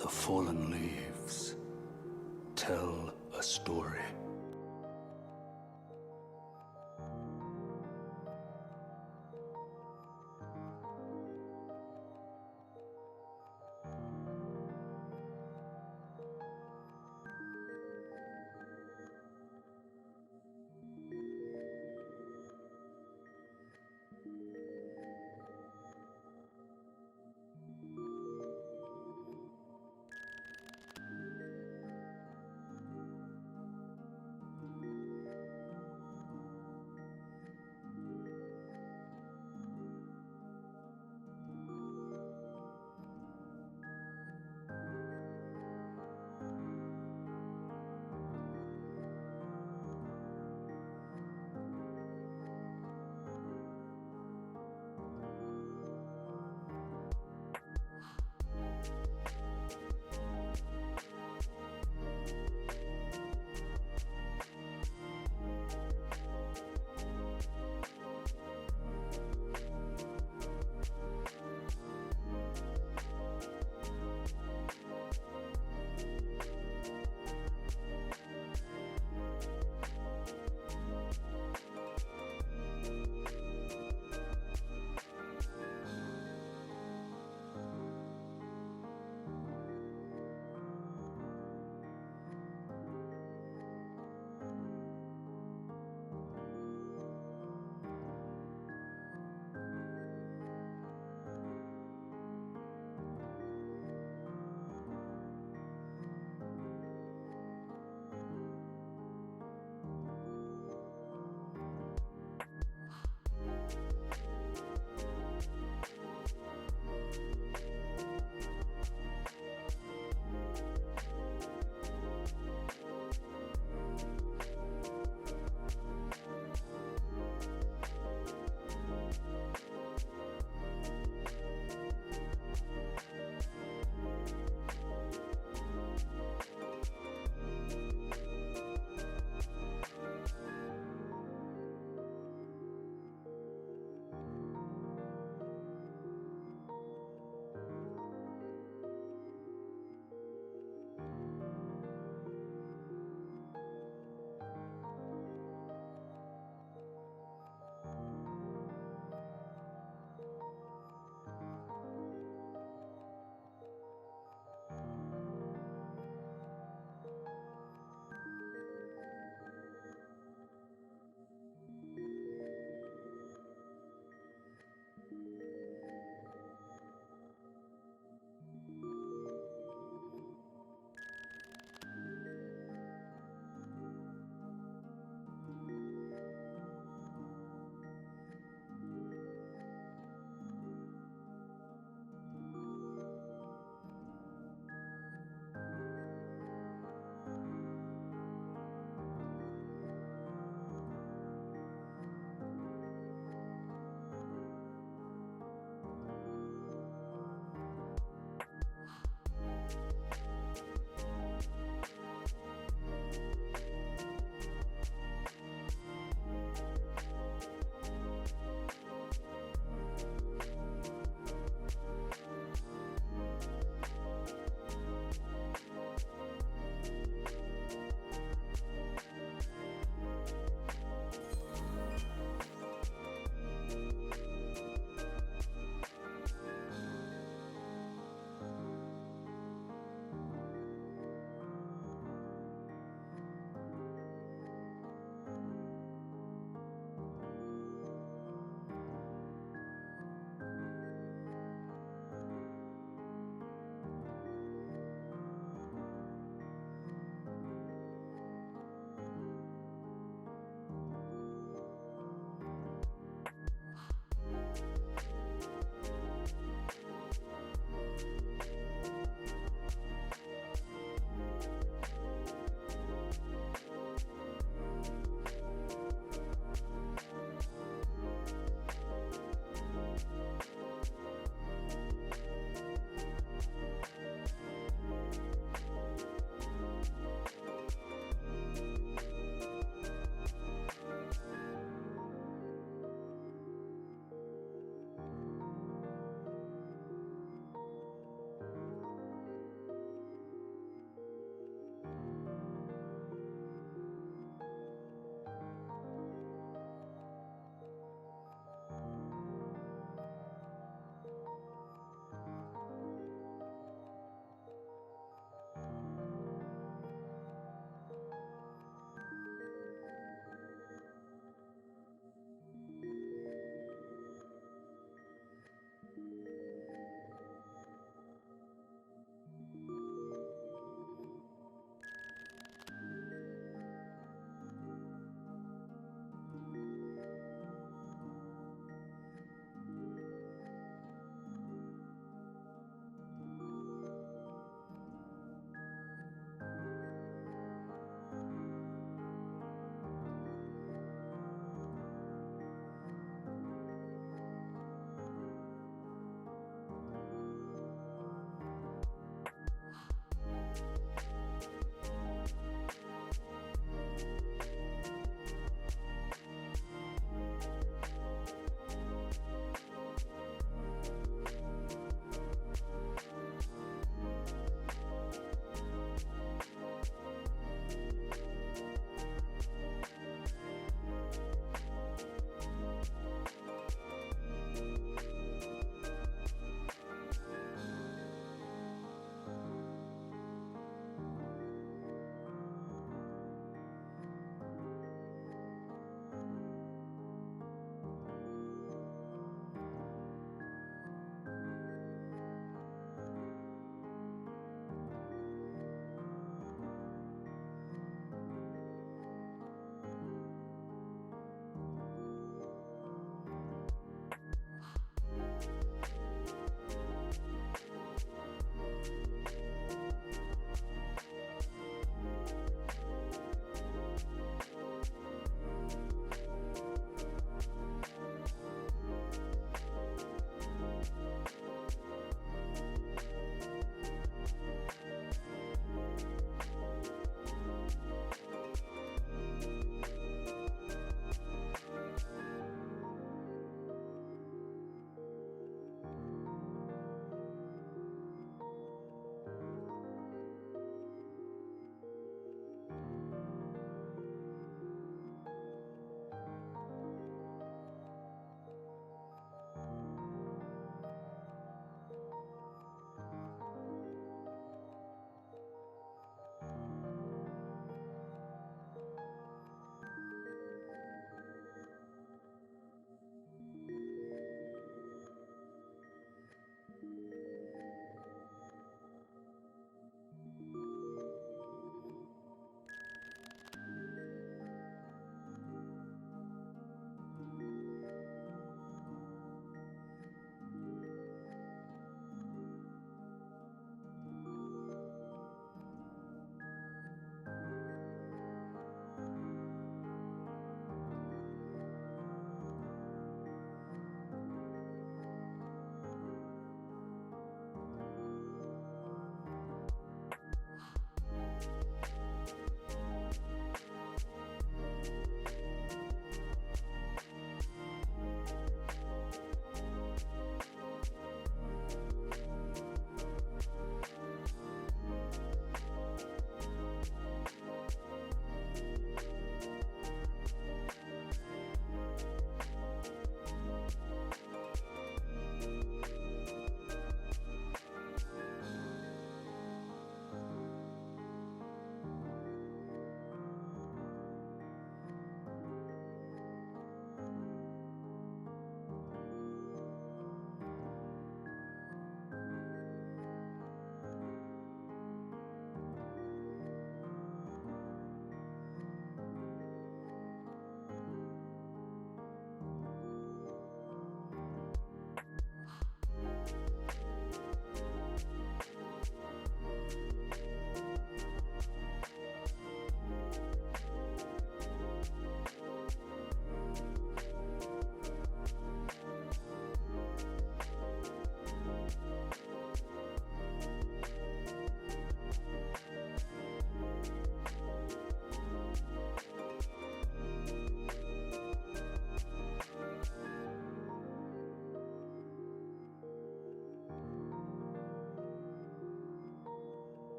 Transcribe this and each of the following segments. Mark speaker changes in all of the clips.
Speaker 1: The fallen leaves tell a story.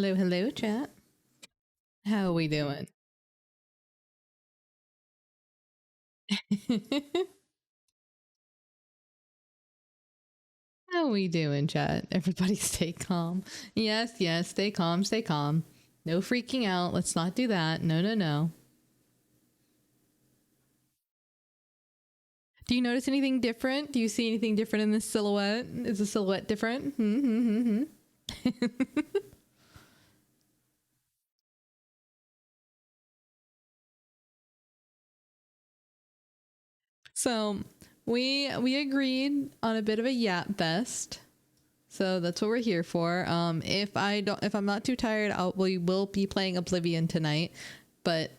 Speaker 2: Hello, hello, chat. How are we doing? How are we doing, chat? Everybody stay calm. Yes, yes, stay calm, stay calm. No freaking out. Let's not do that. No, no, no. Do you notice anything different? Do you see anything different in this silhouette? Is the silhouette different? So we agreed on a bit of a yap fest. So that's what we're here for. If I'm not too tired, we will be playing Oblivion tonight. But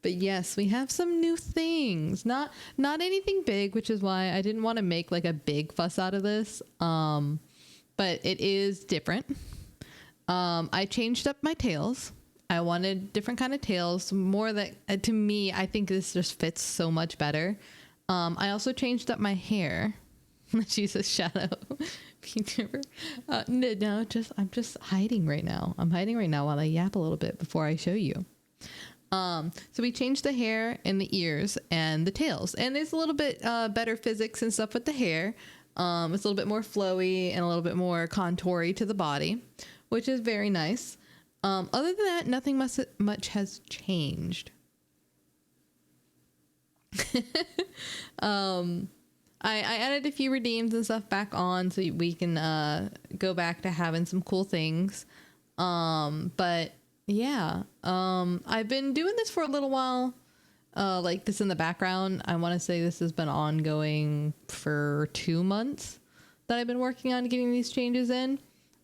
Speaker 2: yes, we have some new things. Not anything big, which is why I didn't want to make like a big fuss out of this. But it is different. I changed up my tails. I wanted different kind of tails, more that to me, I think this just fits so much better. I also changed up my hair. She's a shadow. No, I'm just hiding right now. I'm hiding right now while I yap a little bit before I show you. So we changed the hair and the ears and the tails, and there's a little bit better physics and stuff with the hair. It's a little bit more flowy and a little bit more contoury to the body, which is very nice. Other than that, nothing much has changed. I added a few redeems and stuff back on so we can go back to having some cool things. But yeah, I've been doing this for a little while, like this in the background. I want to say this has been ongoing for 2 months that I've been working on getting these changes in.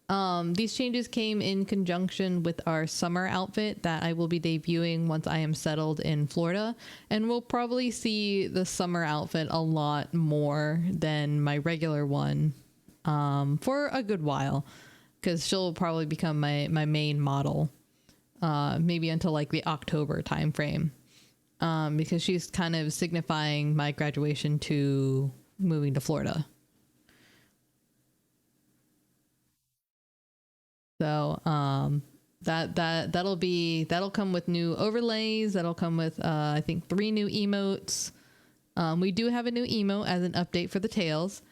Speaker 2: These changes came in conjunction with our summer outfit that I will be debuting once I am settled in Florida, and we'll probably see the summer outfit a lot more than my regular one for a good while, because she'll probably become my main model maybe until like the October time frame, because she's kind of signifying my graduation to moving to Florida. So that'll come with new overlays. That'll come with I think 3 new emotes. We do have a new emote as an update for the tails.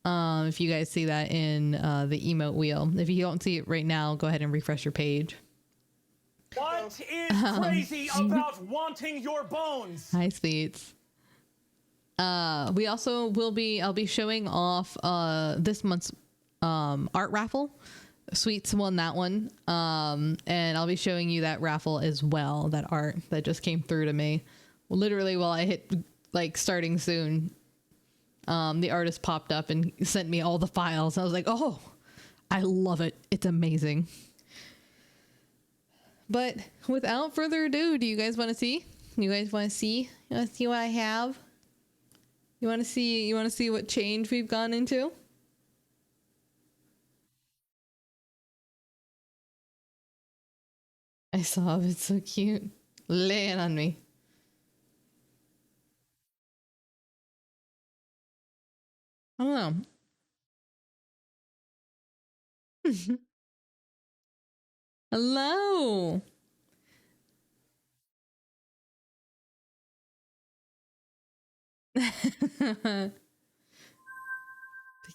Speaker 2: If you guys see that in the emote wheel. If you don't see it right now, go ahead and refresh your page.
Speaker 3: What is crazy about wanting your bones?
Speaker 2: Hi, sweets. We also I'll be showing off this month's art raffle. Sweets won that one, and I'll be showing you that raffle as well, that art that just came through to me literally while I hit like starting soon. The artist popped up and sent me all the files. I was like, oh, I love it, it's amazing. But without further ado, do you guys want to see what I have? You want to see what change we've gone into? I saw it. It's so cute. Laying on me. I don't know. Hello.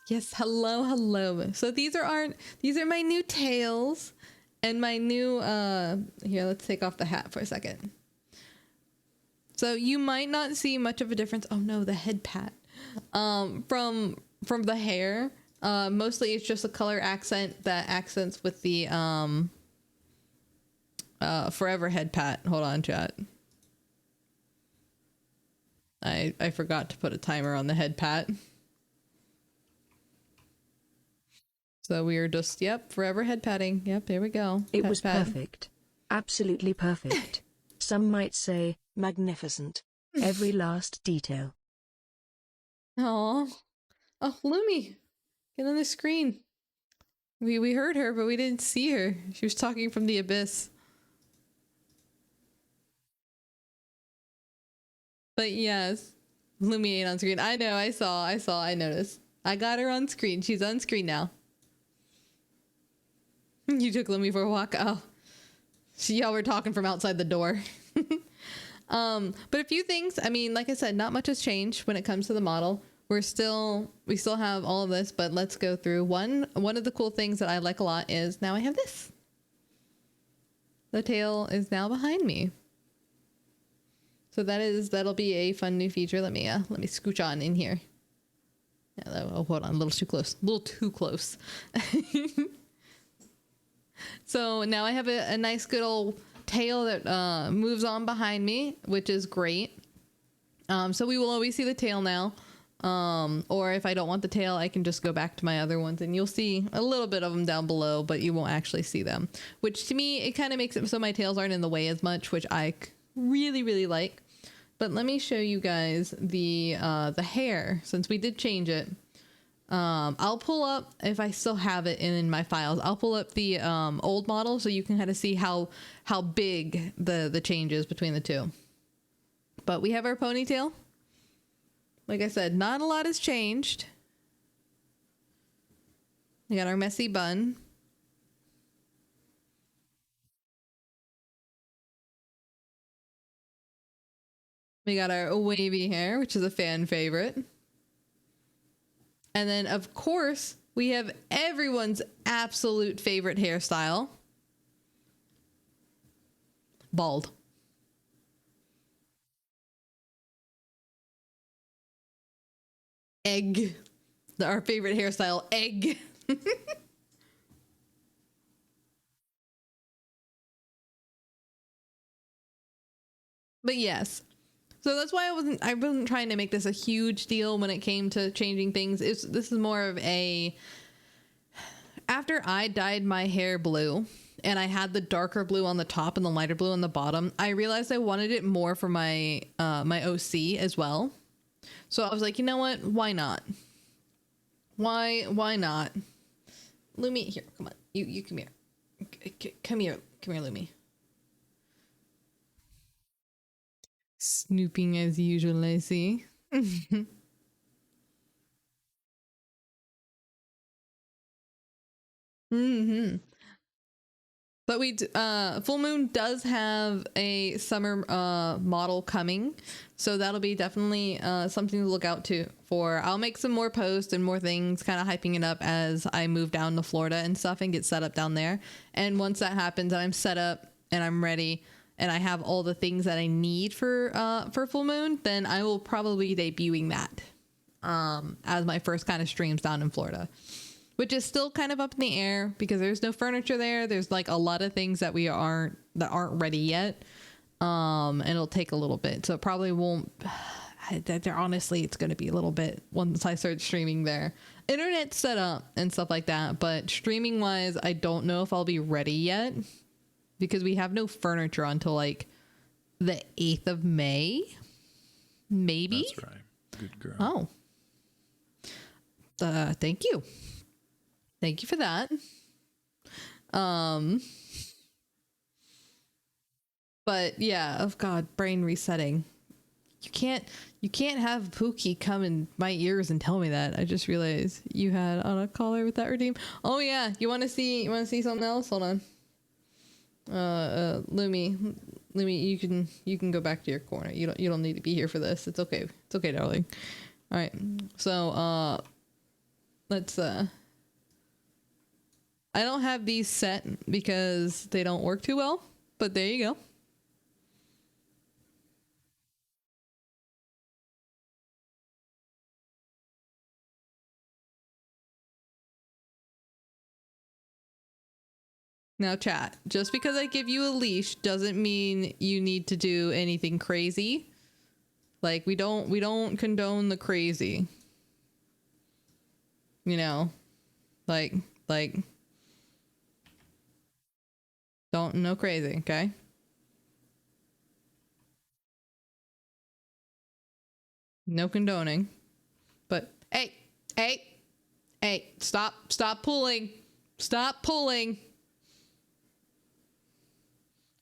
Speaker 2: Yes, hello. So these are my new tails and my new here, let's take off the hat for a second. So you might not see much of a difference. Oh no, the head pat. From the hair. Mostly it's just a color accent that accents with the forever head pat. Hold on, chat. I forgot to put a timer on the head pat. So we are just, yep, forever head patting. Yep, there we go.
Speaker 4: It was perfect. Absolutely perfect. Some might say, magnificent. Every last detail.
Speaker 2: Oh, Lumi, get on the screen. We heard her, but we didn't see her. She was talking from the abyss. But yes, Lumi ain't on screen. I know, I noticed. I got her on screen. She's on screen now. You took Lumi for a walk. Oh, see, y'all were talking from outside the door. But a few things. I mean, like I said, not much has changed when it comes to the model. We still have all of this, but let's go through one of the cool things that I like a lot is now I have this. The tail is now behind me. So that'll be a fun new feature. Let me scooch on in here. Yeah, oh, hold on, a little too close. A little too close. So now I have a nice good old tail that moves on behind me, which is great. So we will always see the tail now. Or if I don't want the tail, I can just go back to my other ones and you'll see a little bit of them down below, but you won't actually see them, which to me, it kind of makes it so my tails aren't in the way as much, which I really, really like. But let me show you guys the hair, since we did change it. I'll pull up, if I still have it in my files, I'll pull up the old model so you can kind of see how big the change is between the two. But we have our ponytail. Like I said, not a lot has changed. We got our messy bun. We got our wavy hair, which is a fan favorite. And then, of course, we have everyone's absolute favorite hairstyle. Bald. Egg. Our favorite hairstyle, egg. But yes. So that's why I wasn't trying to make this a huge deal when it came to changing things. This is more of a, after I dyed my hair blue and I had the darker blue on the top and the lighter blue on the bottom, I realized I wanted it more for my my OC as well. So I was like, you know what? Why not? Why not? Lumi, here, come on. You come here. Come here, Lumi. Snooping as usual, I see. Mm-hmm. But Full Moon does have a summer model coming, so that'll be definitely something to look out to for. I'll make some more posts and more things, kind of hyping it up as I move down to Florida and stuff and get set up down there. And once that happens and I'm set up and I'm ready and I have all the things that I need for Full Moon, then I will probably be debuting that as my first kind of streams down in Florida. Which is still kind of up in the air because there's no furniture there. There's like a lot of things that aren't ready yet. And it'll take a little bit. So it probably won't, honestly, it's going to be a little bit once I start streaming there. Internet set up and stuff like that. But streaming wise, I don't know if I'll be ready yet because we have no furniture until like the 8th of May. Maybe.
Speaker 5: That's right. Good girl.
Speaker 2: Oh. Thank you. Thank you for that. But yeah, oh God, brain resetting. You can't have Pookie come in my ears and tell me that. I just realized you had on a collar with that redeem. Oh yeah, you want to see something else? Hold on. Lumi, you can go back to your corner. You don't need to be here for this. It's okay. It's okay, darling. All right. So let's I don't have these set because they don't work too well, but there you go. Now chat, just because I give you a leash doesn't mean you need to do anything crazy. Like we don't condone the crazy. You know, like no crazy, okay? No condoning. But hey, stop pulling. Stop pulling.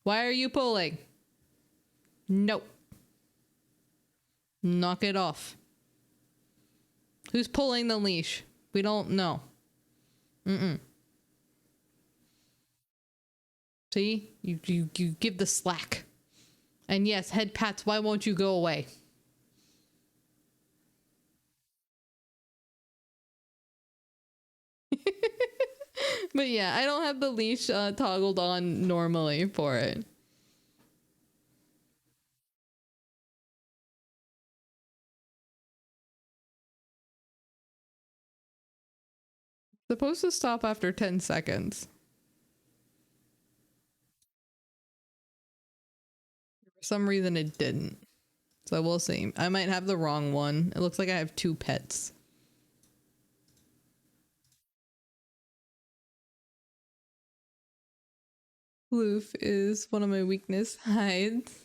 Speaker 2: Why are you pulling? Nope. Knock it off. Who's pulling the leash? We don't know. See, you give the slack. And yes, head pats, why won't you go away? But yeah, I don't have the leash toggled on normally for it. Supposed to stop after 10 seconds. For some reason it didn't. So we'll see. I might have the wrong one. It looks like I have 2 pets. Loof is one of my weakness hides.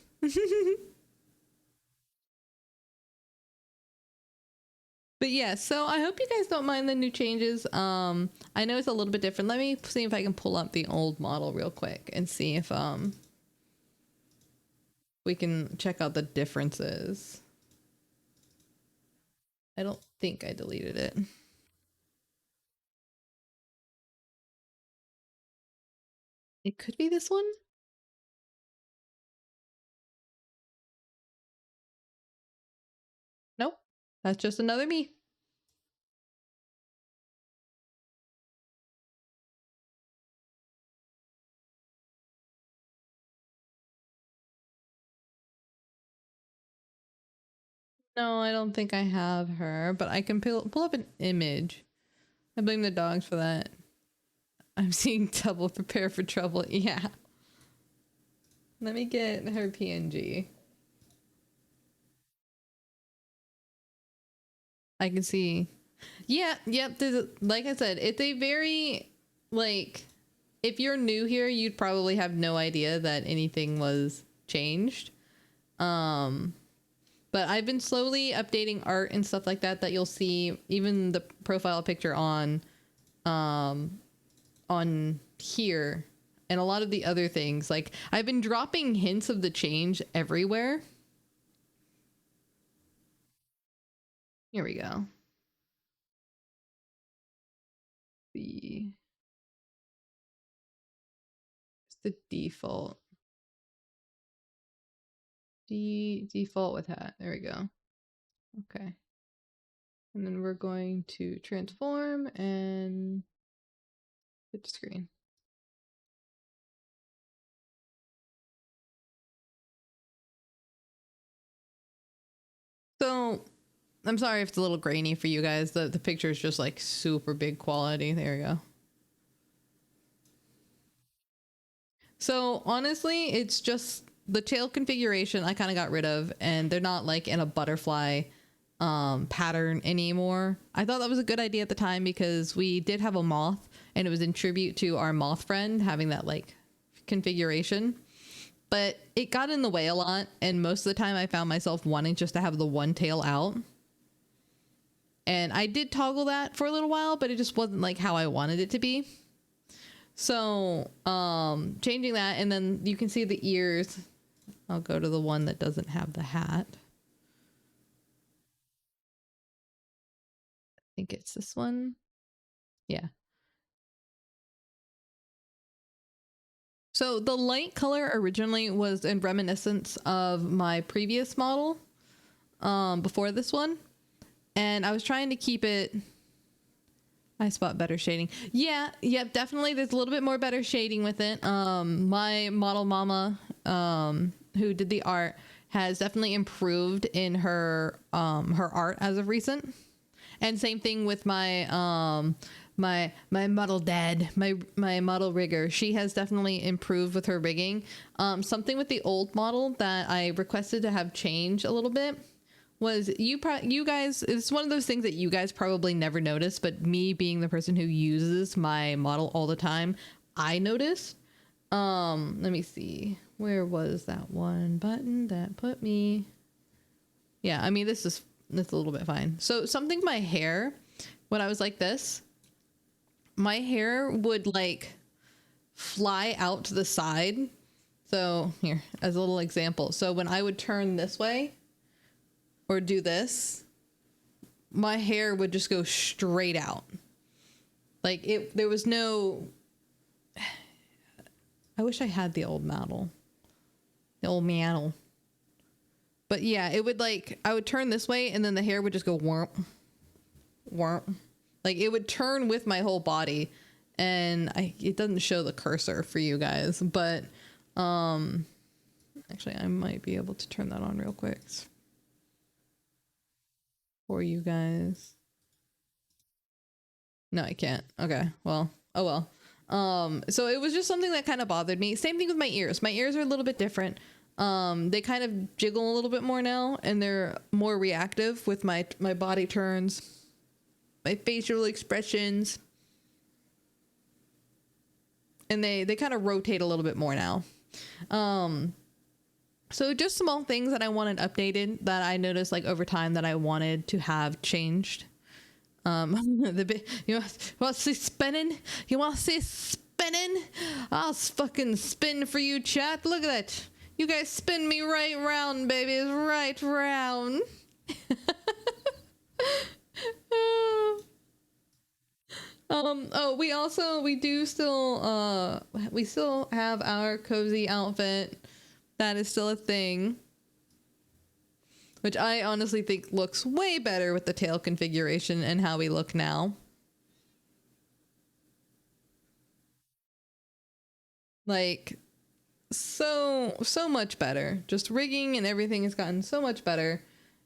Speaker 2: But yeah, so I hope you guys don't mind the new changes. I know it's a little bit different. Let me see if I can pull up the old model real quick and see if we can check out the differences. I don't think I deleted it. It could be this one. Nope. That's just another me. No, I don't think I have her, but I can pull up an image. I blame the dogs for that. I'm seeing double, prepare for trouble. Yeah. Let me get her PNG. I can see. Yeah, yep. Like I said, it's a very, like, if you're new here, you'd probably have no idea that anything was changed. But I've been slowly updating art and stuff like that you'll see, even the profile picture on here and a lot of the other things. Like, I've been dropping hints of the change everywhere. Here we go. It's the default. Default with hat. There we go. Okay. And then we're going to transform and hit the screen. So I'm sorry if it's a little grainy for you guys. The picture is just like super big quality. There we go. So honestly, it's just the tail configuration I kind of got rid of, and they're not like in a butterfly pattern anymore. I thought that was a good idea at the time because we did have a moth, and it was in tribute to our moth friend having that like configuration. But it got in the way a lot, and most of the time I found myself wanting just to have the one tail out. And I did toggle that for a little while, but it just wasn't like how I wanted it to be. So changing that, and then you can see the ears. I'll go to the one that doesn't have the hat. I think it's this one. Yeah. So the light color originally was in reminiscence of my previous model before this one. And I was trying to keep it... I spot better shading. Yeah, yep, definitely. There's a little bit more better shading with it. My model mama, who did the art, has definitely improved in her art as of recent. And same thing with my my model dad, my model rigger. She has definitely improved with her rigging. Something with the old model that I requested to have change a little bit was you guys, it's one of those things that you guys probably never noticed, but me being the person who uses my model all the time, I noticed. Let me see, where was that one button that put me? Yeah, I mean, this is a little bit fine. So something, my hair, when I was like this, my hair would like fly out to the side. So here, as a little example, so when I would turn this way or do this, my hair would just go straight out. Like there was no, I wish I had the old model. The old model. But yeah, it would like, I would turn this way and then the hair would just go whomp, whomp. Like it would turn with my whole body, and it doesn't show the cursor for you guys, but actually I might be able to turn that on real quick for you guys. No, I can't. Okay, well, oh well. So it was just something that kind of bothered me. Same thing with my ears. My ears are a little bit different. They kind of jiggle a little bit more now, and they're more reactive with my body turns, my facial expressions, and they kind of rotate a little bit more now. So just small things that I wanted updated that I noticed like over time that I wanted to have changed. You want to see spinning? You want to see spinning? I'll fucking spin for you, chat. Look at that. You guys spin me right round, babies. Right round. Oh, we still have our cozy outfit. That is still a thing. Which I honestly think looks way better with the tail configuration and how we look now. Like, so much better. Just rigging and everything has gotten so much better.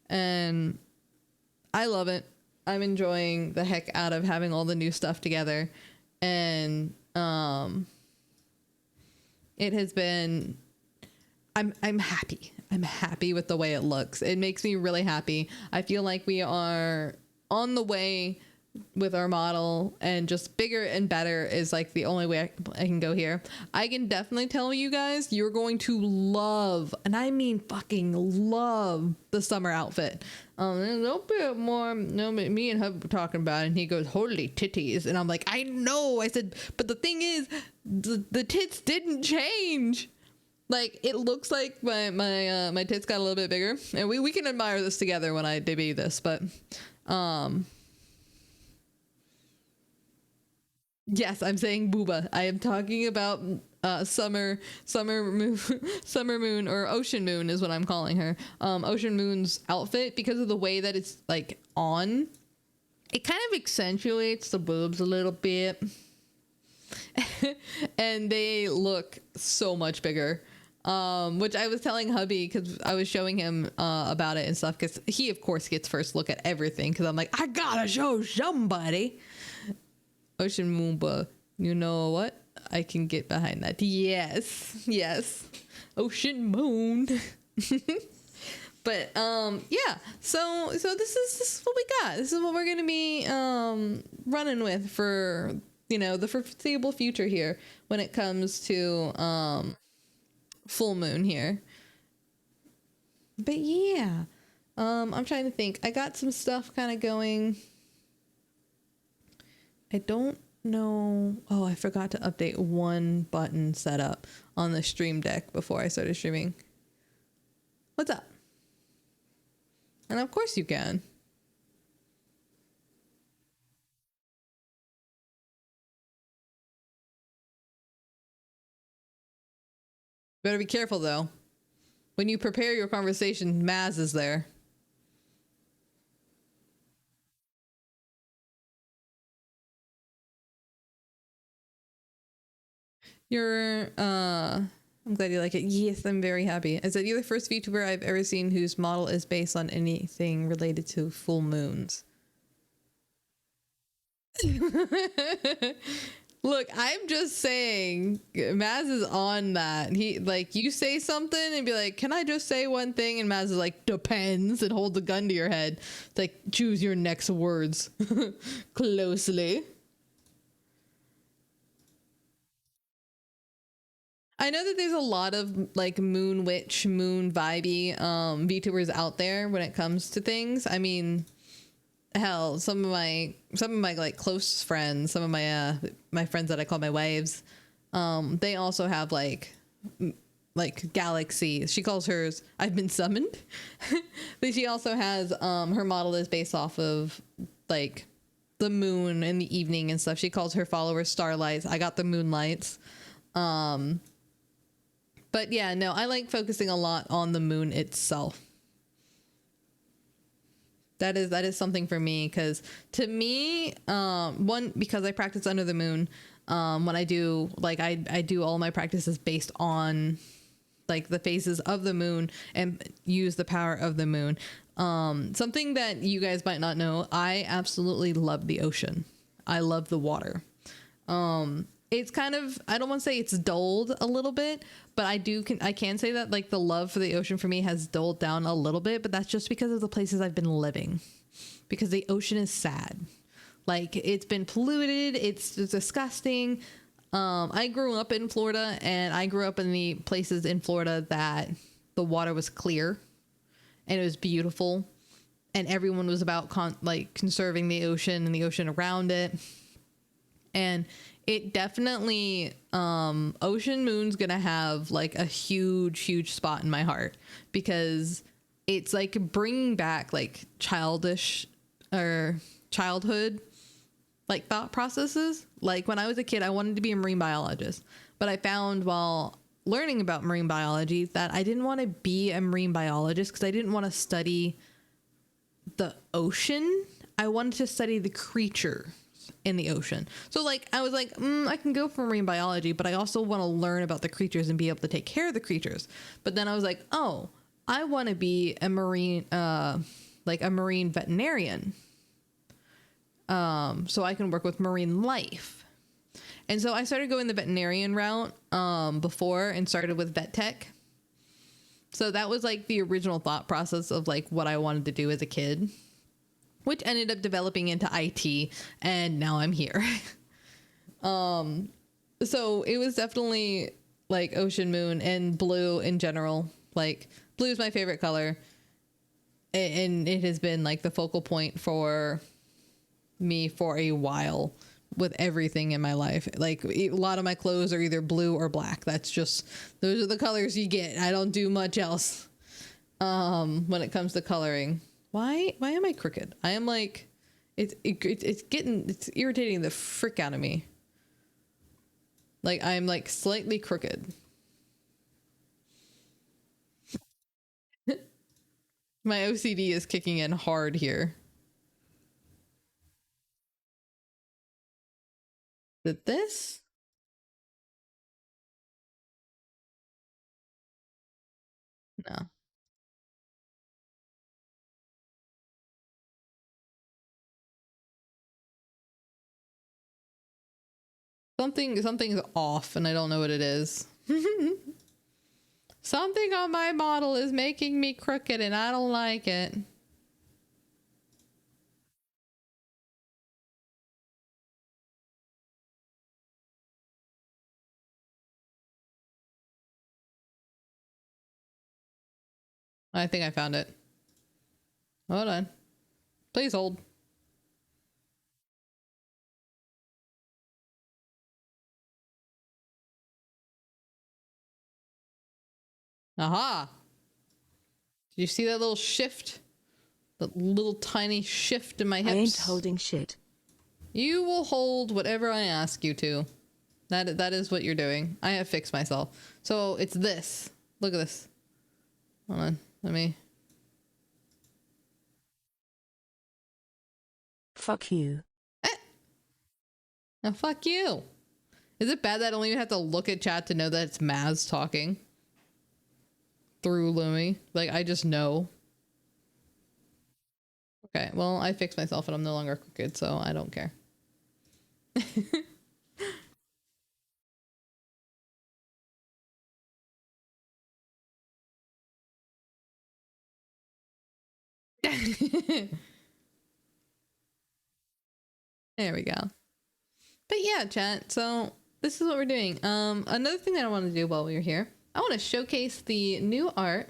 Speaker 2: And I love it. I'm enjoying the heck out of having all the new stuff together. And it has been... I'm happy. I'm happy with the way it looks. It makes me really happy. I feel like we are on the way with our model, and just bigger and better is like the only way I can go here. I can definitely tell you guys, you're going to love, and I mean fucking love, the summer outfit. There's a little bit more, no, me and Hub were talking about it, and he goes, holy titties. And I'm like, I know. I said, but the thing is, the tits didn't change. Like, it looks like my tits got a little bit bigger, and we can admire this together when I debut this, but yes, I'm saying booba. I am talking about summer moon, or ocean moon is what I'm calling her. Ocean moon's outfit, because of the way that it's like on, it kind of accentuates the boobs a little bit. And they look so much bigger. Which I was telling hubby, because I was showing him about it and stuff, because he of course gets first look at everything, because I'm like, I gotta show somebody. Ocean moon, but you know what? I can get behind that. Yes. Ocean moon. But yeah. So this is what we got. This is what we're gonna be running with for, you know, the foreseeable future here when it comes to full moon here. But yeah, I'm trying to think. I got some stuff kind of going. I don't know. Oh, I forgot to update one button setup on the stream deck before I started streaming. What's up? And of course you can. Better be careful though. When you prepare your conversation, Maz is there. I'm glad you like it. Yes, I'm very happy. I said, you're the first VTuber I've ever seen whose model is based on anything related to full moons. Look, I'm just saying, Maz is on that. He, like, you say something and be like, can I just say one thing? And Maz is like, depends, and holds a gun to your head. It's like, choose your next words closely. I know that there's a lot of like moon witch, moon vibey VTubers out there when it comes to things. I mean, hell, some of my like close friends, some of my friends that I call my waves, they also have like galaxies. She calls hers I've been summoned. But she also has her model is based off of like the moon in the evening and stuff. She calls her followers starlights. I got the moonlights. But yeah, no, I like focusing a lot on the moon itself. That is something for me, because to me, one, because I practice under the moon, when I do, like, I do all my practices based on like the phases of the moon and use the power of the moon. Something that you guys might not know, I absolutely love the ocean. I love the water. It's kind of, I don't want to say it's dulled a little bit, but I can say that like the love for the ocean for me has dulled down a little bit, but that's just because of the places I've been living, because the ocean is sad. Like, it's been polluted. It's disgusting. I grew up in Florida, and I grew up in the places in Florida that the water was clear and it was beautiful, and everyone was about conserving the ocean and the ocean around it. And it definitely, Ocean Moon's gonna have like a huge spot in my heart, because it's like bringing back like childish or childhood like thought processes. Like, when I was a kid, I wanted to be a marine biologist, but I found while learning about marine biology that I didn't want to be a marine biologist because I didn't want to study the ocean. I wanted to study the creature in the ocean. So like, I was like, I can go for marine biology, but I also want to learn about the creatures and be able to take care of the creatures. But then I was like, oh, I want to be a marine, like a marine veterinarian. So I can work with marine life. And so I started going the veterinarian route, before, and started with vet tech. So that was like the original thought process of like what I wanted to do as a kid, which ended up developing into IT, and now I'm here. So it was definitely like Ocean Moon and blue in general. Like, blue is my favorite color, and it has been like the focal point for me for a while with everything in my life. Like, a lot of my clothes are either blue or black. That's just, those are the colors you get. I don't do much else when it comes to coloring. Why am I crooked? I am like, it's irritating the frick out of me. Like, I'm like slightly crooked. My OCD is kicking in hard here. Did this? No. Something's off, and I don't know what it is. Something on my model is making me crooked, and I don't like it. I think I found it. Hold on. Please hold. Aha! Did you see that little shift? That little tiny shift in my hips?
Speaker 4: I ain't holding shit.
Speaker 2: You will hold whatever I ask you to. That is what you're doing. I have fixed myself. So it's this. Look at this. Hold on. Let me...
Speaker 4: Fuck you.
Speaker 2: Now fuck you. Is it bad that I don't even have to look at chat to know that it's Maz talking? Through Lumi. Like, I just know. Okay, well, I fixed myself and I'm no longer crooked, so I don't care. There we go. But yeah, chat, so this is what we're doing. Another thing that I want to do while we're here, I want to showcase the new art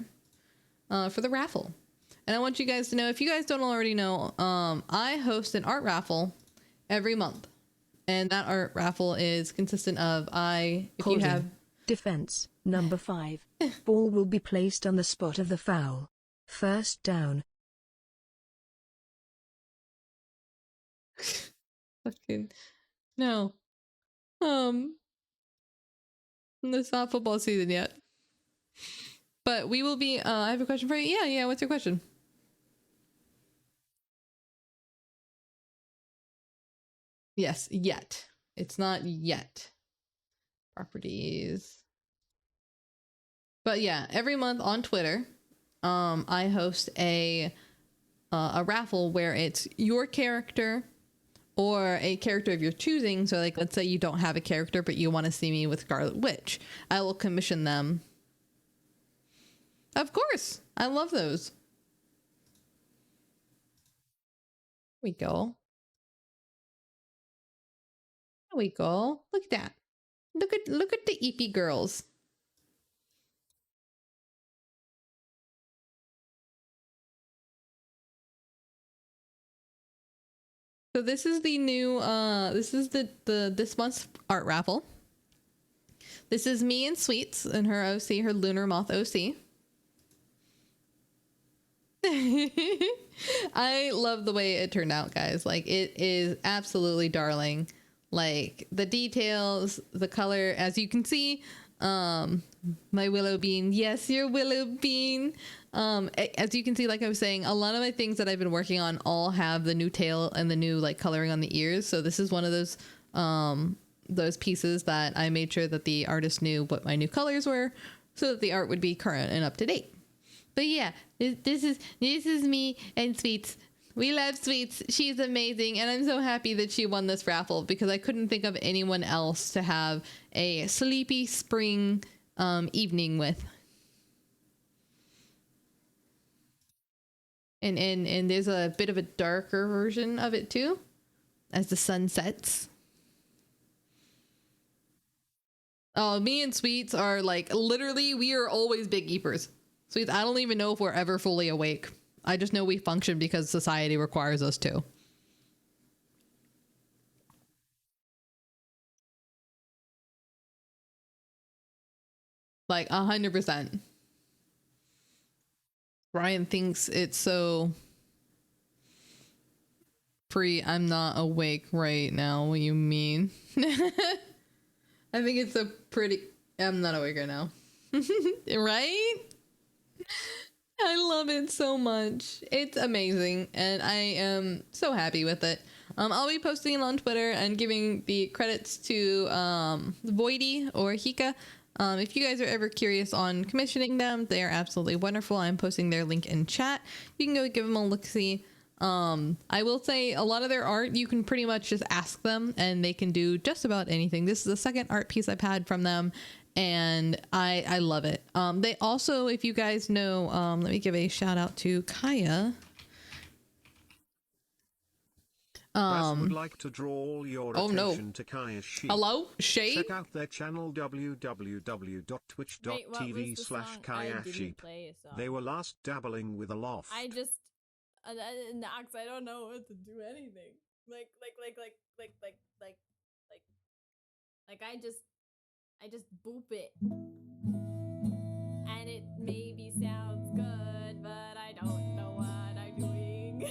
Speaker 2: for the raffle. And I want you guys to know, if you guys don't already know, I host an art raffle every month. And that art raffle is consistent of
Speaker 4: Holding.
Speaker 2: You have...
Speaker 4: Defense, number 5. Ball will be placed on the spot of the foul. First down.
Speaker 2: Fucking... No. It's not football season yet. But we will be, I have a question for you. Yeah, what's your question? Yes, yet. It's not yet. Properties. But yeah, every month on Twitter, I host a raffle where it's your character or a character of your choosing. So like, let's say you don't have a character, but you want to see me with Scarlet Witch. I will commission them. Of course. I love those. There we go. There we go. Look at that. Look at the EP girls. So this is the new this is the this month's art raffle. This is me and Sweets and her OC, her Lunar Moth OC. I love the way it turned out, guys. Like, it is absolutely darling. Like, the details, the color, as you can see, my Willow Bean. Yes, your Willow Bean. As you can see, like I was saying, a lot of my things that I've been working on all have the new tail and the new like coloring on the ears. So this is one of those pieces that I made sure that the artist knew what my new colors were so that the art would be current and up to date. But yeah, this is me and Sweets. We love Sweets. She's amazing. And I'm so happy that she won this raffle because I couldn't think of anyone else to have a sleepy spring evening with. And there's a bit of a darker version of it too, as the sun sets. Oh, me and Sweets are like, literally, we are always big eepers. Sweets, I don't even know if we're ever fully awake. I just know we function because society requires us to. Like 100%. Brian thinks it's so free. I'm not awake right now. What do you mean? I think it's a pretty... I'm not awake right now. Right? I love it so much. It's amazing. And I am so happy with it. I'll be posting it on Twitter and giving the credits to Voidy or Hika. If you guys are ever curious on commissioning them, they are absolutely wonderful. I'm posting their link in chat. You can go give them a look-see. I will say a lot of their art, you can pretty much just ask them and they can do just about anything. This is the second art piece I've had from them and I love it. They also, if you guys know, let me give a shout out to Kaya.
Speaker 5: Would like to draw all your attention to Kaya's sheep.
Speaker 2: Hello, Shade?
Speaker 5: Check out their channel www.twitch.tv/KayaSheep. They were last dabbling with a loft.
Speaker 6: I just Nox, I don't know what to do anything. Like I just boop it. And it maybe sounds good, but I don't know what I'm doing.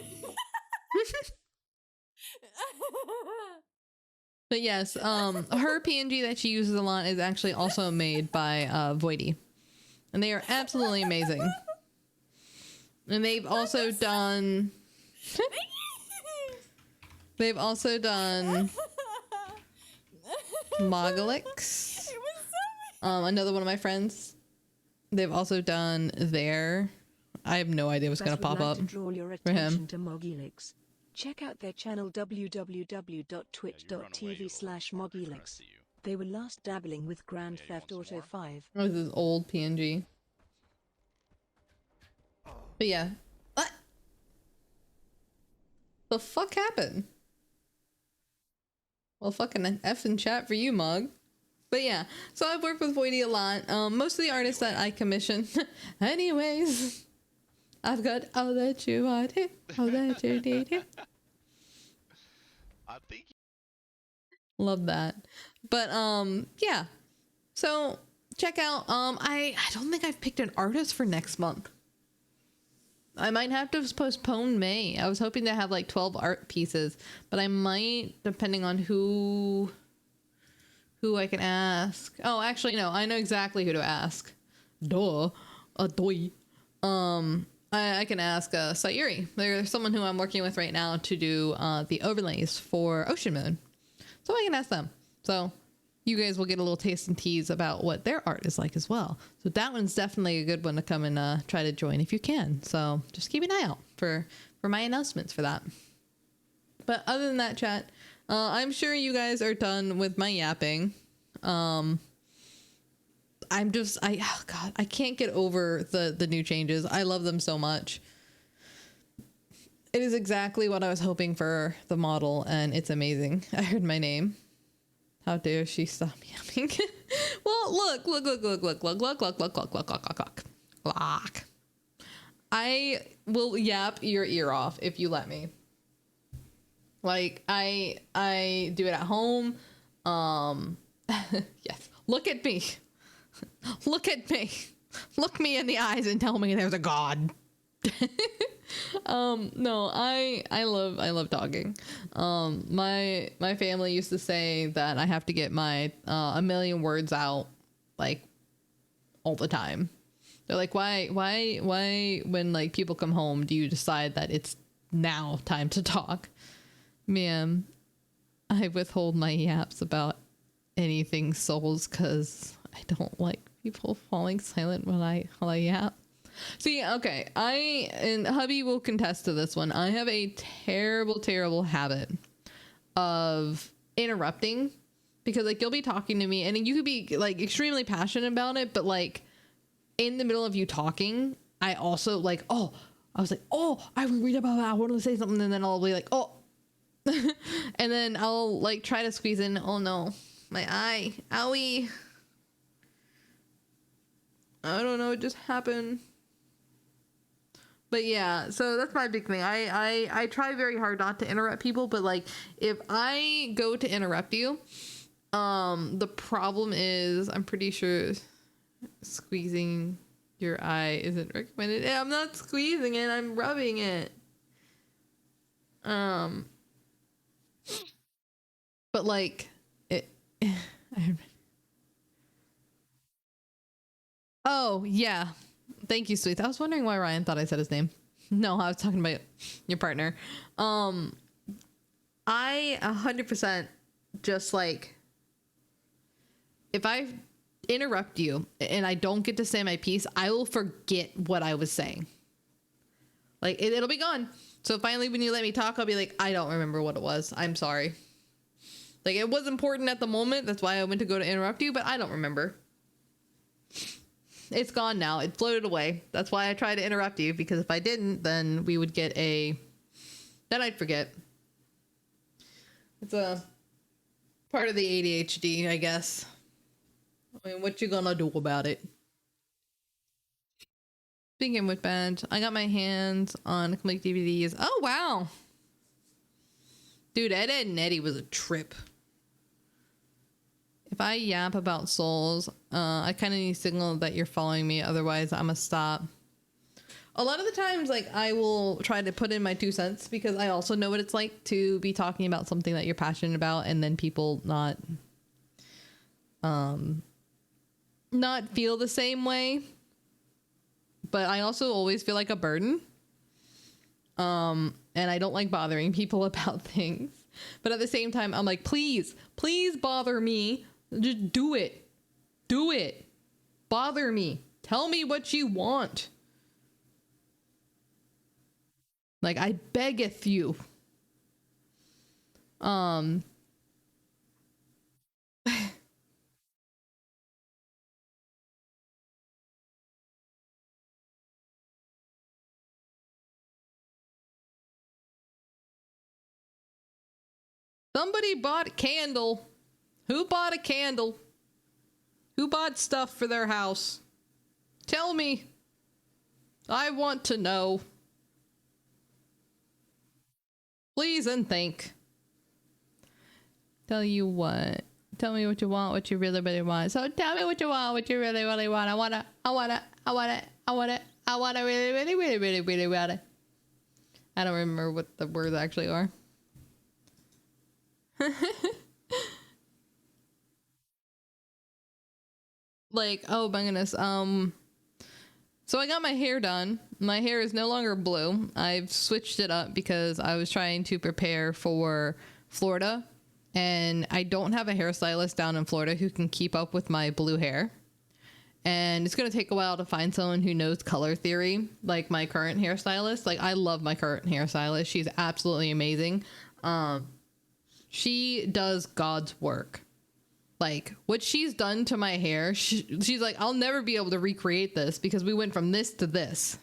Speaker 2: But yes, her PNG that she uses a lot is actually also made by Voidy. And they are absolutely amazing. And they've also done... they've also done... Mogalix. Another one of my friends. They've also done their... I have no idea what's going to pop up
Speaker 4: to draw your
Speaker 2: for him.
Speaker 4: attention to Mogilix. Check out their channel www.twitch.tv/Mogilix. They were last dabbling with Grand Theft Auto 5.
Speaker 2: Oh, this is old PNG. But yeah. What? The fuck happened? Well, fucking F in chat for you, Mug. But yeah, so I've worked with Voidy a lot. Most of the artists that I commission. Anyways, I've got all that you want it, all that you need it.
Speaker 7: I think.
Speaker 2: Love that. But yeah. So check out. I don't think I've picked an artist for next month. I might have to postpone May. I was hoping to have like 12 art pieces, but I might, depending on who I can ask. Oh, actually, no, I know exactly who to ask. duh, a doy. I can ask Sayuri. There's someone who I'm working with right now to do the overlays for Ocean Moon. So I can ask them. So you guys will get a little taste and tease about what their art is like as well. So that one's definitely a good one to come and try to join if you can. So just keep an eye out for my announcements for that. But other than that, chat, I'm sure you guys are done with my yapping. Oh God, I can't get over the new changes. I love them so much. It is exactly what I was hoping for the model, and it's amazing. I heard my name. How dare she stop yapping? Well, look. I will yap your ear off if you let me. Like, I do it at home. Yes. Look at me. Look at me. Look me in the eyes and tell me there's a God. No, I love talking. My family used to say that I have to get my a million words out like all the time. They're like, why when like people come home do you decide that it's now time to talk? Man, I withhold my yaps about anything souls because I don't like people falling silent when I yap. See, okay, I and hubby will contest to this one. I have a terrible habit of interrupting because like you'll be talking to me and you could be like extremely passionate about it, but like in the middle of you talking, I also like, I read about that. I wanted to say something, and then I'll be like, and then I'll like try to squeeze in. Oh no, my eye, owie. I don't know, it just happened. But yeah, so that's my big thing. I try very hard not to interrupt people, but like if I go to interrupt you, the problem is I'm pretty sure squeezing your eye isn't recommended. I'm not squeezing it, I'm rubbing it. But like it oh yeah. Thank you, Sweet. I was wondering why Ryan thought I said his name. No, I was talking about your partner. I 100% just like if I interrupt you and I don't get to say my piece, I will forget what I was saying. Like it'll be gone. So finally when you let me talk, I'll be like, I don't remember what it was. I'm sorry. Like it was important at the moment. That's why I went to go to interrupt you, but I don't remember. It's gone now. It floated away. That's why I tried to interrupt you, because if I didn't, then we would get then I'd forget. It's a part of the ADHD, I guess. I mean, what you gonna do about it? Speaking with band, I got my hands on complete DVDs. Oh, wow. Dude, Ed, Edd n Eddy was a trip. If I yap about souls, I kind of need a signal that you're following me. Otherwise, I'm gonna stop. A lot of the times, like, I will try to put in my 2 cents because I also know what it's like to be talking about something that you're passionate about and then people not feel the same way. But I also always feel like a burden. And I don't like bothering people about things. But at the same time, I'm like, please bother me. Just do it. Do it. Bother me. Tell me what you want. Like, I beggeth you. Somebody bought a candle. Who bought a candle? Who bought stuff for their house? Tell me. I want to know. Please and think. Tell you what. Tell me what you want, what you really, really want. So tell me what you want, what you really, really want. I want it, really, really, really, really, really want it. I don't remember what the words actually are. Like, oh my goodness, So I got my hair done. My hair is no longer blue. I've switched it up because I was trying to prepare for Florida, and I don't have a hairstylist down in Florida who can keep up with my blue hair. And it's going to take a while to find someone who knows color theory, like my current hairstylist. Like, I love my current hairstylist. She's absolutely amazing. She does God's work. Like, what she's done to my hair, she's like, I'll never be able to recreate this because we went from this to this.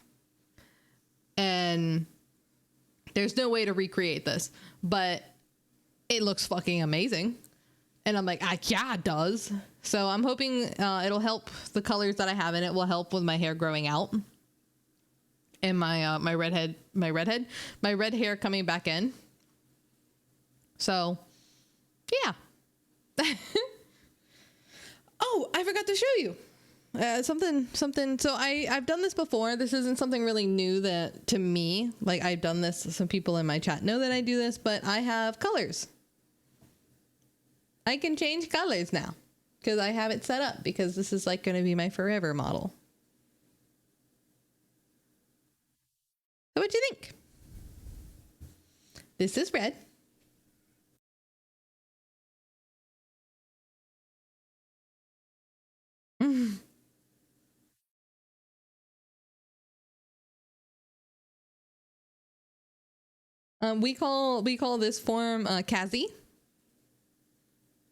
Speaker 2: And there's no way to recreate this. But it looks fucking amazing. And I'm like, yeah, it does. So I'm hoping it'll help the colors that I have in it will help with my hair growing out. And my red hair coming back in. So, yeah. Oh, I forgot to show you something. So I've done this before. This isn't something really new that to me. Like, I've done this. Some people in my chat know that I do this, but I have colors. I can change colors now because I have it set up because this is like going to be my forever model. So what do you think? This is red. We call this form Kazi.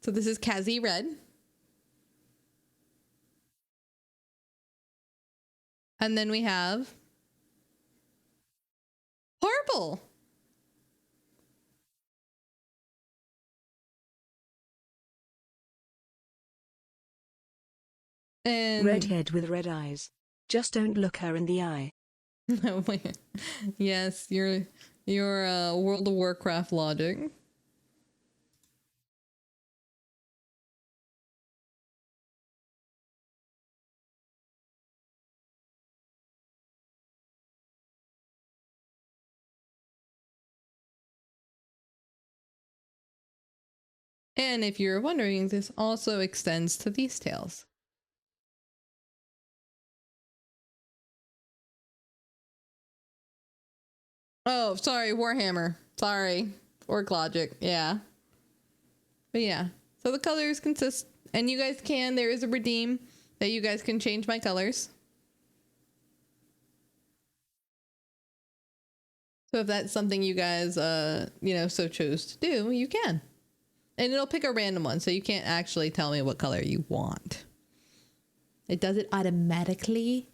Speaker 2: So this is Kazi red. And then we have purple. And
Speaker 4: Redhead with red eyes. Just don't look her in the eye.
Speaker 2: no, wait. Yes, your World of Warcraft logic. And if you're wondering, this also extends to these tails. Oh, sorry, Warhammer. Sorry. Orc logic. Yeah. But yeah. So the colors consist, and you guys can, there is a redeem that you guys can change my colors. So if that's something you guys, so chose to do, you can. And it'll pick a random one, so you can't actually tell me what color you want. It does it automatically,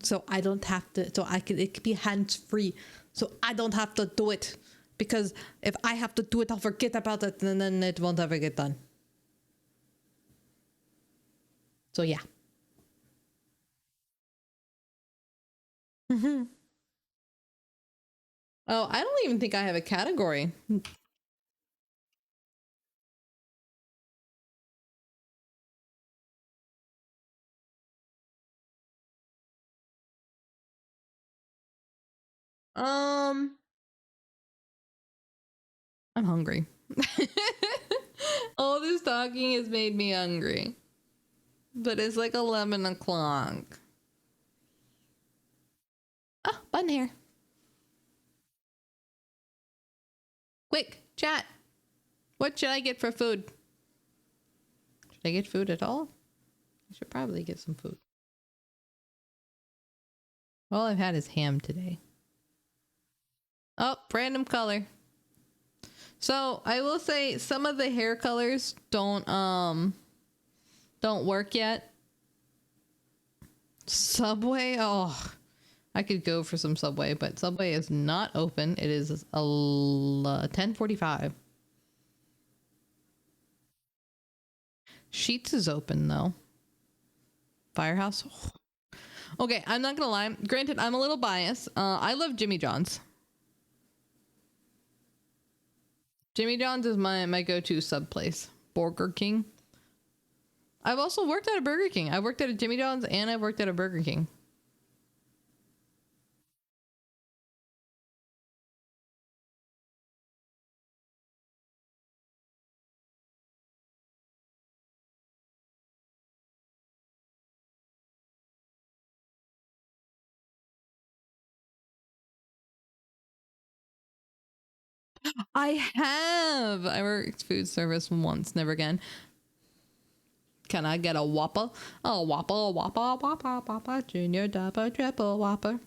Speaker 2: so I don't have to, it can be hands-free, so I don't have to do it. Because if I have to do it, I'll forget about it, and then it won't ever get done. So yeah. Oh, I don't even think I have a category. I'm hungry. All this talking has made me hungry. But it's like 11 o'clock. Oh, button hair. Quick, chat. What should I get for food? Should I get food at all? I should probably get some food. All I've had is ham today. Oh, random color. So I will say some of the hair colors don't work yet. Subway, oh, I could go for some Subway, but Subway is not open. It is 10:45. Sheets is open though. Firehouse. Oh. Okay, I'm not gonna lie. Granted, I'm a little biased. I love Jimmy John's. Jimmy John's is my go-to sub place. Burger King. I've also worked at a Burger King. I worked at a Jimmy John's and I worked at a Burger King. I have. I worked food service once, never again. Can I get a Whopper? A Whopper, Whopper, Whopper, Whopper, Junior, Double, Triple Whopper.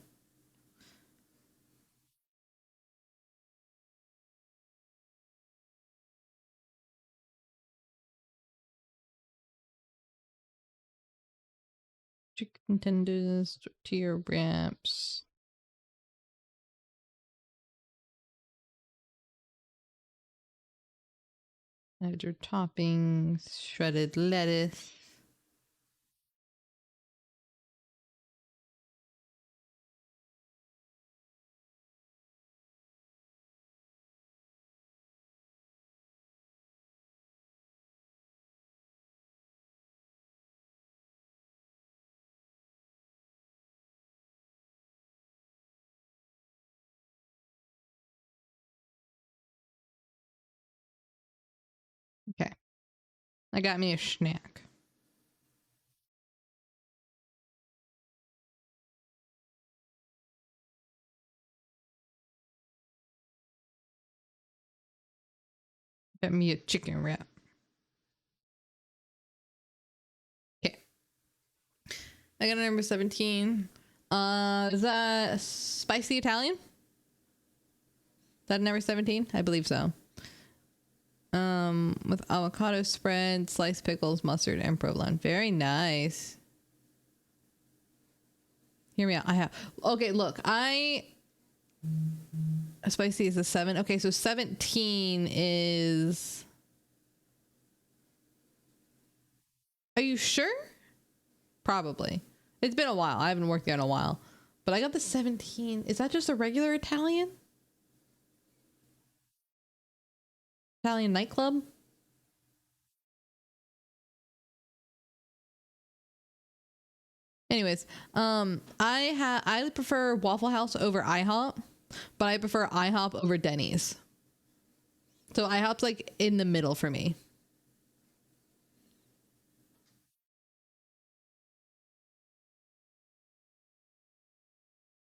Speaker 2: Chicken tenders, tortilla wraps. Add your toppings, shredded lettuce. Okay. I got me a snack. Got me a chicken wrap. Okay. I got a number 17. Is that spicy Italian? Is that number 17? I believe so. With avocado spread, sliced pickles, mustard, and provolone. Very nice. Hear me out. I have. Okay, look. Spicy is a 7. Okay, so 17 is. Are you sure? Probably. It's been a while. I haven't worked there in a while. But I got the 17. Is that just a regular Italian? Italian nightclub? Anyways, I prefer Waffle House over IHOP, but I prefer IHOP over Denny's. So IHOP's like in the middle for me.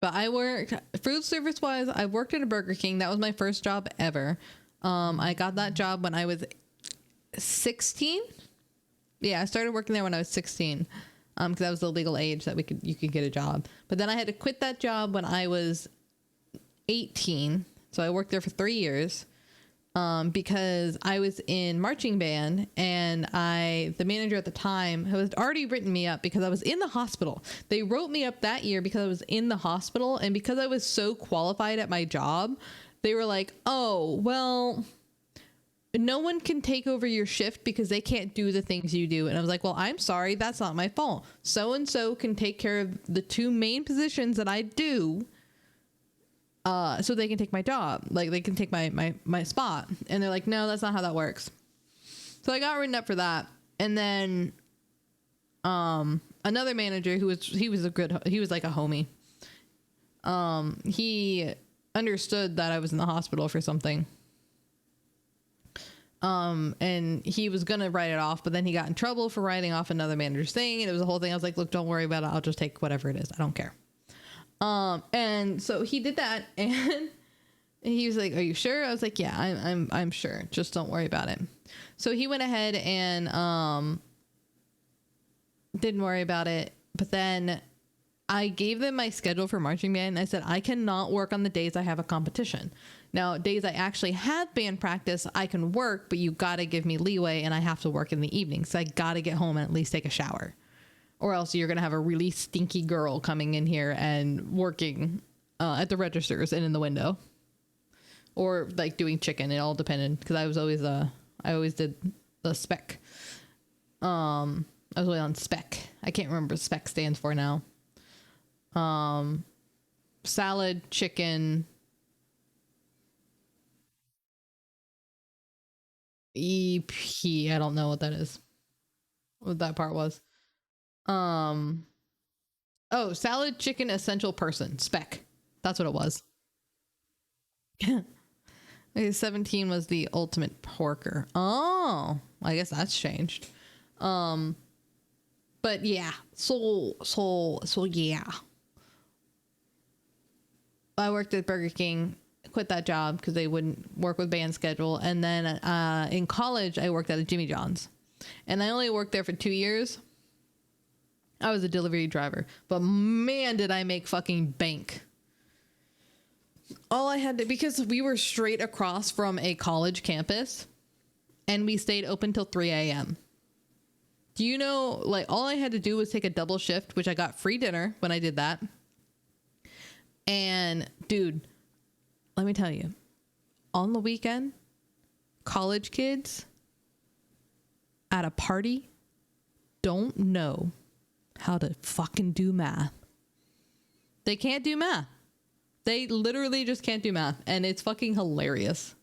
Speaker 2: But I worked food service wise, I worked at a Burger King. That was my first job ever. I got that job when I was 16. Yeah, I started working there when I was 16. Because that was the legal age that you could get a job. But then I had to quit that job when I was 18. So I worked there for 3 years. Because I was in marching band, and the manager at the time had already written me up because I was in the hospital. They wrote me up that year because I was in the hospital, and because I was so qualified at my job, they were like, oh, well, no one can take over your shift because they can't do the things you do. And I was like, well, I'm sorry, that's not my fault. So-and-so can take care of the 2 main positions that I do. So they can take my job, like they can take my spot. And they're like, no, that's not how that works. So I got written up for that. And then, another manager he was like a homie. He understood that I was in the hospital for something. And he was gonna write it off, but then he got in trouble for writing off another manager's thing. And it was a whole thing. I was like, look, don't worry about it. I'll just take whatever it is. I don't care. And so he did that, and he was like, are you sure? I was like, yeah, I'm sure. Just don't worry about it. So he went ahead and, didn't worry about it. But then I gave them my schedule for marching band. And I said, I cannot work on the days I have a competition. Now, days I actually have band practice, I can work, but you got to give me leeway, and I have to work in the evening. So I got to get home and at least take a shower. Or else you're going to have a really stinky girl coming in here and working at the registers and in the window. Or like doing chicken. It all depended. Because I always did the spec. I was really on spec. I can't remember what spec stands for now. Salad, chicken. EP. I don't know what that is. What that part was. Salad, chicken, essential person, spec. That's what it was. Okay, 17 was the ultimate porker. Oh, I guess that's changed. But yeah, so yeah. I worked at Burger King quit that job because they wouldn't work with band schedule. And then in college, I worked at a Jimmy John's, and I only worked there for 2 years. I was a delivery driver, but man, did I make fucking bank. All I had to, because we were straight across from a college campus and we stayed open till 3 a.m. Do you know, like, all I had to do was take a double shift, which I got free dinner when I did that. And dude, let me tell you, on the weekend, college kids at a party don't know how to fucking do math. They can't do math. They literally just can't do math. And it's fucking hilarious.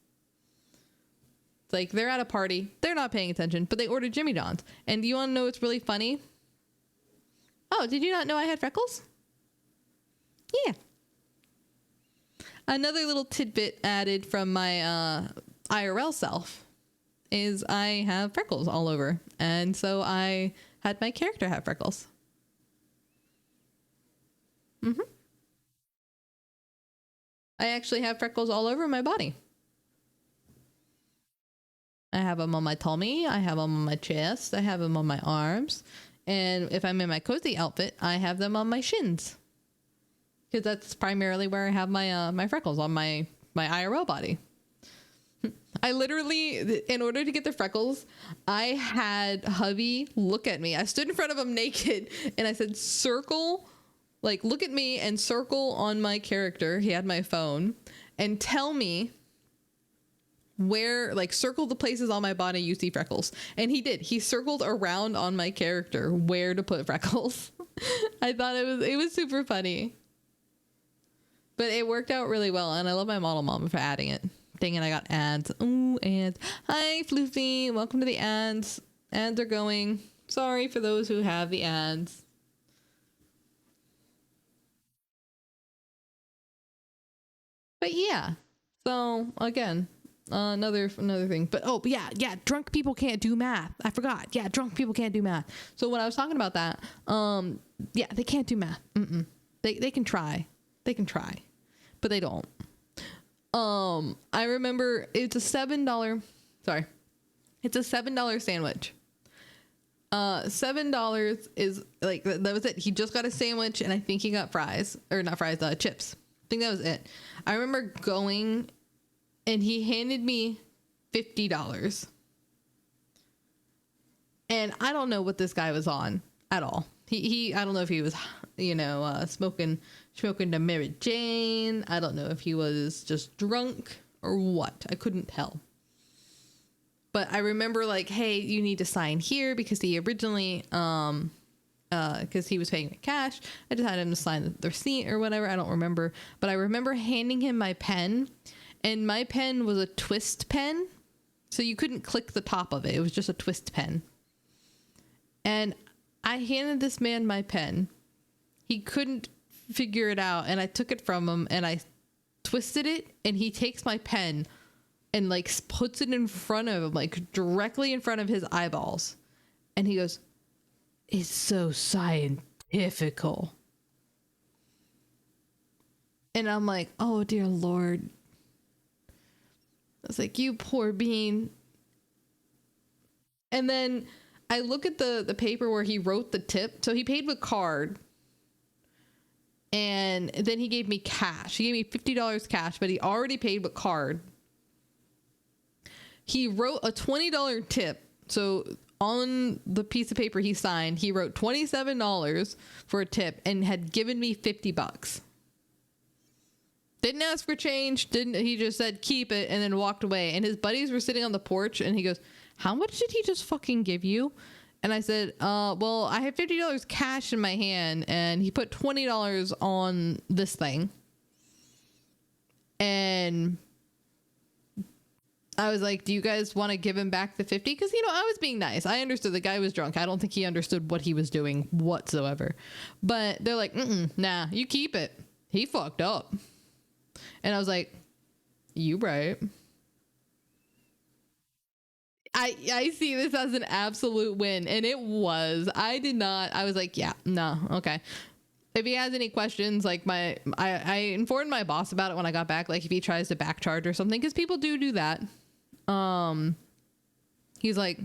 Speaker 2: It's like they're at a party. They're not paying attention, but they ordered Jimmy John's. And do you want to know what's really funny? Oh, did you not know I had freckles? Yeah. Another little tidbit added from my IRL self is I have freckles all over. And so I had my character have freckles. Mm-hmm. I actually have freckles all over my body. I have them on my tummy. I have them on my chest. I have them on my arms. And if I'm in my cozy outfit, I have them on my shins. Because that's primarily where I have my my freckles, on my IRL body. I literally, in order to get the freckles, I had hubby look at me. I stood in front of him naked and I said, circle, like, look at me and circle on my character. He had my phone, and tell me where, like, circle the places on my body you see freckles. And he did. He circled around on my character where to put freckles. I thought it was super funny. But it worked out really well, and I love my model mom for adding it. Dang it, I got ads. Ooh, ads. Hi, Floofy. Welcome to the ads. Ads are going. Sorry for those who have the ads. But yeah. So, again, another thing. But, oh, yeah, drunk people can't do math. I forgot. Yeah, drunk people can't do math. So when I was talking about that, yeah, they can't do math. They can try. They can try. But they don't. I remember it's a $7 sandwich. $7 is, like, that was it. He just got a sandwich, and I think he got fries, or not fries, chips. I think that was it. I remember going, and he handed me $50. And I don't know what this guy was on at all. He I don't know if he was, smoking the Mary Jane. I don't know if he was just drunk or what. I couldn't tell. But I remember, like, hey, you need to sign here, because he originally, because he was paying with cash. I just had him to sign the receipt or whatever. I don't remember. But I remember handing him my pen, and my pen was a twist pen. So you couldn't click the top of it. It was just a twist pen. And I handed this man my pen. He couldn't figure it out, and I took it from him, and I twisted it, and he takes my pen and, like, puts it in front of him, like, directly in front of his eyeballs. And he goes, "It's so scientifical." And I'm like, oh dear Lord. I was like, you poor bean. And then I look at the paper where he wrote the tip. So he paid with card. And then he gave me cash. He gave me $50 cash, but he already paid with card. He wrote a $20 tip. So on the piece of paper he signed, he wrote $27 for a tip and had given me $50. Didn't ask for change. He just said, keep it, and then walked away. And his buddies were sitting on the porch, and he goes, how much did he just fucking give you? And I said, well, I had $50 cash in my hand, and he put $20 on this thing. And I was like, do you guys want to give him back the 50? Because, I was being nice. I understood the guy was drunk. I don't think he understood what he was doing whatsoever. But they're like, nah, you keep it. He fucked up. And I was like, you right. I see this as an absolute win, and it was. I was like, yeah, no, okay. if he has any questions, like I informed my boss about it when I got back, like if he tries to back charge or something, because people do that. He's like,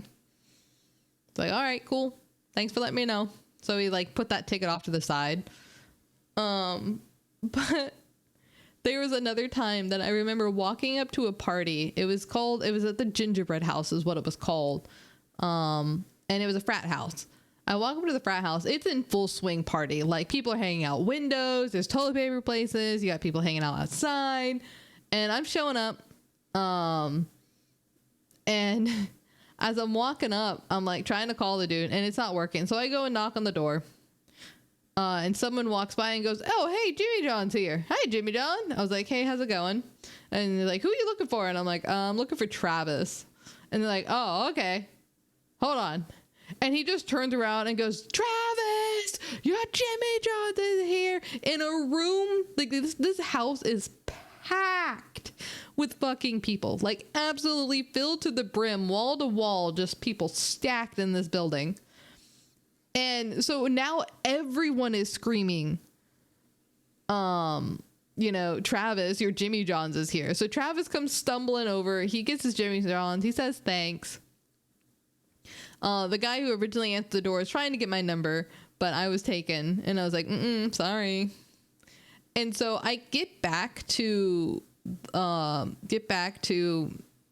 Speaker 2: all right, cool, thanks for letting me know. So he like put that ticket off to the side. But there was another time that I remember walking up to a party. It was at the Gingerbread House is what it was called. And it was a frat house. I walk up to the frat house. It's in full swing party. Like people are hanging out windows. There's toilet paper places. You got people hanging out outside. And I'm showing up. And as I'm walking up, I'm like trying to call the dude and it's not working. So I go and knock on the door. And someone walks by and goes, "Oh, hey, Jimmy John's here." "Hi, Jimmy John." I was like, "Hey, how's it going?" And they're like, "Who are you looking for?" And I'm like, "I'm looking for Travis." And they're like, "Oh, okay. Hold on." And he just turns around and goes, "Travis, your Jimmy John's is here," in a room. Like this house is packed with fucking people, like absolutely filled to the brim, wall to wall, just people stacked in this building. And so now everyone is screaming, "Travis, your Jimmy John's is here." So Travis comes stumbling over. He gets his Jimmy John's. He says thanks. The guy who originally answered the door is trying to get my number, but I was taken. And I was like, sorry. And so I get back to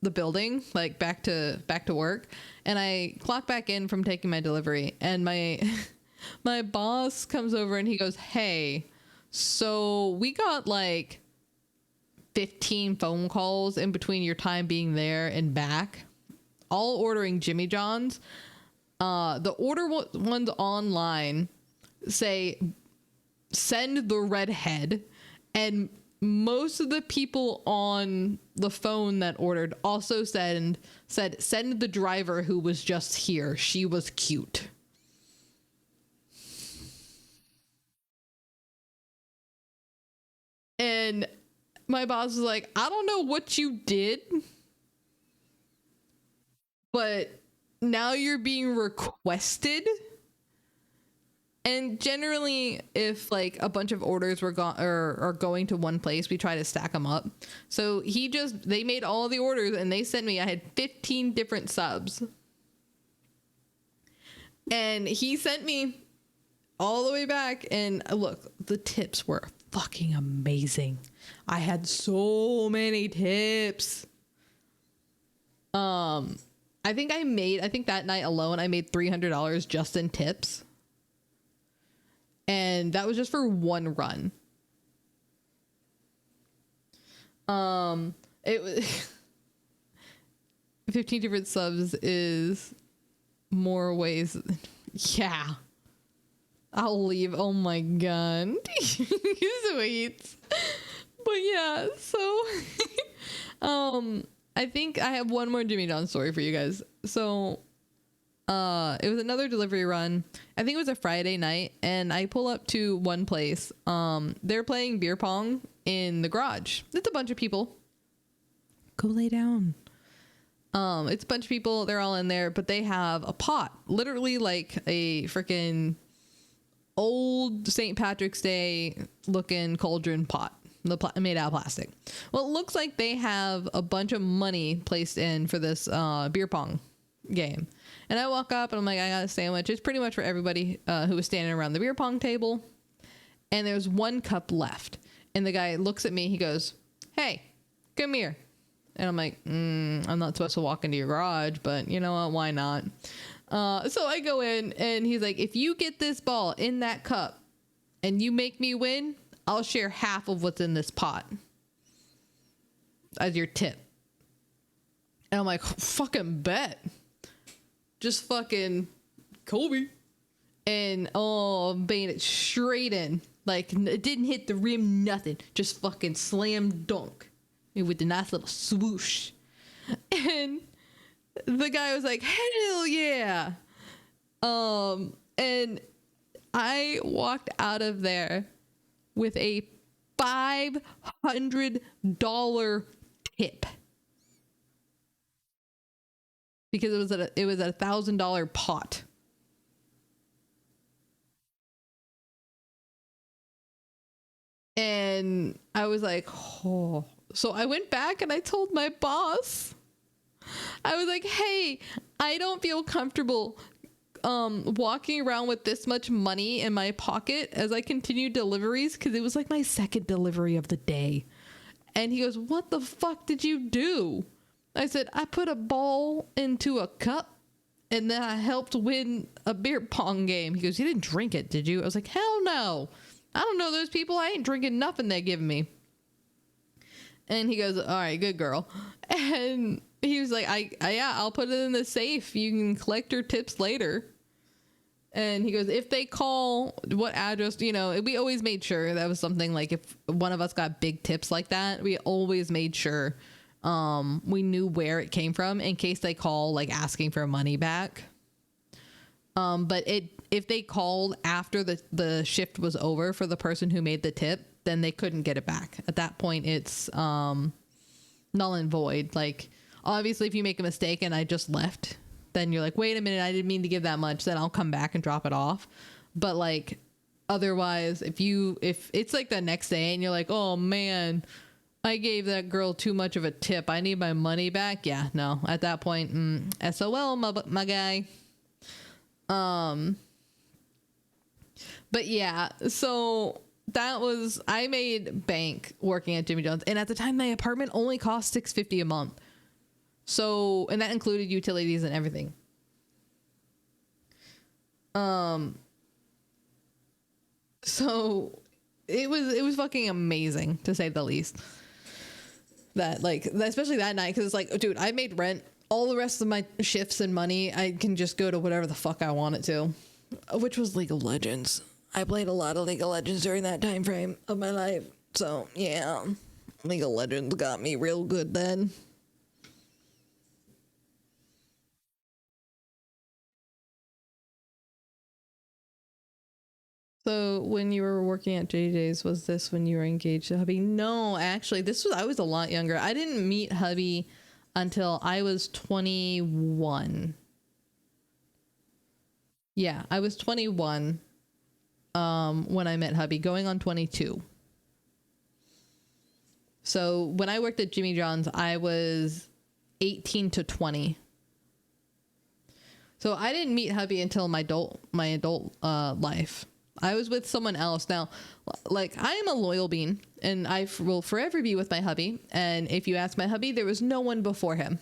Speaker 2: the building, like back to work, and I clock back in from taking my delivery, and my boss comes over and he goes, "Hey, so we got like 15 phone calls in between your time being there and back, all ordering Jimmy John's. The order ones online say send the redhead, and most of the people on the phone that ordered also said send the driver who was just here. She was cute." And my boss was like, "I don't know what you did, but now you're being requested." And generally, if like a bunch of orders were are going to one place, we try to stack them up. So they made all the orders and they sent me, I had 15 different subs. And he sent me all the way back, and look, the tips were fucking amazing. I had so many tips. I think that night alone, I made $300 just in tips. And that was just for one run. It was 15 different subs is more ways. Yeah. I'll leave. Oh my god. Sweet. But yeah, so I think I have one more Jimmy John story for you guys. So it was another delivery run. I think it was a Friday night, and I pull up to one place. They're playing beer pong in the garage. It's a bunch of people. Go lay down. It's a bunch of people. They're all in there, but they have a pot, literally like a freaking old St. Patrick's Day looking cauldron pot, made out of plastic. Well, it looks like they have a bunch of money placed in for this beer pong game. And I walk up and I'm like, "I got a sandwich." It's pretty much for everybody who was standing around the beer pong table. And there's one cup left. And the guy looks at me. He goes, "Hey, come here." And I'm like, I'm not supposed to walk into your garage, but you know what? Why not? So I go in and he's like, "If you get this ball in that cup and you make me win, I'll share half of what's in this pot as your tip." And I'm like, "Fucking bet." Just fucking Kobe. And banged it straight in. Like, it didn't hit the rim, nothing. Just fucking slam dunk with the nice little swoosh. And the guy was like, "Hell yeah." And I walked out of there with a $500 tip. Because it was a $1,000 pot. And I was like, oh. So I went back and I told my boss, I was like, hey, I don't feel comfortable walking around with this much money in my pocket as I continue deliveries, because it was like my second delivery of the day. And he goes, what the fuck did you do? I said, I put a ball into a cup and then I helped win a beer pong game. He goes, you didn't drink it, did you? I was like, hell no. I don't know those people. I ain't drinking nothing they give me. And he goes, all right, good girl. And he was like, yeah, I'll put it in the safe. You can collect your tips later. And he goes, if they call, what address, you know, we always made sure that was something like if one of us got big tips like that, we always made sure we knew where it came from in case they call like asking for money back. But if they called after the shift was over for the person who made the tip, then they couldn't get it back. At that point, it's null and void. Like, obviously, if you make a mistake and I just left, then you're like, wait a minute, I didn't mean to give that much. Then I'll come back and drop it off. But like, otherwise, if it's like the next day and you're like, oh man, I gave that girl too much of a tip, I need my money back. Yeah, no, at that point, SOL, my guy. But yeah, so that was, I made bank working at Jimmy John's, and at the time my apartment only cost $650 a month. So, and that included utilities and everything. So it was fucking amazing, to say the least. That, like, especially that night, because it's like, dude, I made rent. All the rest of my shifts and money, I can just go to whatever the fuck I want it to, which was League of Legends. I played a lot of League of Legends during that time frame of my life. So, yeah, League of Legends got me real good then. So when you were working at JJ's, was this when you were engaged to hubby? No, actually, I was a lot younger. I didn't meet hubby until I was 21. Yeah, I was 21 when I met hubby, going on 22. So when I worked at Jimmy John's, I was 18 to 20. So I didn't meet hubby until my adult life. I was with someone else. Now, like, I am a loyal bean, and I will forever be with my hubby. And if you ask my hubby, there was no one before him.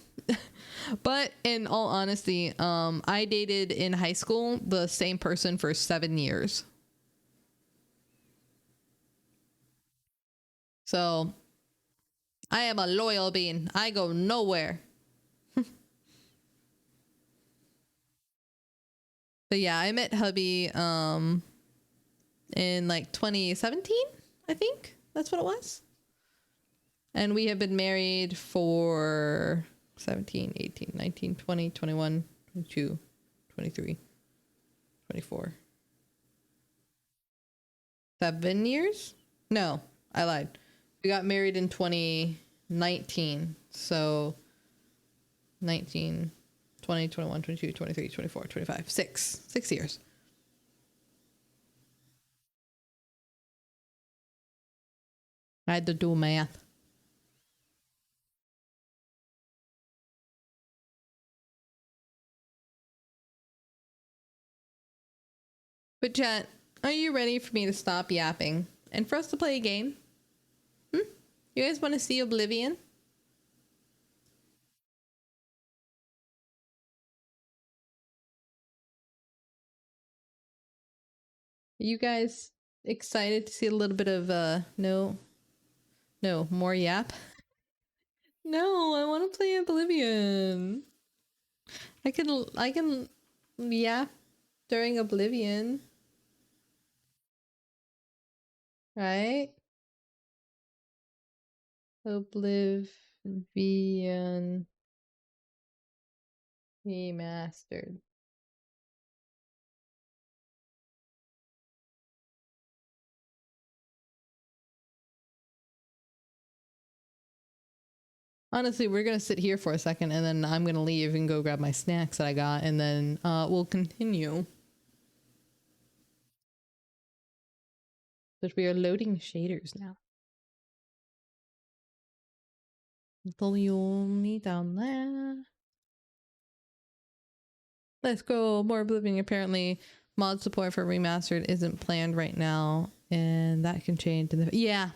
Speaker 2: But in all honesty, I dated in high school the same person for 7 years. So I am a loyal bean. I go nowhere. But yeah, I met hubby in like 2017, I think that's what it was. And we have been married for 17, 18, 19, 20, 21, 22, 23, 24. 7 years? No, I lied. We got married in 2019. So 19, 20, 21, 22, 23, 24, 25. 6 years. I had to do math. But chat, are you ready for me to stop yapping and for us to play a game? You guys want to see Oblivion? Are you guys excited to see a little bit of no, more yap? No, I want to play Oblivion. I can yap during Oblivion. Right? Oblivion Remastered. Honestly, we're gonna sit here for a second and then I'm gonna leave and go grab my snacks that I got, and then we'll continue. But we are loading shaders now. Me down there. Let's go. More Oblivion. Apparently, mod support for remastered isn't planned right now, and that can change. In the yeah.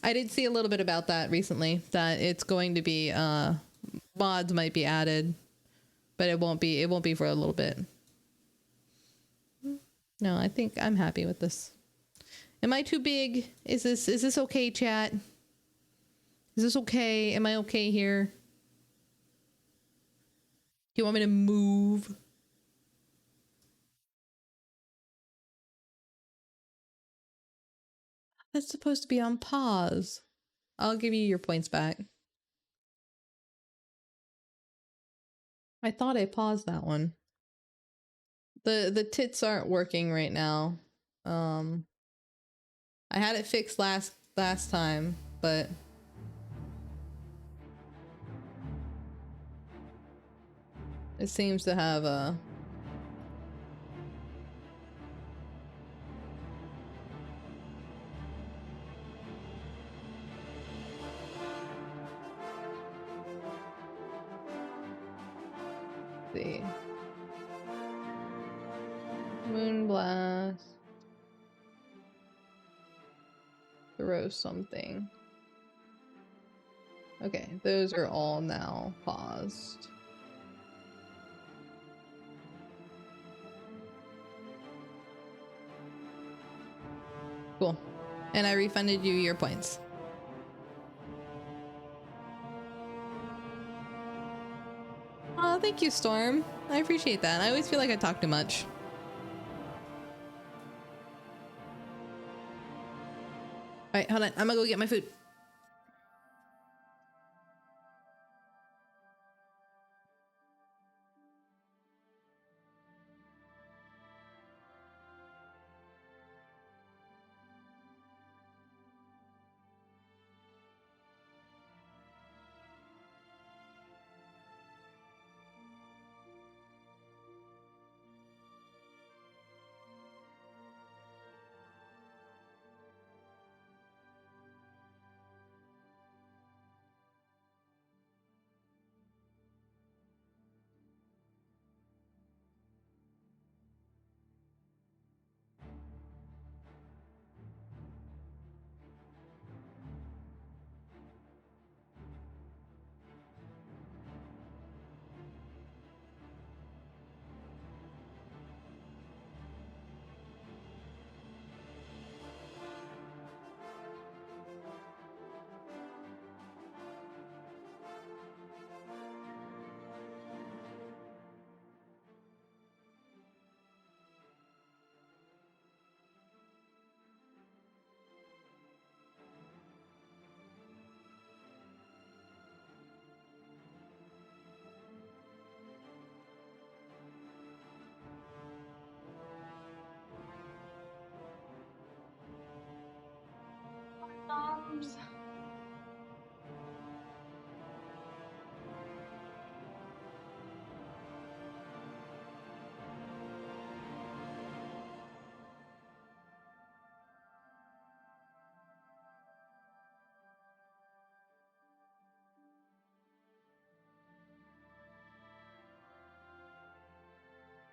Speaker 2: I did see a little bit about that recently. That it's going to be mods might be added, but it won't be. It won't be for a little bit. No, I think I'm happy with this. Am I too big? Is this okay, chat? Is this okay? Am I okay here? Do you want me to move? That's supposed to be on pause. I'll give you your points back. I thought I paused that one. The tits aren't working right now. I had it fixed last time, but it seems to have a see. Moonblast. Throw something. Okay, those are all now paused. Cool. And I refunded you your points. Oh, thank you, Storm. I appreciate that. I always feel like I talk too much. Alright, hold on. I'm gonna go get my food. Thumbs.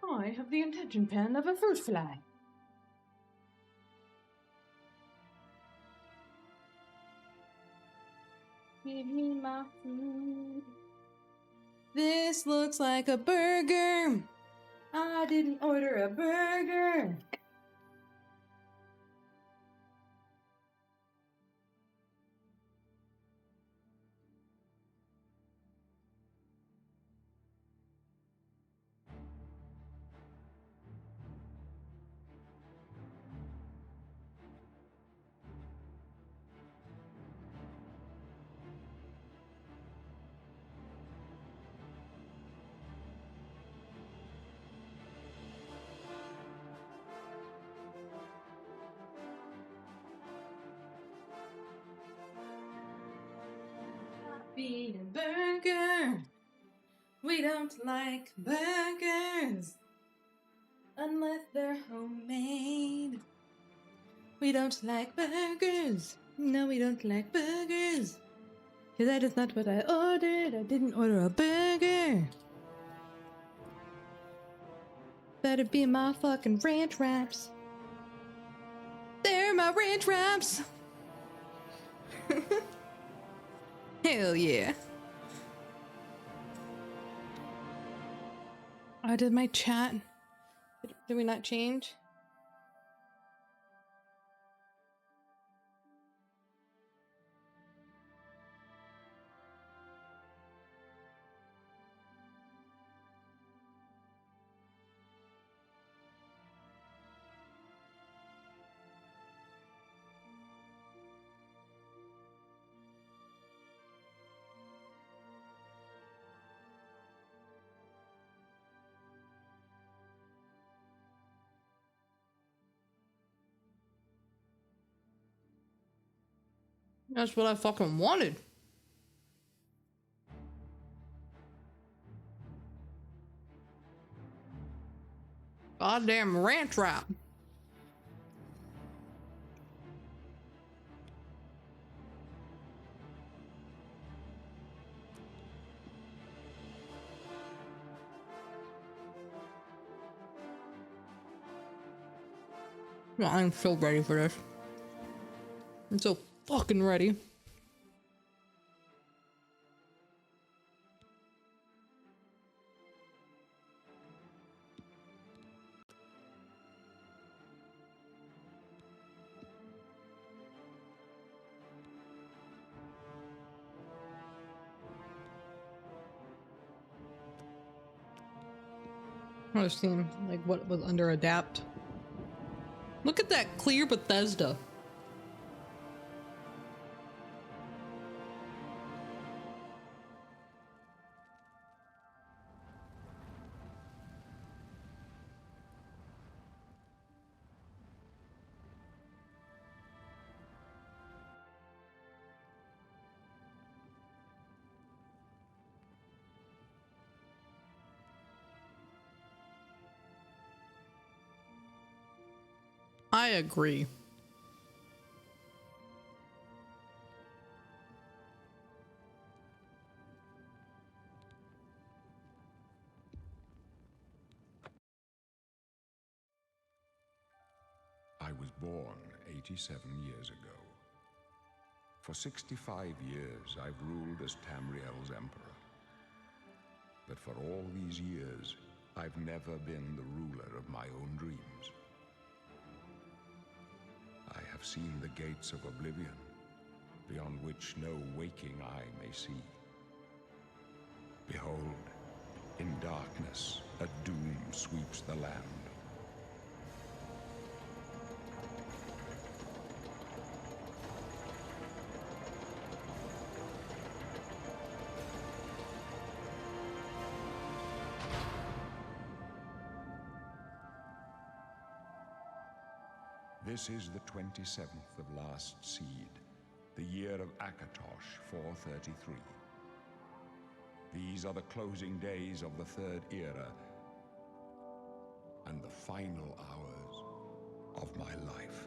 Speaker 2: I have the intention pen of a fruit fly. Give me my food. This looks like a burger. I didn't order a burger. Be a burger. We don't like burgers unless they're homemade. We don't like burgers. No, we don't like burgers. Cause that is not what I ordered. I didn't order a burger. Better be my fucking ranch wraps. They're my ranch wraps. Hell yeah. Oh, did my chat? Did we not change? That's what I fucking wanted. Goddamn ranch wrap. I'm so ready for this. I'm so fucking ready. I was seeing like what was under adapt. Look at that clear Bethesda. I agree.
Speaker 7: I was born 87 years ago. For 65 years, I've ruled as Tamriel's emperor. But for all these years, I've never been the ruler of my own dreams. I have seen the gates of Oblivion, beyond which no waking eye may see. Behold, in darkness, a doom sweeps the land. This is the 27th of last seed, the year of Akatosh 433. These are the closing days of the Third Era and the final hours of my life.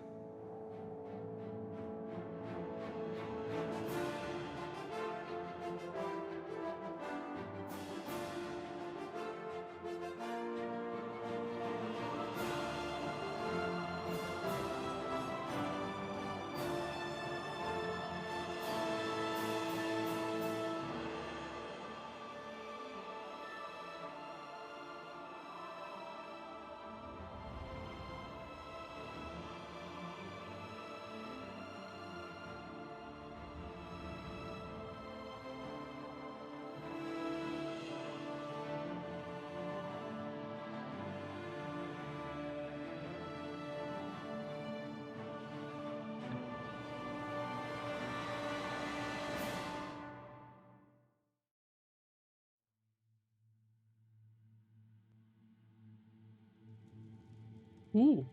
Speaker 2: Ooh.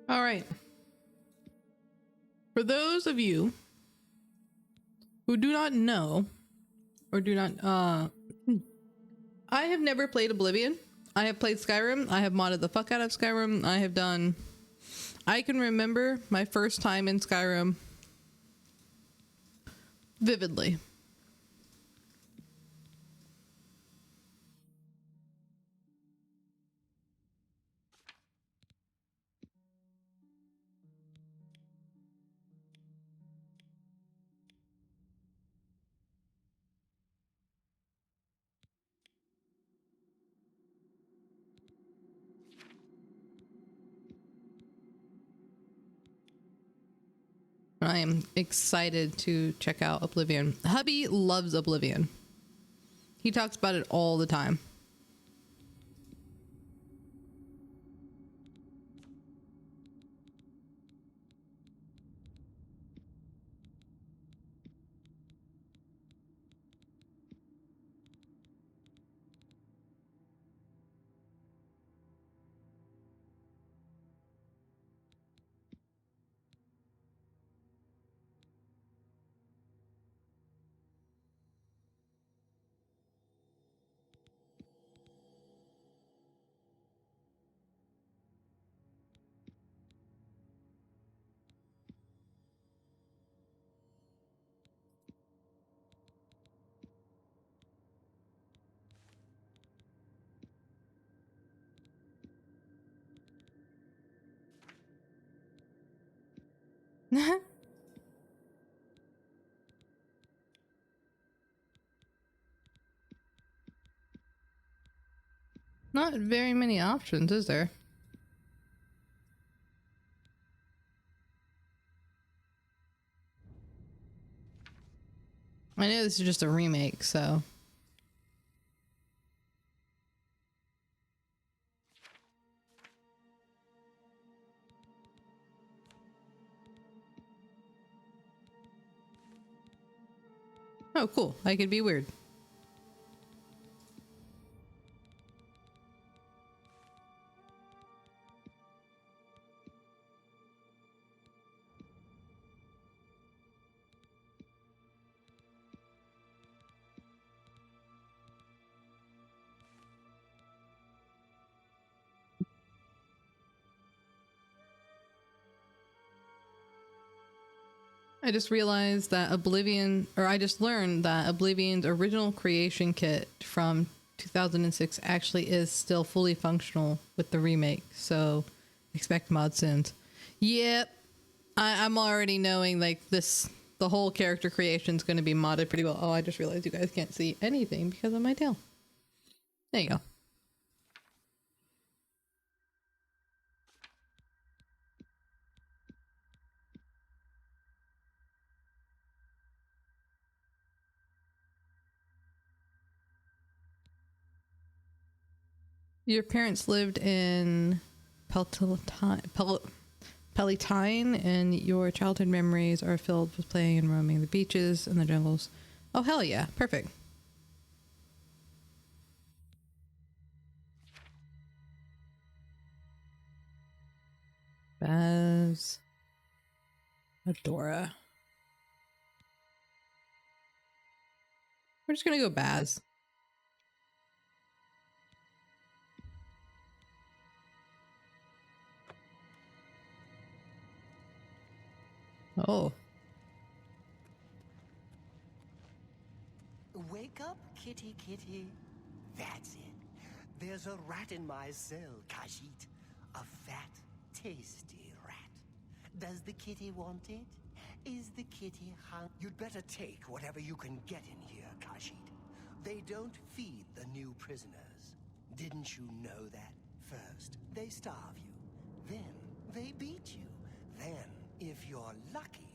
Speaker 2: All right. For those of you who do not know or do not, I have never played Oblivion. I have played Skyrim. I have modded the fuck out of Skyrim. I can remember my first time in Skyrim vividly. I am excited to check out Oblivion. Hubby loves Oblivion. He talks about it all the time. Not very many options, is there? I know this is just a remake, so. Oh, cool. I could be weird. I just realized that I just learned that Oblivion's original creation kit from 2006 actually is still fully functional with the remake, so expect mod sins. Yep. I'm already knowing like the whole character creation is going to be modded pretty well. Oh, I just realized you guys can't see anything because of my tail. There you go. Your parents lived in Palatine, and your childhood memories are filled with playing and roaming the beaches and the jungles. Oh, hell yeah. Perfect. Baz. Adora. We're just gonna go Baz. Oh.
Speaker 8: Wake up, kitty kitty. That's it. There's a rat in my cell, Khajiit. A fat, tasty rat. Does the kitty want it? Is the kitty hungry? You'd better take whatever you can get in here, Khajiit. They don't feed the new prisoners. Didn't you know that? First, they starve you. Then, they beat you. Then, if you're lucky,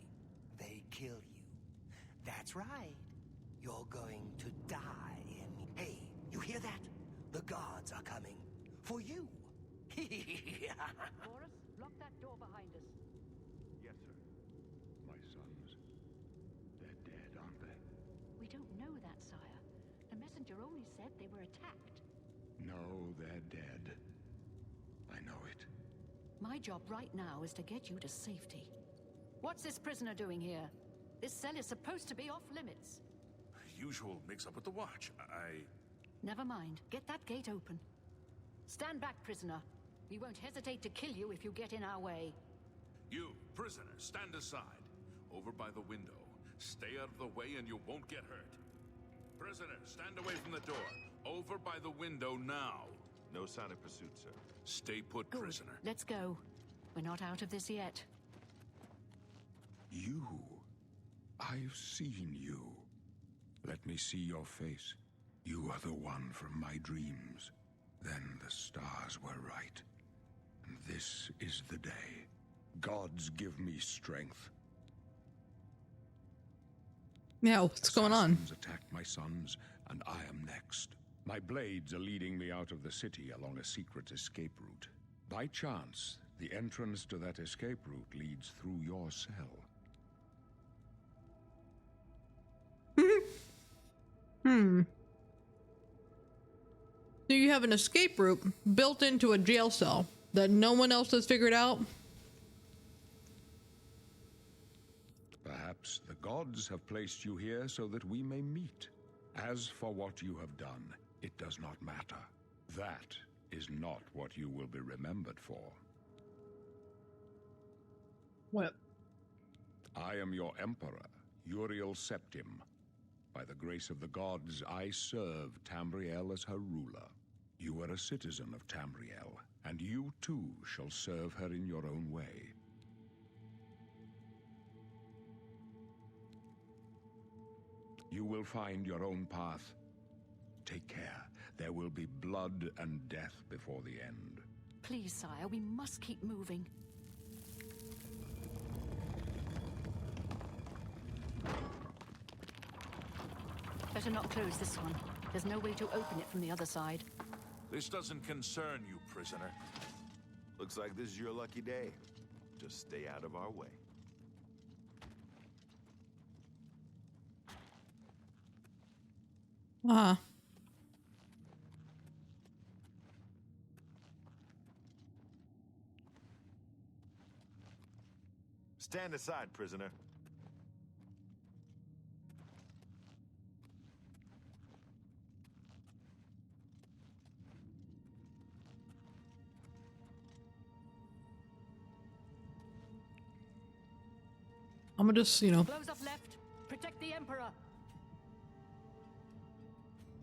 Speaker 8: they kill you. That's right. You're going to die in... Hey, you hear that? The guards are coming. For you.
Speaker 9: Boris, lock that door behind us.
Speaker 7: Yes, sir. My sons, they're dead, aren't they?
Speaker 9: We don't know that, sire. The messenger only said they were attacked.
Speaker 7: No, they're dead. I know it.
Speaker 9: My job right now is to get you to safety. What's this prisoner doing here? This cell is supposed to be off limits.
Speaker 10: Usual mix-up with the watch.
Speaker 9: Never mind. Get that gate open. Stand back, prisoner. We won't hesitate to kill you if you get in our way.
Speaker 10: You, prisoner, stand aside. Over by the window. Stay out of the way and you won't get hurt. Prisoner, stand away from the door. Over by the window now.
Speaker 11: No sign of pursuit, sir.
Speaker 10: Stay put,
Speaker 9: Good.
Speaker 10: prisoner.
Speaker 9: Let's go. We're not out of this yet.
Speaker 7: You. I've seen you. Let me see your face. You are the one from my dreams. Then the stars were right. And this is the day. Gods give me strength.
Speaker 2: Yeah, what's going on?
Speaker 7: Assassins attacked my sons, and I am next. My blades are leading me out of the city along a secret escape route. By chance, the entrance to that escape route leads through your cell.
Speaker 2: So you have an escape route built into a jail cell that no one else has figured out?
Speaker 7: Perhaps the gods have placed you here so that we may meet. As for what you have done, it does not matter. That is not what you will be remembered for.
Speaker 2: What?
Speaker 7: I am your emperor, Uriel Septim. By the grace of the gods, I serve Tamriel as her ruler. You are a citizen of Tamriel, and you too shall serve her in your own way. You will find your own path. Take care. There will be blood and death before the end.
Speaker 9: Please, sire, we must keep moving. Better not close this one. There's no way to open it from the other side.
Speaker 10: This doesn't concern you, prisoner.
Speaker 11: Looks like this is your lucky day. Just stay out of our way.
Speaker 2: Ah.
Speaker 11: Stand aside, prisoner.
Speaker 2: I'm gonna just,
Speaker 9: Close up left. Protect the Emperor.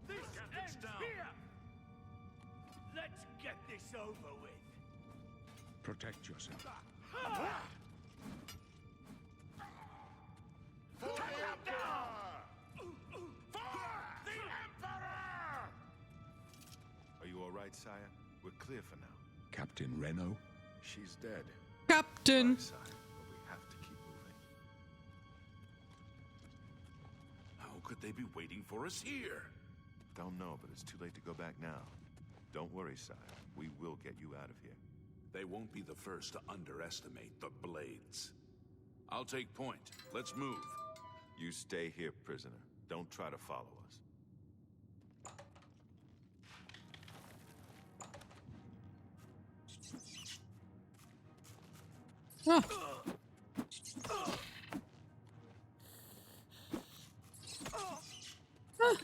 Speaker 3: This ends here! Let's get this over with.
Speaker 7: Protect yourself.
Speaker 3: For the Emperor! For the Emperor!
Speaker 11: Are you all right, sire? We're clear for now.
Speaker 7: Captain Reno?
Speaker 11: She's dead.
Speaker 2: Captain.
Speaker 11: Sorry, sire, but we have to keep moving.
Speaker 10: How could they be waiting for us here?
Speaker 11: Don't know, but it's too late to go back now. Don't worry, sire. We will get you out of here.
Speaker 10: They won't be the first to underestimate the Blades. I'll take point. Let's move.
Speaker 11: You stay here, prisoner. Don't try to follow us.
Speaker 2: Ah. Ah.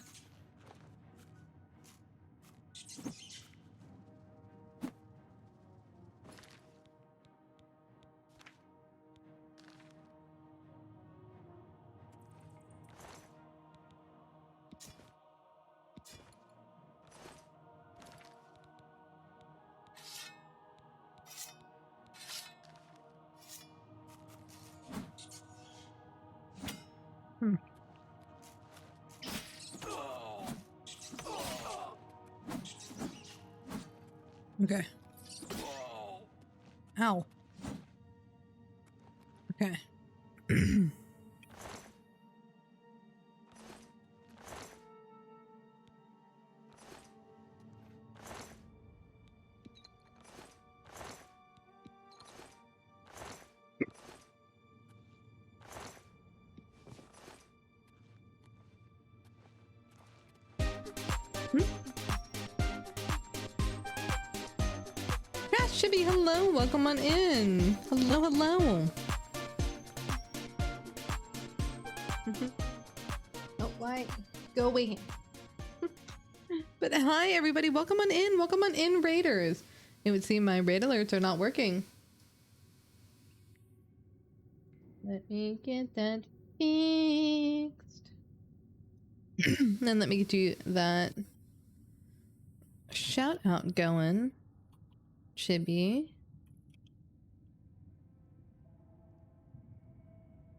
Speaker 2: Okay. Ow. Okay. Shibby, hello, welcome on in. Hello, hello. Oh, why? Go away. But hi, everybody. Welcome on in. Welcome on in, Raiders. It would seem my raid alerts are not working. Let me get that fixed. And let me get you that shout out going. Chibi.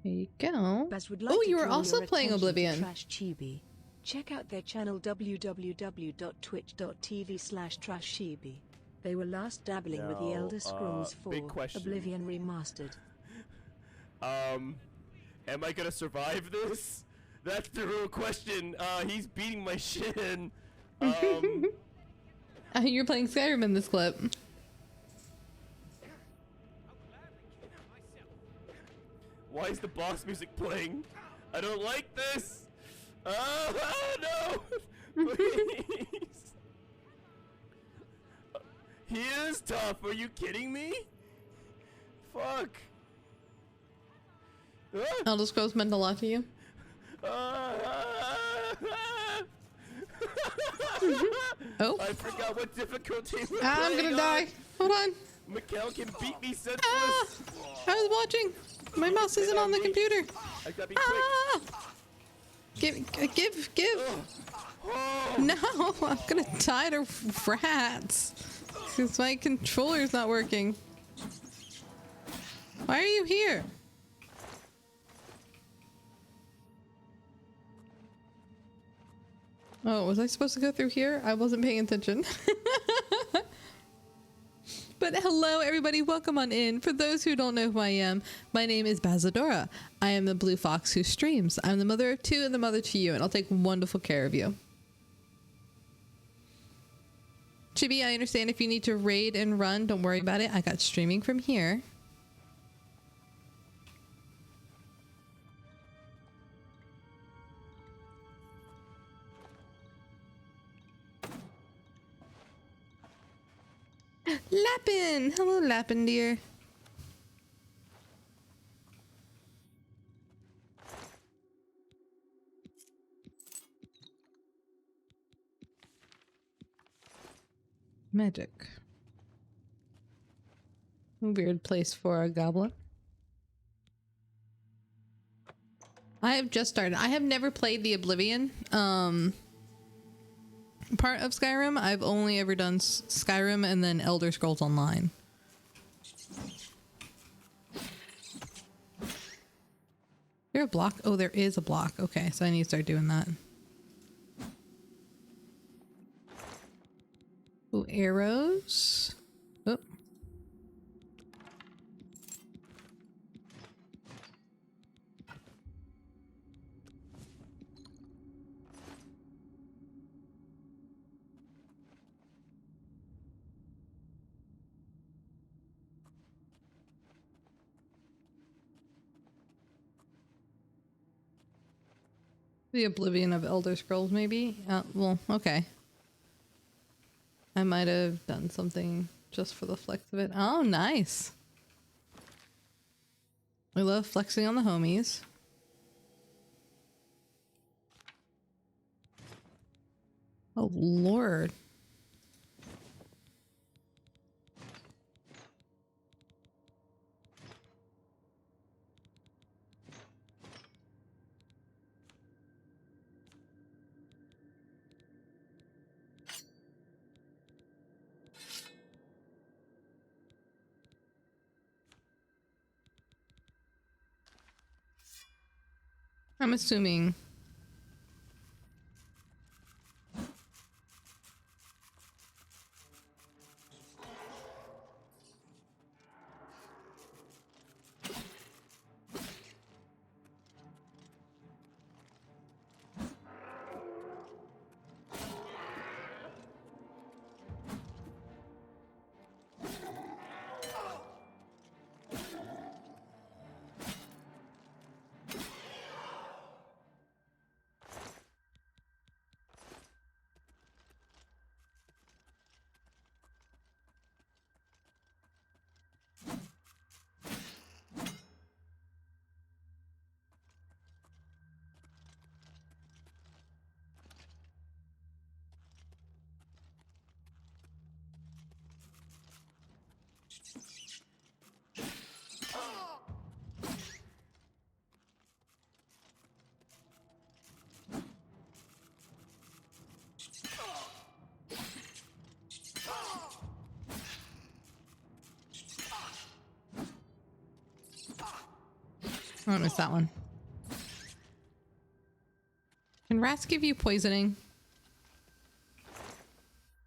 Speaker 2: There you go.
Speaker 4: Baz would like
Speaker 2: Oh,
Speaker 4: to
Speaker 2: you were
Speaker 4: draw
Speaker 2: also
Speaker 4: your
Speaker 2: playing
Speaker 4: attention to
Speaker 2: Oblivion.
Speaker 4: Trash Chibi. Check out their channel www.twitch.tv/trashchibi. They were last dabbling with the Elder Scrolls 4
Speaker 12: big question.
Speaker 4: Oblivion Remastered.
Speaker 12: Am I gonna survive this? That's the real question. He's beating my shin.
Speaker 2: You're playing Skyrim in this clip.
Speaker 12: Why is the boss music playing? I don't like this. Oh no! Please. He is tough. Are you kidding me? Fuck.
Speaker 2: Elder Scrolls meant a lot to you. Oh.
Speaker 12: I forgot what difficulty we're
Speaker 2: I'm gonna die. Hold on.
Speaker 12: Mikkel can beat me senseless.
Speaker 2: I was watching. My mouse isn't on the computer.
Speaker 12: I gotta be quick.
Speaker 2: Give. No, I'm gonna die to rats. Because my controller's not working. Why are you here? Oh, was I supposed to go through here? I wasn't paying attention. But hello everybody, welcome on in. For those who don't know who I am, my name is Bazadora. I am the blue fox who streams. I'm the mother of two and the mother to you, and I'll take wonderful care of you. Chibi, I understand if you need to raid and run, don't worry about it. I got streaming from here. Lappin! Hello, Lappin, dear. Magic. Weird place for a goblin. I have just started. I have never played the Oblivion part of Skyrim. I've only ever done Skyrim and then Elder Scrolls Online. Is there a block? Oh, there is a block. Okay, so I need to start doing that. Ooh, arrows. Oh. The Oblivion of Elder Scrolls, maybe? Well, okay. I might have done something just for the flex of it. Oh, nice. We love flexing on the homies. Oh, Lord. I'm assuming. I missed that one. Can rats give you poisoning?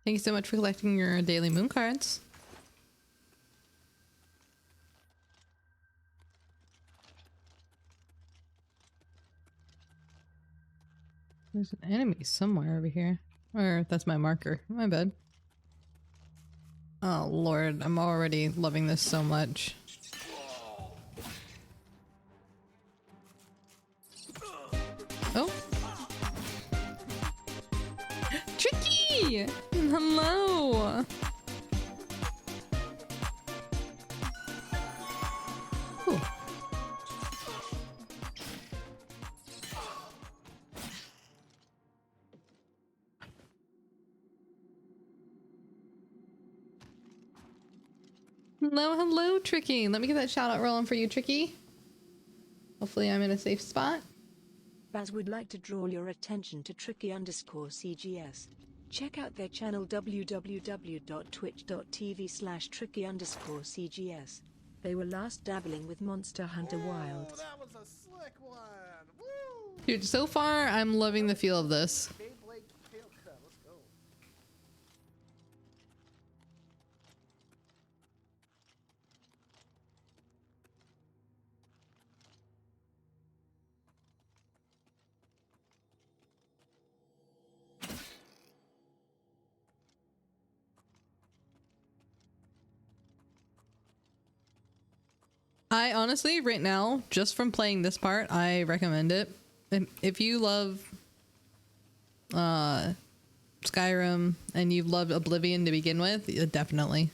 Speaker 2: Thank you so much for collecting your daily moon cards. There's an enemy somewhere over here. Or that's my marker. My bad. Oh lord, I'm already loving this so much. Oh. Tricky! Hello! Ooh. Hello, hello, Tricky. Let me get that shout out rolling for you, Tricky. Hopefully I'm in a safe spot.
Speaker 4: Baz would like to draw your attention to tricky_CGS. Check out their channel www.twitch.tv/tricky_CGS. They were last dabbling with Monster Hunter Wilds.
Speaker 13: That was a slick one. Woo!
Speaker 2: Dude, so far I'm loving the feel of this.
Speaker 13: Gameplay tail cut. Let's go.
Speaker 2: I honestly, right now, just from playing this part, I recommend it. If you love Skyrim and you've loved Oblivion to begin with, definitely.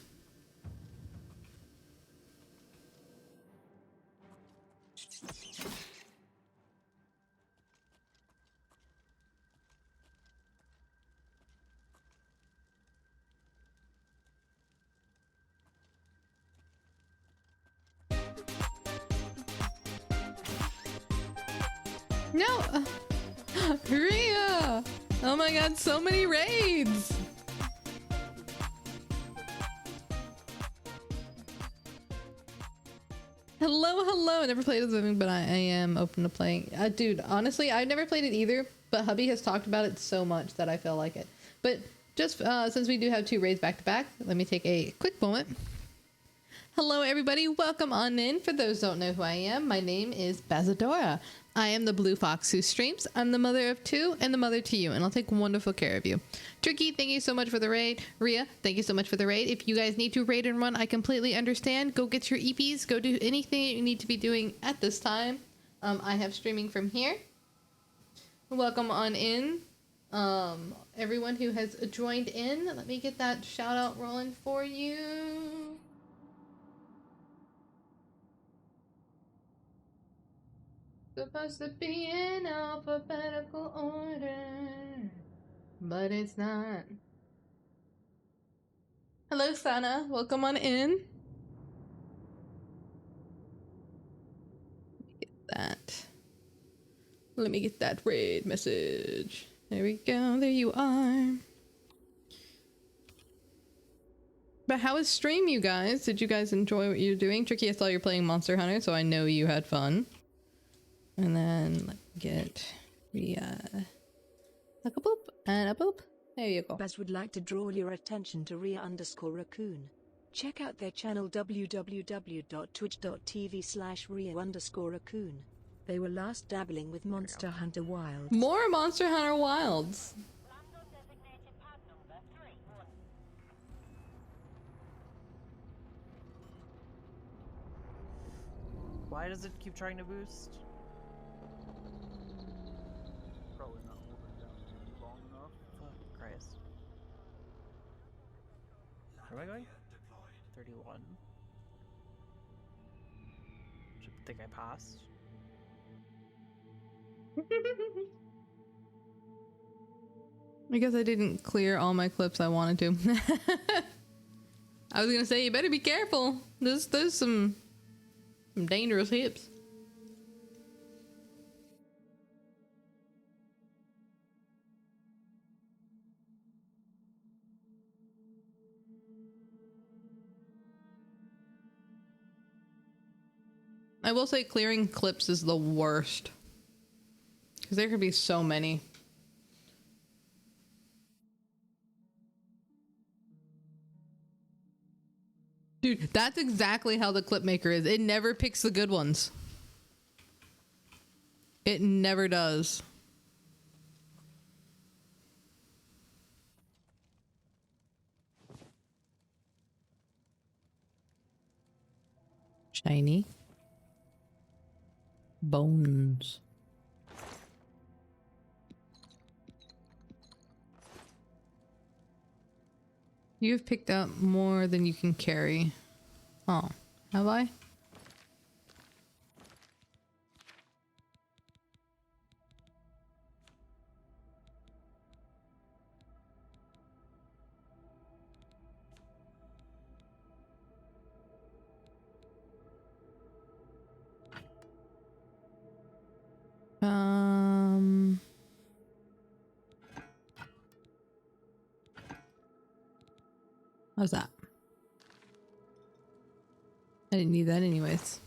Speaker 2: No! Rhea! Oh my god, so many raids! Hello, hello! I never played Oblivion, but I am open to playing. Dude, honestly, I've never played it either, but hubby has talked about it so much that I feel like it. But just since we do have 2 raids back to back, let me take a quick moment. Hello everybody, welcome on in. For those who don't know who I am, my name is Bazadora. I am the blue fox who streams. I'm the mother of 2 and the mother to you, and I'll take wonderful care of you. Tricky, thank you so much for the raid. Rhea, thank you so much for the raid. If you guys need to raid and run, I completely understand. Go get your EPs, go do anything you need to be doing at this time. I have streaming from here. Welcome on in. Everyone who has joined in, let me get that shout out rolling for you. Supposed to be in alphabetical order, but it's not. Hello, Sana. Welcome on in. Get that. Let me get that raid message. There we go. There you are. But how was stream, you guys? Did you guys enjoy what you're doing? Tricky, I saw you're playing Monster Hunter, so I know you had fun. And then let me get Rhea. Like a boop and a boop. There you go.
Speaker 4: Baz would like to draw your attention to Rhea_Raccoon. Check out their channel www.twitch.tv/Rhea_Raccoon. They were last dabbling with Monster Hunter Wilds.
Speaker 2: More Monster Hunter Wilds.
Speaker 14: Why does it keep trying to boost?
Speaker 13: Probably not holding down long enough.
Speaker 14: Fuck Christ. Where am I going? 31. Should think I passed.
Speaker 2: I guess I didn't clear all my clips I wanted to. I was gonna say, you better be careful. There's some dangerous hips. I will say clearing clips is the worst. Because there could be so many. Dude, that's exactly how the clip maker is. It never picks the good ones. It never does. Shiny. Bones. You've picked up more than you can carry. Oh, have I? How's that? I didn't need that anyways.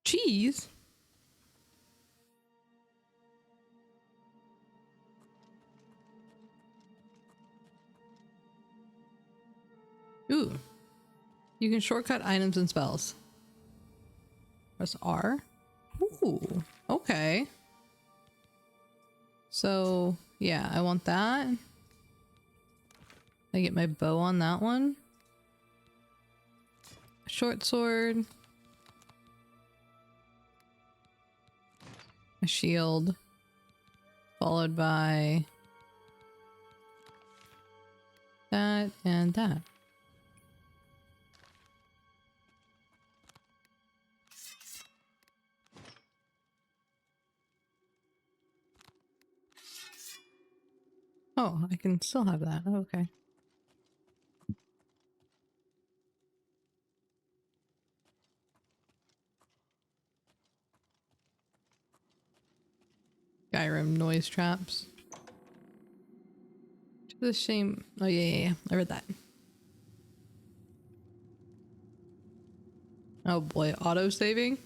Speaker 2: Cheese? Ooh. You can shortcut items and spells. Press R. Ooh. Okay. So, yeah, I want that. I get my bow on that one. Short sword. A shield. Followed by that and that. Oh, I can still have that. Oh, okay. Skyrim noise traps. To the shame. Oh, yeah. I read that. Oh boy, auto saving.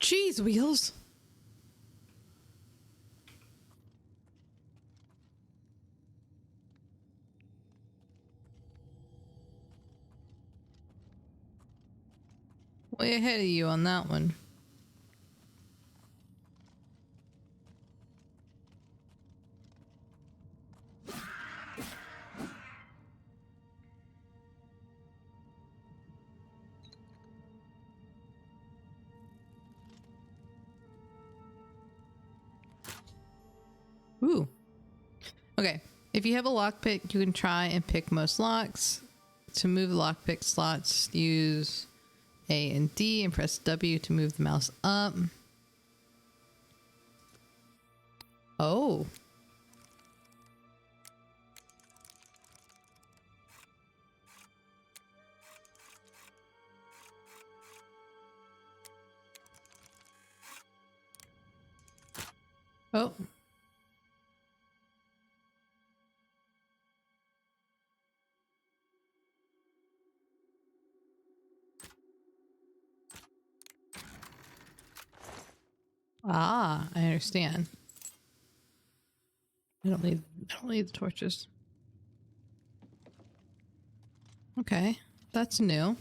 Speaker 2: Cheese wheels. Way ahead of you on that one. Ooh. Okay. If you have a lockpick, you can try and pick most locks. To move lockpick slots, use A and D and press W to move the mouse up. Oh. Oh. Ah, I understand. I don't need the torches. Okay, that's new.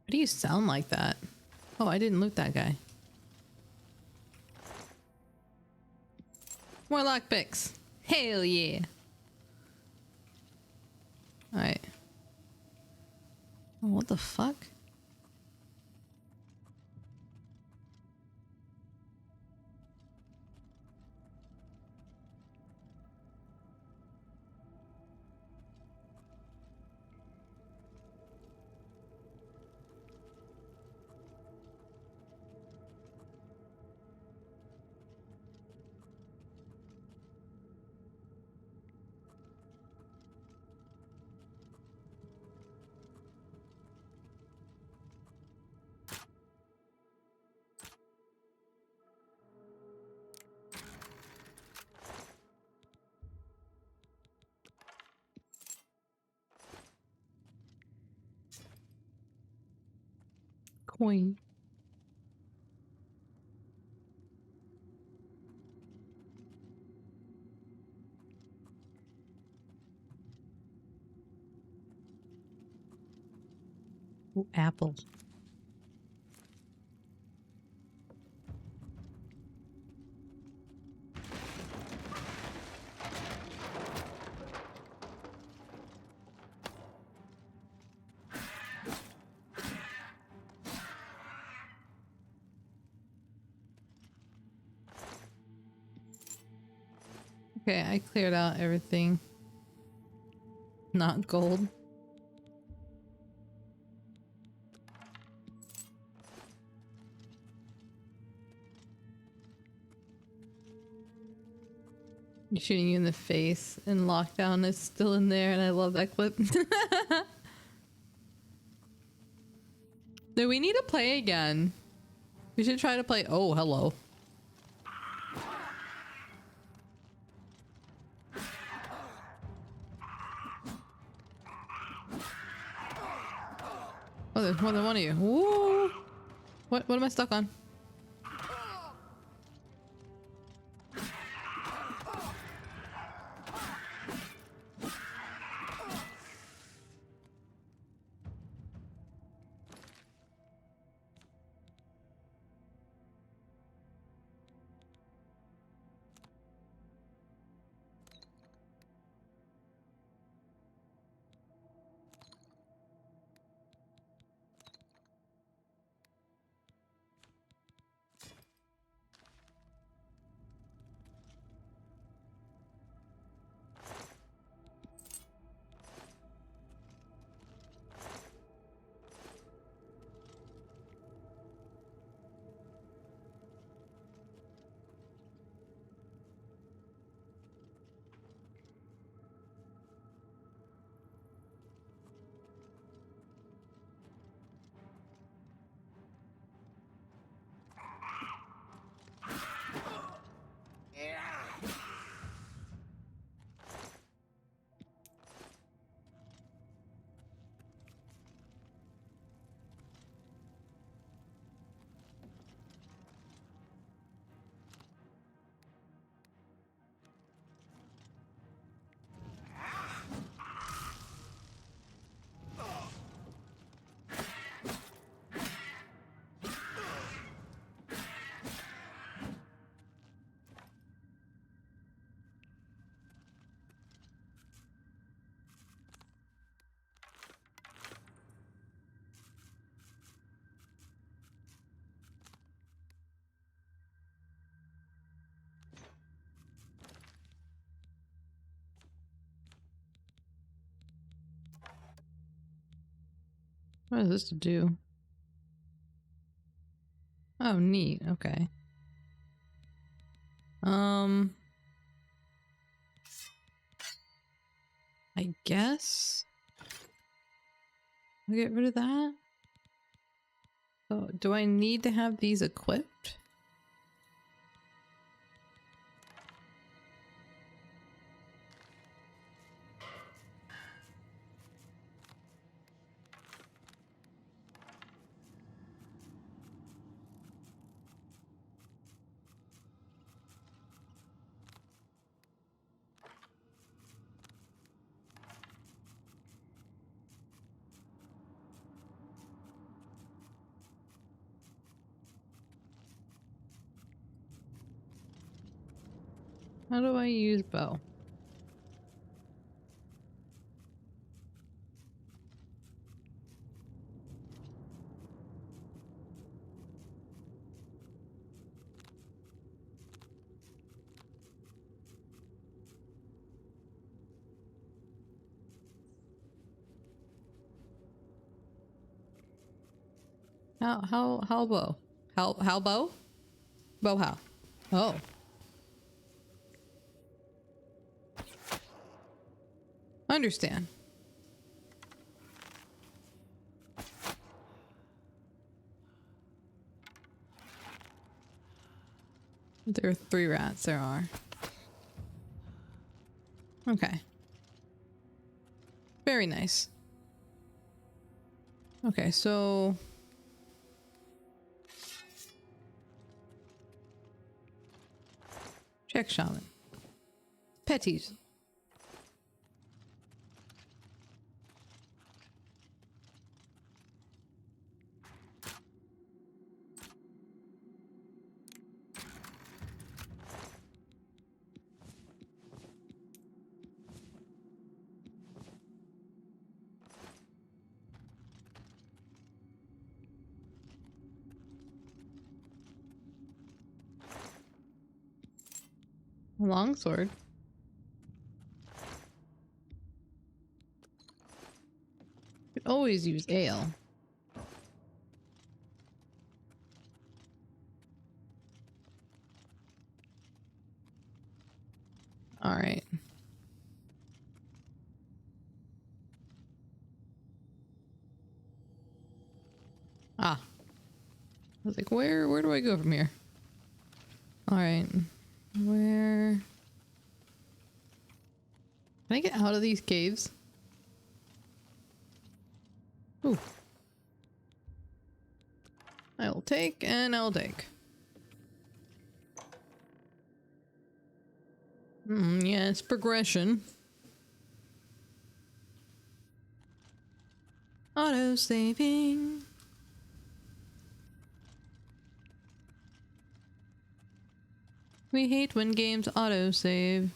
Speaker 2: Why do you sound like that? Oh, I didn't loot that guy. More lockpicks. Hell yeah. Alright. Oh, what the fuck? Coin. Ooh, apple. Okay, I cleared out everything. Not gold. Shooting you in the face, and lockdown is still in there, and I love that clip. No, we need to play again. We should try to play. Oh, hello. Oh, there's more than one of you. Woo! What am I stuck on? What is this to do? Oh, neat. Okay. I guess I'll get rid of that. So, do I need to have these equipped? How do I use bow? How bow? How bow? Bow how? Oh. Understand. There are 3 rats, there are. Okay. Very nice. Okay, so... check shaman. Petties. Longsword. Could always use ale. All right. Ah. I was like, where do I go from here? All right. Where? Can I get out of these caves? Ooh. I'll take and I'll take. Yeah, it's progression. Auto saving. We hate when games auto save.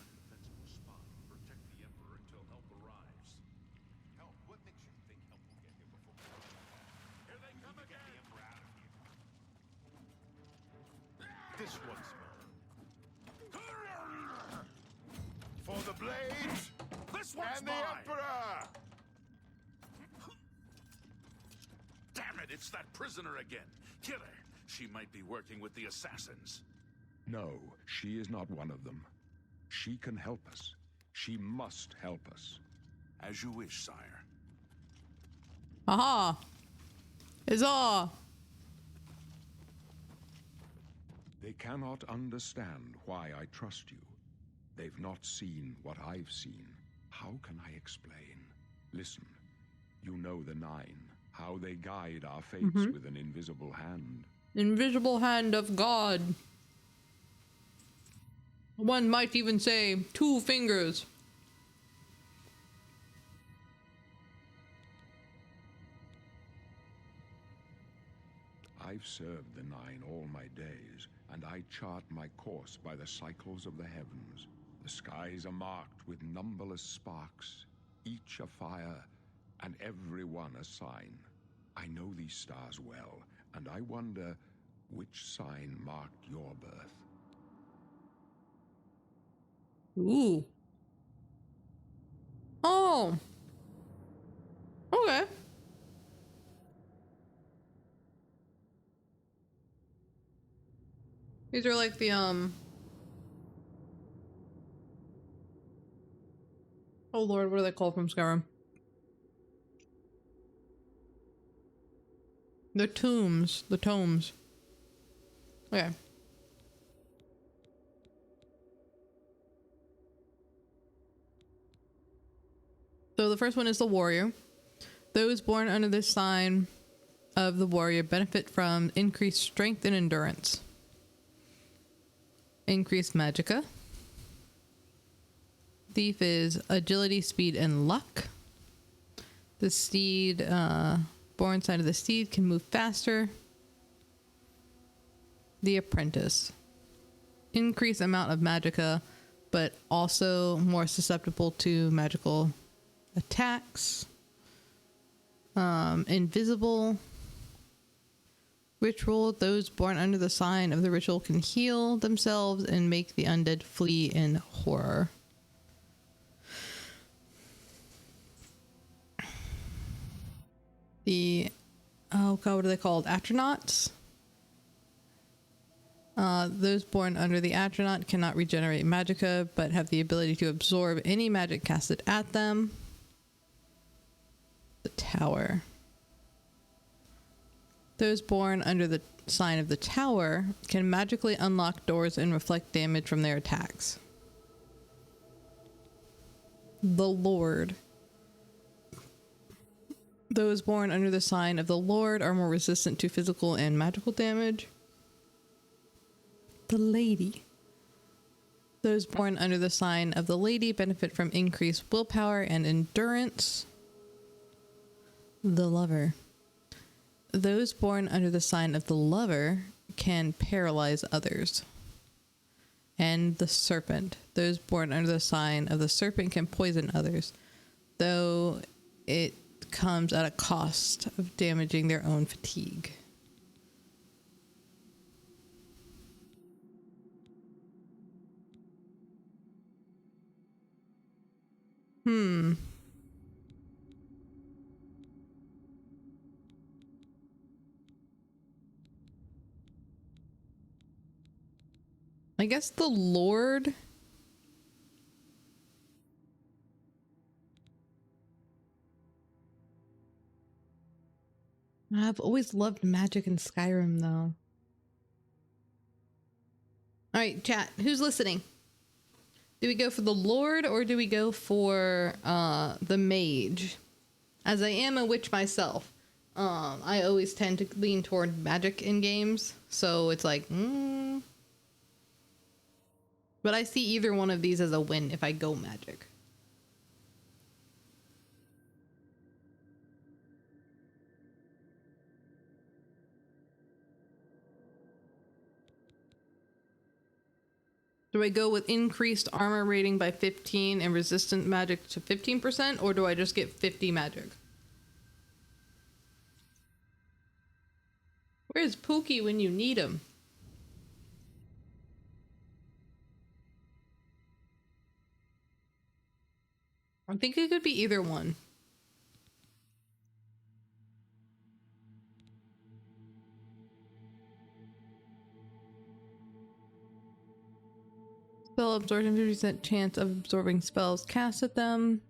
Speaker 11: This one's mine. For the blades!
Speaker 10: This one's
Speaker 11: and
Speaker 10: mine!
Speaker 11: the Emperor!
Speaker 10: Damn it, it's that prisoner again. Kill her. She might be working with the assassins.
Speaker 7: No, she is not one of them. She can help us. She must help us.
Speaker 10: As you wish, sire.
Speaker 2: Aha! Huzzah!
Speaker 7: They cannot understand why I trust you. They've not seen what I've seen. How can I explain? Listen, you know the 9, how they guide our fates with an invisible hand.
Speaker 2: Invisible hand of God. One might even say 2 fingers.
Speaker 7: I've served the 9 all my days, and I chart my course by the cycles of the heavens. The skies are marked with numberless sparks, each a fire, and every one a sign. I know these stars well, and I wonder which sign marked your birth.
Speaker 2: Ooh. Oh. Okay. These are like the oh lord, what are they called from Skyrim? The tombs. The tomes. Okay. So the first one is the warrior. Those born under this sign of the warrior benefit from increased strength and endurance. Increased magicka. Thief is agility, speed, and luck. The steed, born side of the steed can move faster. The apprentice. Increased amount of magicka, but also more susceptible to magical attacks. Invisible. Ritual. Those born under the sign of the ritual can heal themselves and make the undead flee in horror. The, oh god, what are they called? Astronauts? Those born under the astronaut cannot regenerate magicka, but have the ability to absorb any magic casted at them. The tower. Those born under the sign of the tower can magically unlock doors and reflect damage from their attacks. The Lord. Those born under the sign of the Lord are more resistant to physical and magical damage. The Lady. Those born under the sign of the Lady benefit from increased willpower and endurance. The Lover. Those born under the sign of the Lover can paralyze others. And the Serpent. Those born under the sign of the Serpent can poison others, though it comes at a cost of damaging their own fatigue. I guess the Lord. I've always loved magic in Skyrim, though. Alright, chat. Who's listening? Do we go for the Lord or do we go for the Mage? As I am a witch myself, I always tend to lean toward magic in games. So it's like, But I see either one of these as a win if I go magic. Do I go with increased armor rating by 15 and resistant magic to 15%, or do I just get 50 magic? Where's Pookie when you need him? I think it could be either one. Spell absorption, 50% chance of absorbing spells cast at them.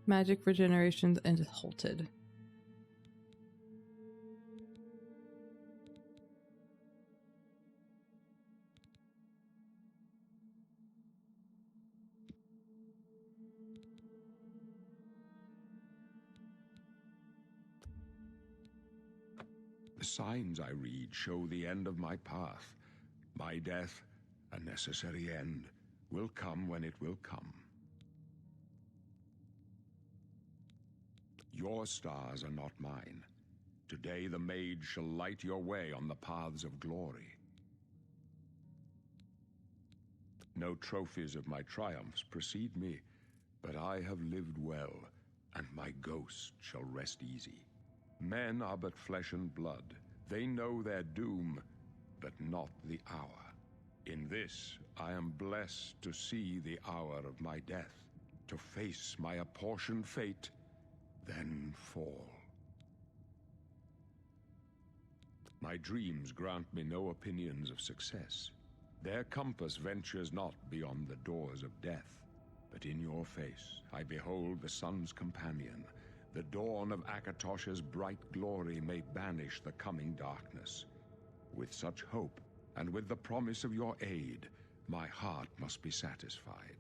Speaker 2: Magic regenerations and halted.
Speaker 7: The signs I read show the end of my path. My death, a necessary end, will come when it will come. Your stars are not mine. Today the Mage shall light your way on the paths of glory. No trophies of my triumphs precede me, but I have lived well, and my ghost shall rest easy. Men are but flesh and blood. They know their doom, but not the hour. In this, I am blessed to see the hour of my death, to face my apportioned fate, then fall. My dreams grant me no opinions of success. Their compass ventures not beyond the doors of death. But in your face, I behold the sun's companion. The dawn of Akatosh's bright glory may banish the coming darkness. With such hope, and with the promise of your aid, my heart must be satisfied.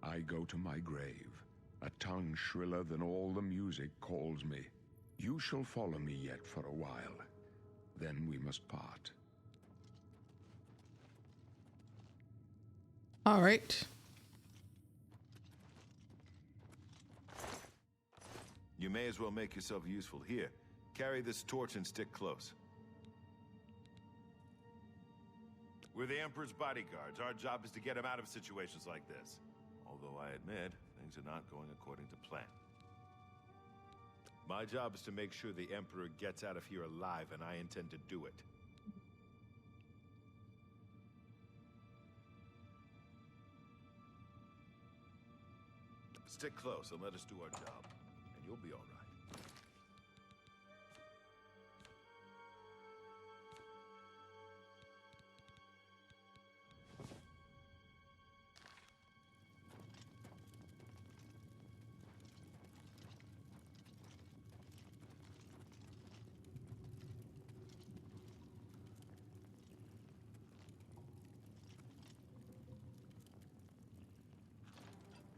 Speaker 7: I go to my grave. A tongue shriller than all the music calls me. You shall follow me yet for a while. Then we must part.
Speaker 2: All right.
Speaker 11: You may as well make yourself useful. Here, carry this torch and stick close. We're the Emperor's bodyguards. Our job is to get him out of situations like this. Although I admit, things are not going according to plan. My job is to make sure the Emperor gets out of here alive, and I intend to do it. Stick close and let us do our job, and you'll be all right.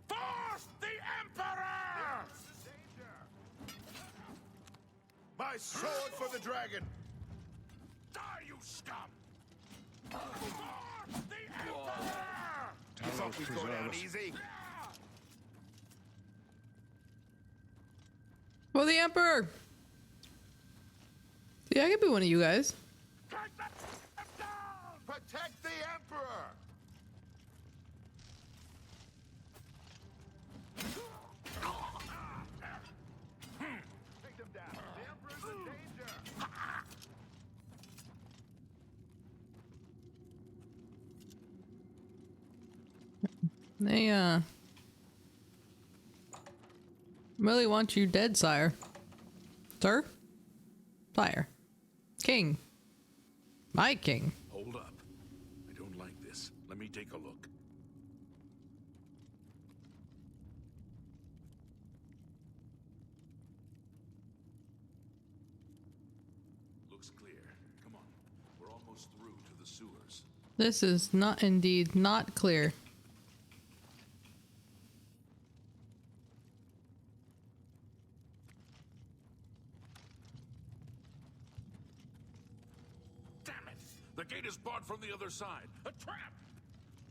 Speaker 10: Force the Emperor!
Speaker 11: My sword for the dragon!
Speaker 10: Die, you scum! Force the Emperor!
Speaker 11: You thought we'd go down easy?
Speaker 2: For the Emperor! Yeah, I could be one of you guys.
Speaker 11: Protect the Emperor! Take them down. The Emperor's in danger!
Speaker 2: They, really want you dead, sire. Sir? Sire. King. My king.
Speaker 10: Hold up. I don't like this. Let me take a look. Looks clear. Come on. We're almost through to the sewers.
Speaker 2: This is not indeed not clear.
Speaker 10: Damn it! The gate is barred from the other side. A trap!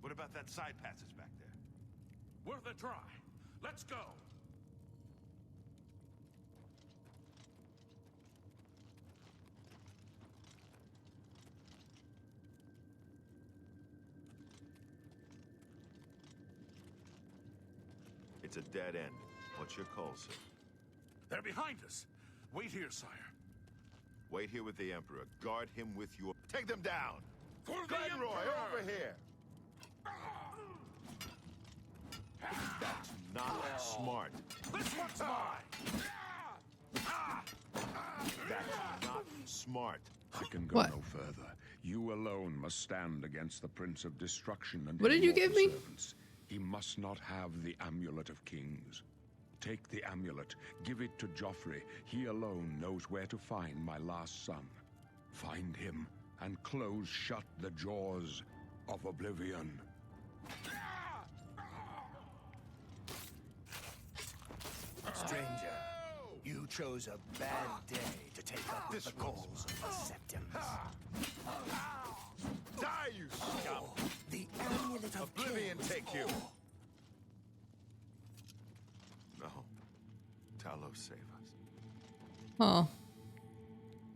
Speaker 11: What about that side passage back there?
Speaker 10: Worth a try. Let's go.
Speaker 11: It's a dead end. What's your call, sir?
Speaker 10: They're behind us. Wait here, sire.
Speaker 11: Wait here with the Emperor. Guard him with your... Take them down!
Speaker 10: For the
Speaker 11: Glenroy,
Speaker 10: Emperor!
Speaker 11: over here! That's not smart.
Speaker 10: This one's mine!
Speaker 11: That's not smart.
Speaker 7: I can go no further. You alone must stand against the Prince of Destruction and
Speaker 2: What did you
Speaker 7: his
Speaker 2: give me?
Speaker 7: servants. He must not have the Amulet of Kings. Take the amulet, give it to Joffrey. He alone knows where to find my last son. Find him and close shut the jaws of Oblivion.
Speaker 8: Stranger, you chose a bad day to take up the cause of the Septums.
Speaker 11: Die, you scum!
Speaker 8: The amulet of
Speaker 11: Oblivion
Speaker 8: kings.
Speaker 11: take you! No. Talos, save us.
Speaker 2: Oh.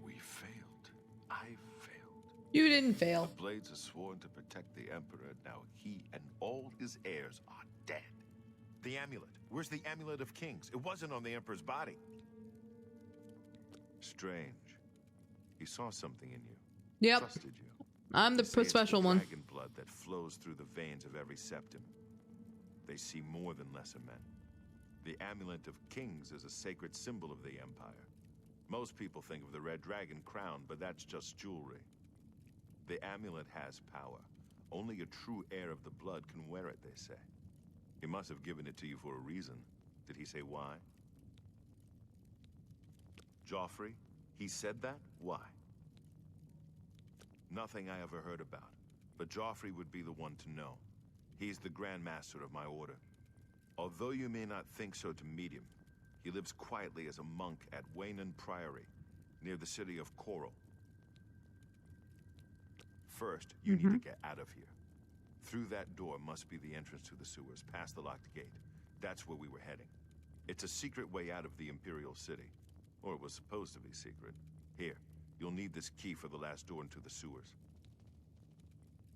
Speaker 11: We failed. I failed.
Speaker 2: You didn't fail.
Speaker 11: The Blades are sworn to protect the Emperor. Now he and all his heirs are dead. The amulet. Where's the Amulet of Kings? It wasn't on the Emperor's body. Strange. He saw something in you.
Speaker 2: Yep.
Speaker 11: Trusted you.
Speaker 2: I'm the
Speaker 11: They say it's
Speaker 2: special one.
Speaker 11: Dragon blood that flows through the veins of every septum. They see more than lesser men. The Amulet of Kings is a sacred symbol of the Empire. Most people think of the Red Dragon crown, but that's just jewelry. The amulet has power. Only a true heir of the blood can wear it, they say. He must have given it to you for a reason. Did he say why? Joffrey? He said that? Why? Nothing I ever heard about. But Joffrey would be the one to know. He's the Grand Master of my order. Although you may not think so to meet him, he lives quietly as a monk at Waynon Priory, near the city of Coral. First, you need to get out of here. Through that door must be the entrance to the sewers, past the locked gate. That's where we were heading. It's a secret way out of the Imperial City. Or it was supposed to be secret. 'Secret? Here, you'll need this key for the last door into the sewers. Pass the locked gate. That's where we were heading. It's a secret way out of the Imperial City. Or it was supposed to be secret. Here, you'll need this key for the last door into the sewers. Pass the locked gate. That's where we were heading. It's a secret way out of the Imperial City. Or it was supposed to be secret. Here, you'll need this key for the last door into the sewers.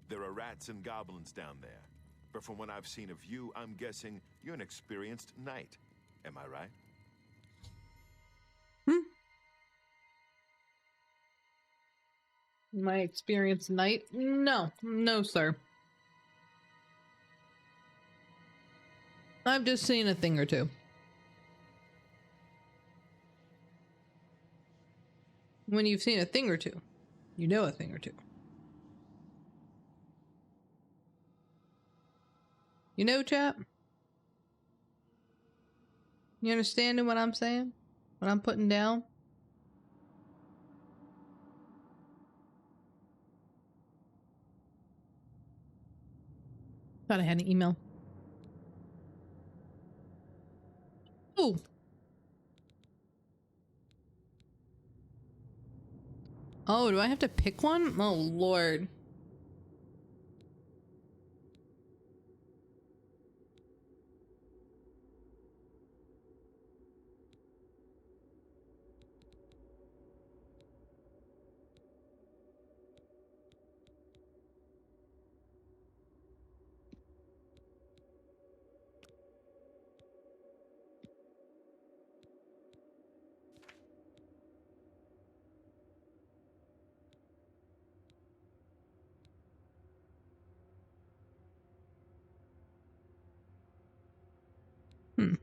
Speaker 11: There are rats and goblins down there. But from what I've seen of you, I'm guessing you're an experienced knight. Am I right?
Speaker 2: My experienced knight? No. No, sir. I've just seen a thing or two. When you've seen a thing or two, you know a thing or two. You know, chap? You understanding what I'm saying? What I'm putting down? Thought I had an email. Ooh. Oh, do I have to pick one? Oh, Lord. Hmm.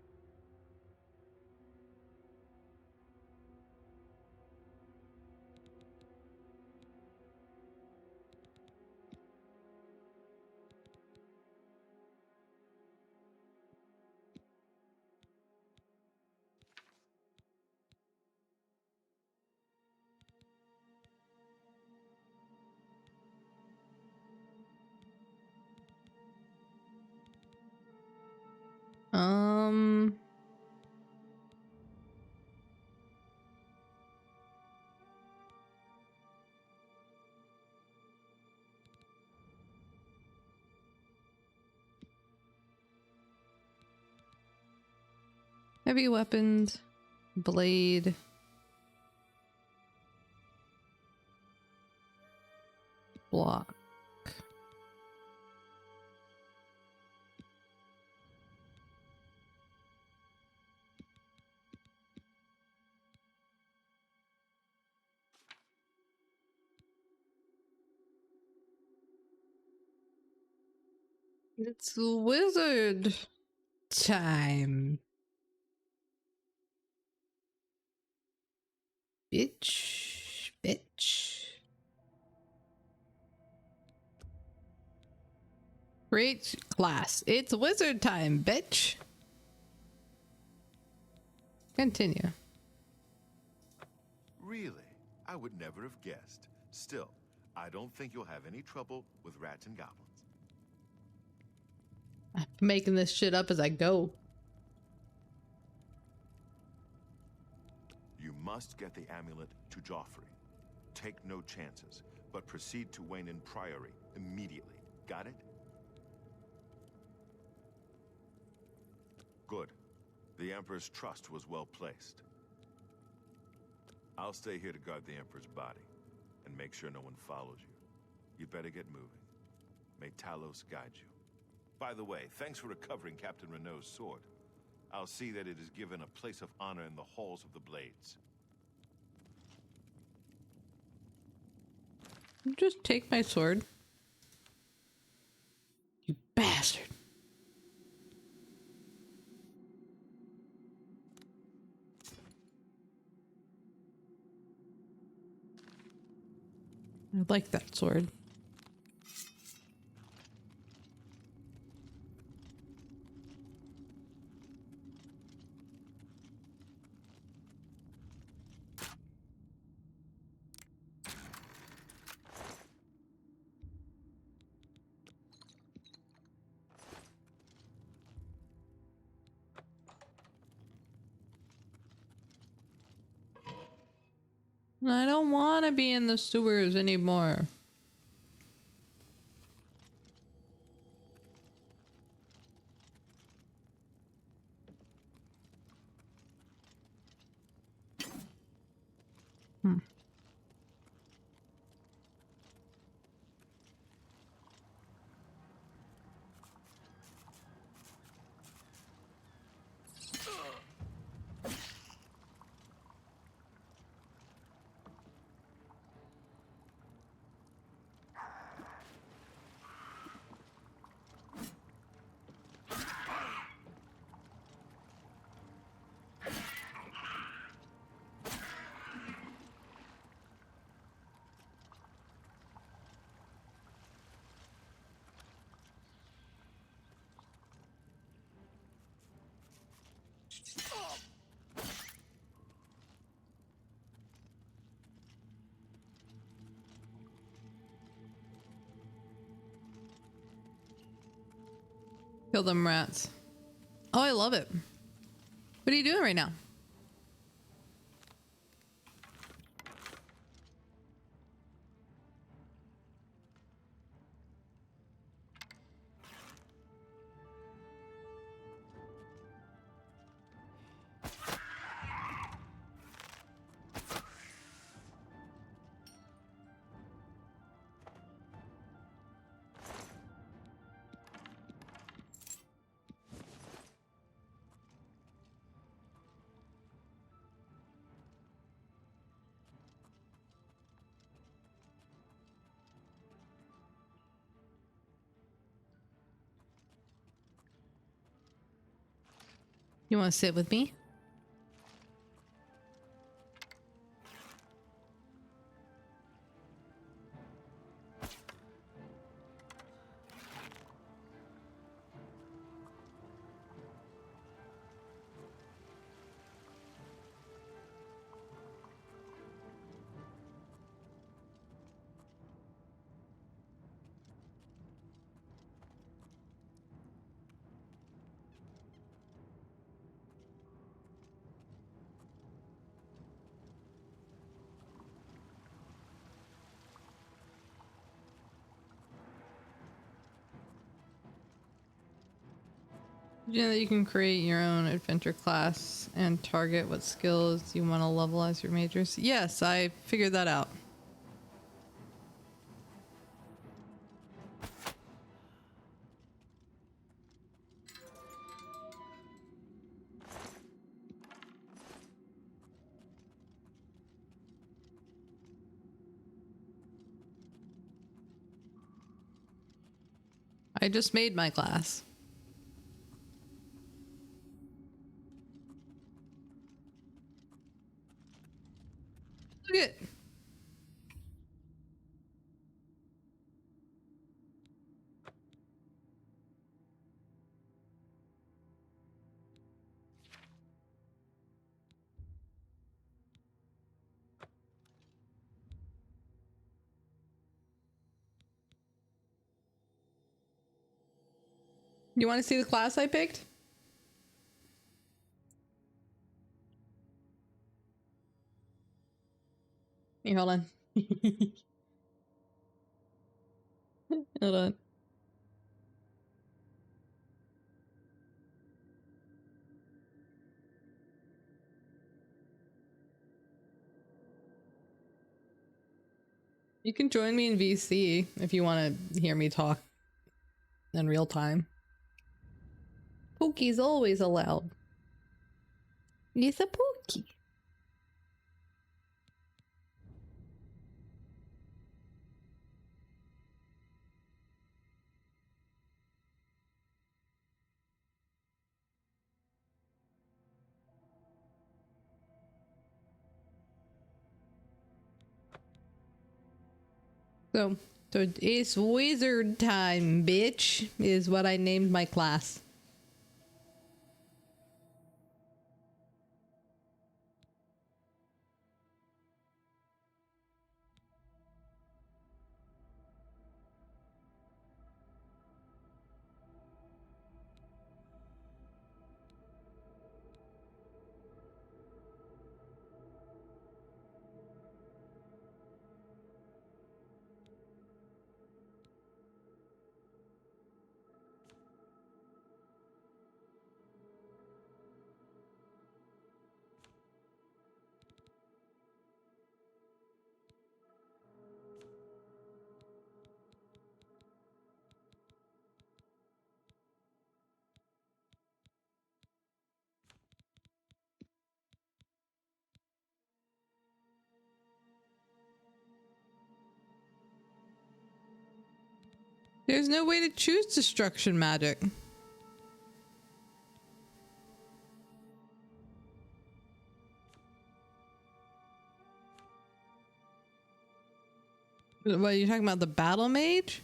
Speaker 2: Heavy weapons, blade. Block. It's wizard time. Bitch. Bitch. Great class. It's wizard time, bitch. Continue.
Speaker 11: Really? I would never have guessed. Still, I don't think you'll have any trouble with rats and goblins.
Speaker 2: I'm making this shit up as I go.
Speaker 11: You must get the amulet to Joffrey. Take no chances, but proceed to Wayne Priory immediately. Got it? Good. The Emperor's trust was well placed. I'll stay here to guard the Emperor's body, and make sure no one follows you. You'd better get moving. May Talos guide you. By the way, thanks for recovering Captain Renault's sword. I'll see that it is given a place of honor in the halls of the Blades.
Speaker 2: Just take my sword. You bastard. I like that sword. I don't want to be in the sewers anymore. Kill them rats. Oh, I love it. What are you doing right now? You want to sit with me? You know that you can create your own adventure class and target what skills you want to level as your majors? Yes, I figured that out. I just made my class. Look at. You want to see the class I picked? Here, hold on. Hold on. You can join me in VC if you want to hear me talk in real time. Pookie's always allowed. He's a Pookie. So it's wizard time, bitch, is what I named my class. There's no way to choose destruction magic. What are you talking about? The battle mage?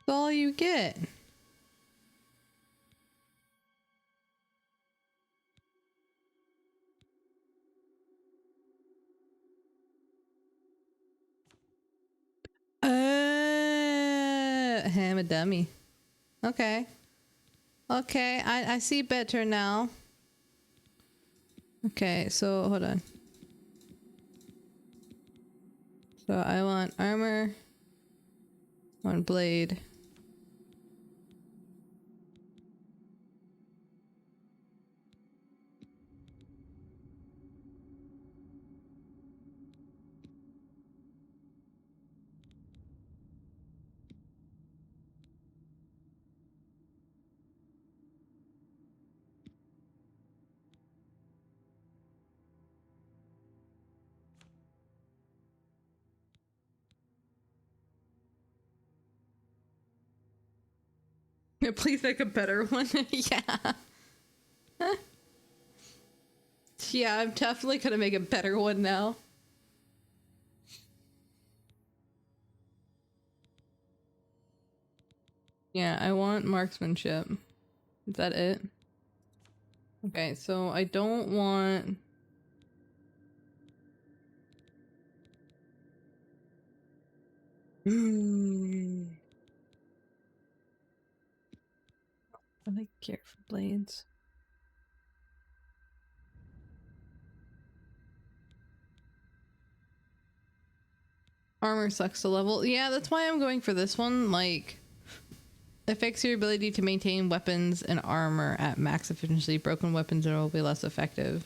Speaker 2: That's all you get. I'm a dummy. Okay. Okay, I see better now. Okay, so hold on. So I want armor, one blade. Please make a better one. Yeah. Yeah, I'm definitely gonna make a better one now. Yeah, I want marksmanship. Is that it? Okay, so I don't want... I like gear for blades. Armor sucks to level. Yeah, that's why I'm going for this one. Like, affects your ability to maintain weapons and armor at max efficiency. Broken weapons will be less effective.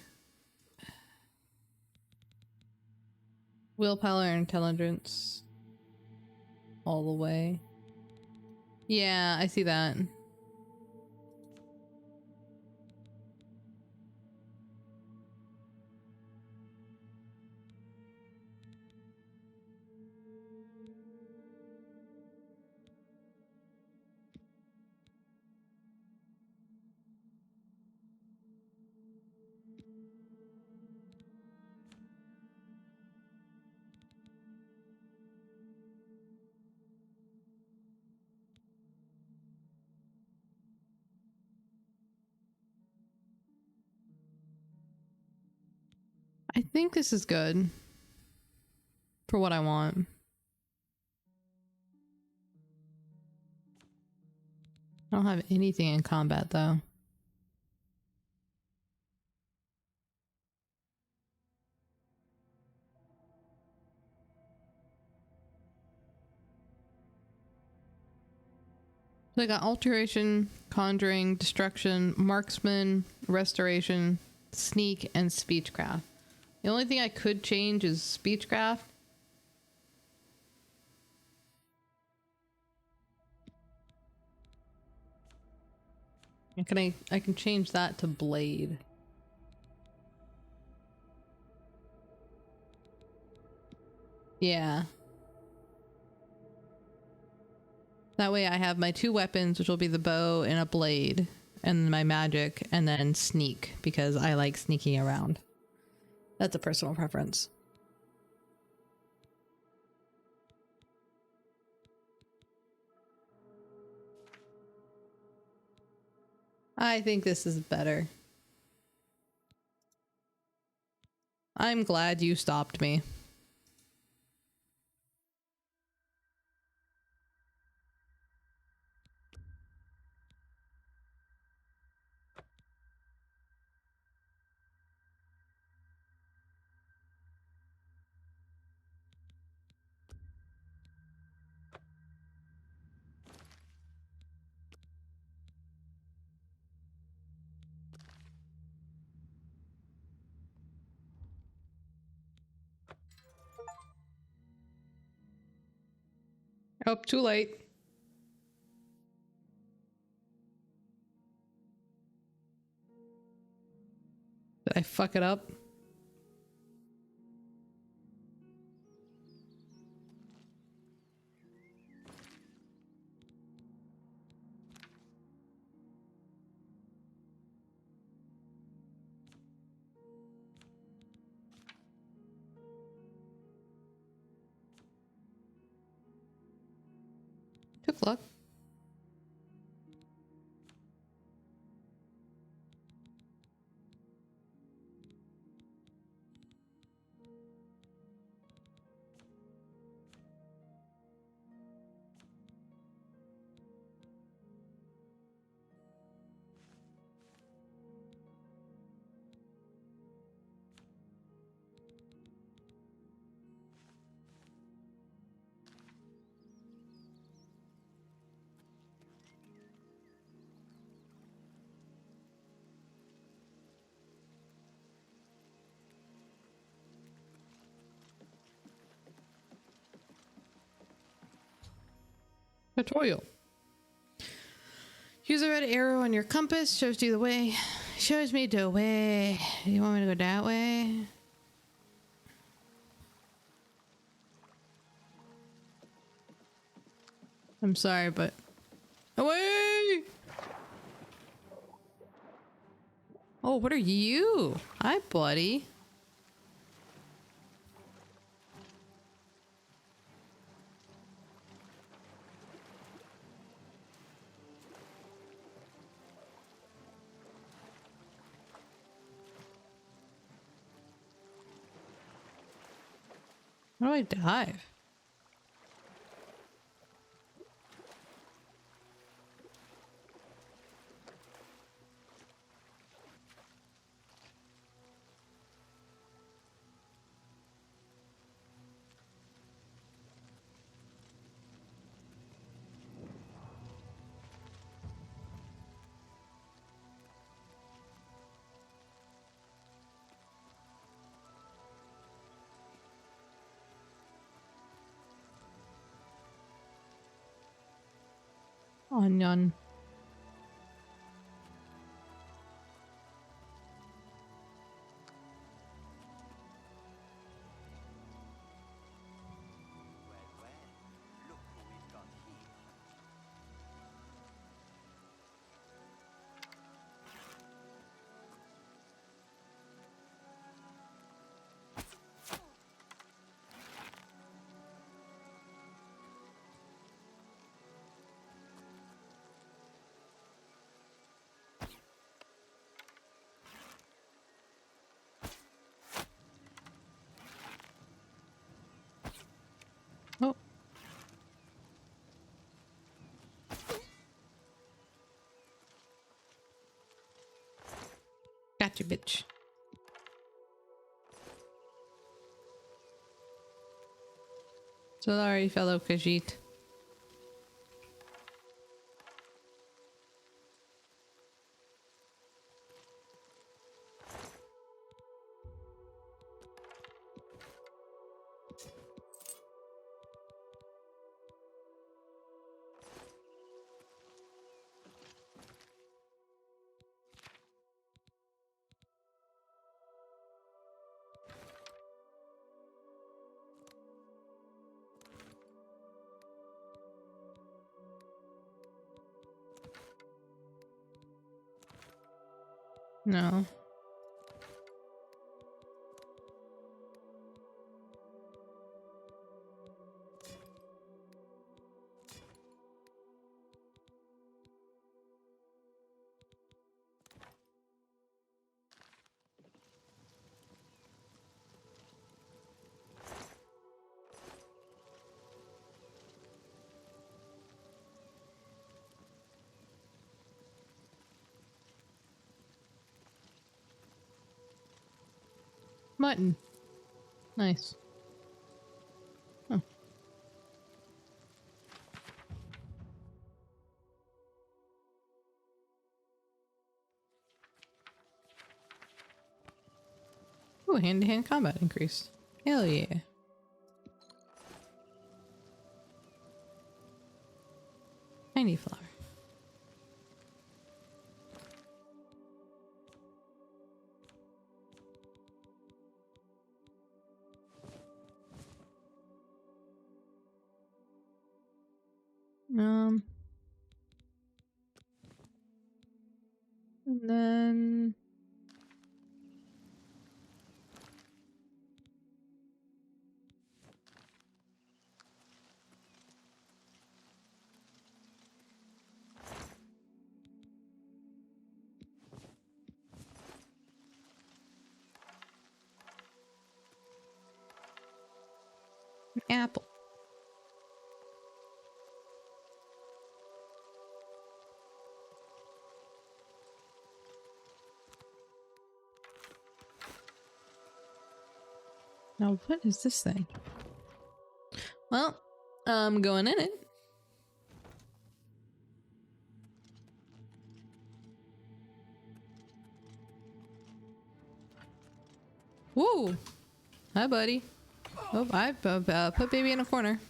Speaker 2: Willpower and intelligence. All the way. Yeah, I see that. I think this is good for what I want. I don't have anything in combat though. So I got alteration, conjuring, destruction, marksman, restoration, sneak, and speechcraft. The only thing I could change is speechcraft. And I can change that to blade. Yeah. That way I have my two weapons, which will be the bow and a blade, and my magic, and then sneak, because I like sneaking around. That's a personal preference. I think this is better. I'm glad you stopped me. Oh, too late. Did I fuck it up? Took luck. Tutorial. Use a red arrow on your compass. Shows you the way. Shows me the way. You want me to go that way? I'm sorry, but away! Oh, what are you? Hi, buddy. How do I dive? Oh, none. Oh. Gotcha, bitch. Sorry, fellow Khajiit. No. Mutton. Nice. Huh. Ooh, hand-to-hand combat increased. Hell yeah. Tiny flower. And then an apple. Now what is this thing? Well, I'm going in it. Woo! Hi, buddy. Oh, I put baby in a corner.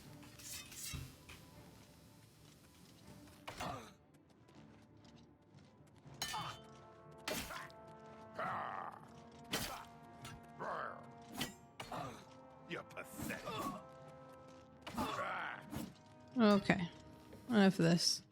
Speaker 2: Okay. Enough of this.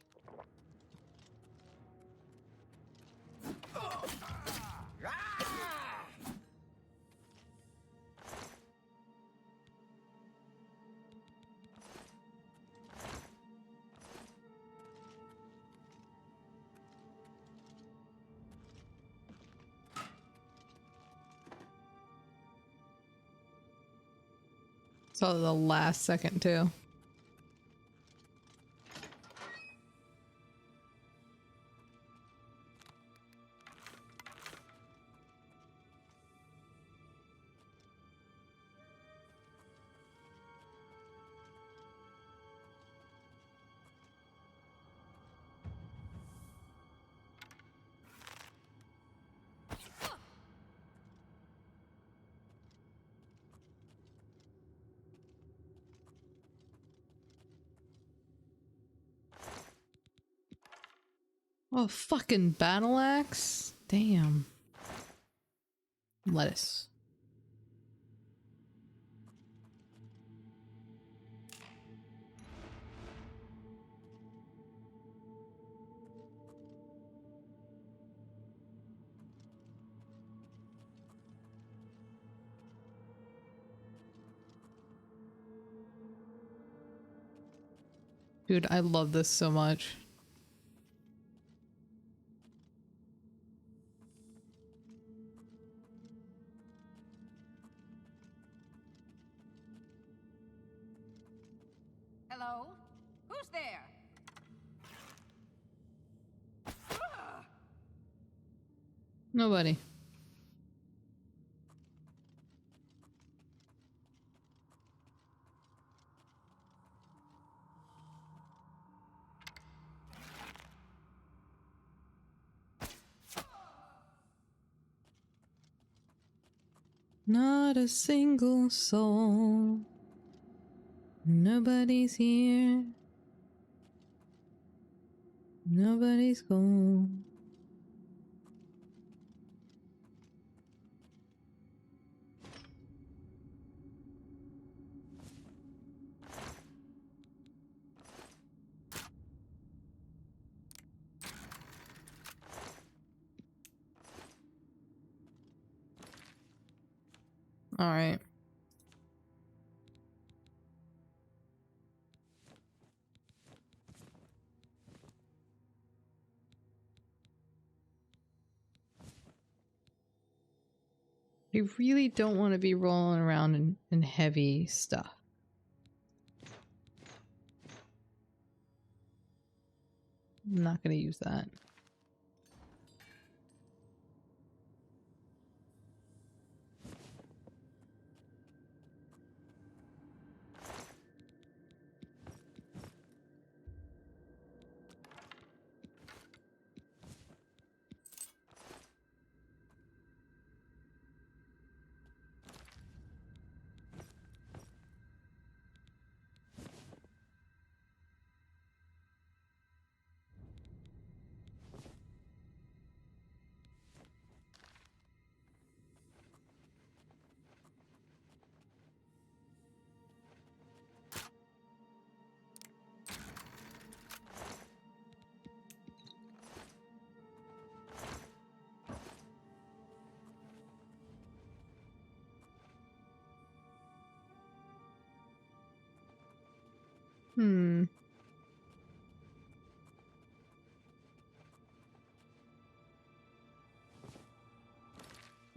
Speaker 2: So the last second too. Oh, fucking battle axe? Damn. Lettuce. Dude, I love this so much.
Speaker 9: Hello? Who's there?
Speaker 2: Nobody. Not a single soul. Nobody's here. Nobody's home. All right. I really don't want to be rolling around in heavy stuff. I'm not going to use that.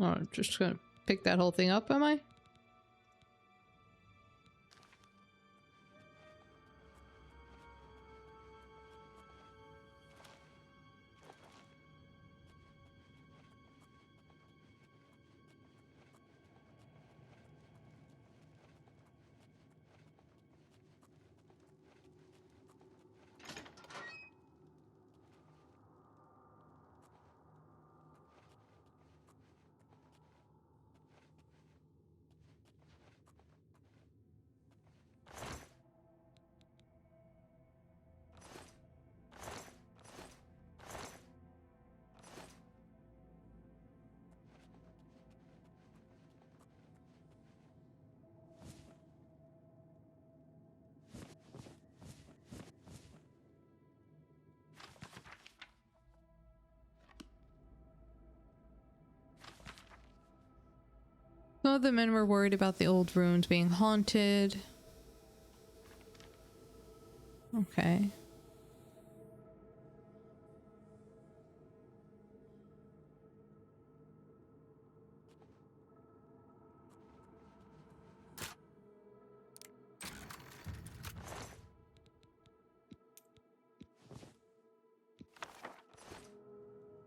Speaker 2: Oh, just gonna pick that whole thing up, am I? Some of the men were worried about the old ruins being haunted. Okay.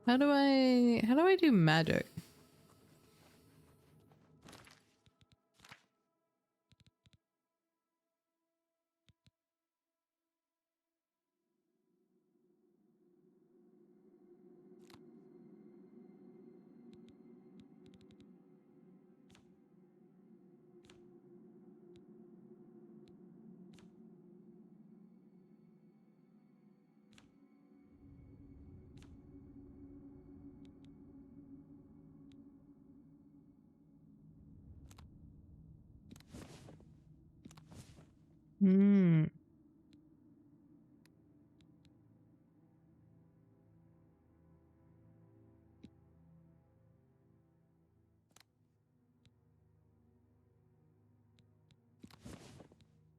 Speaker 2: How do I do magic? Hmm.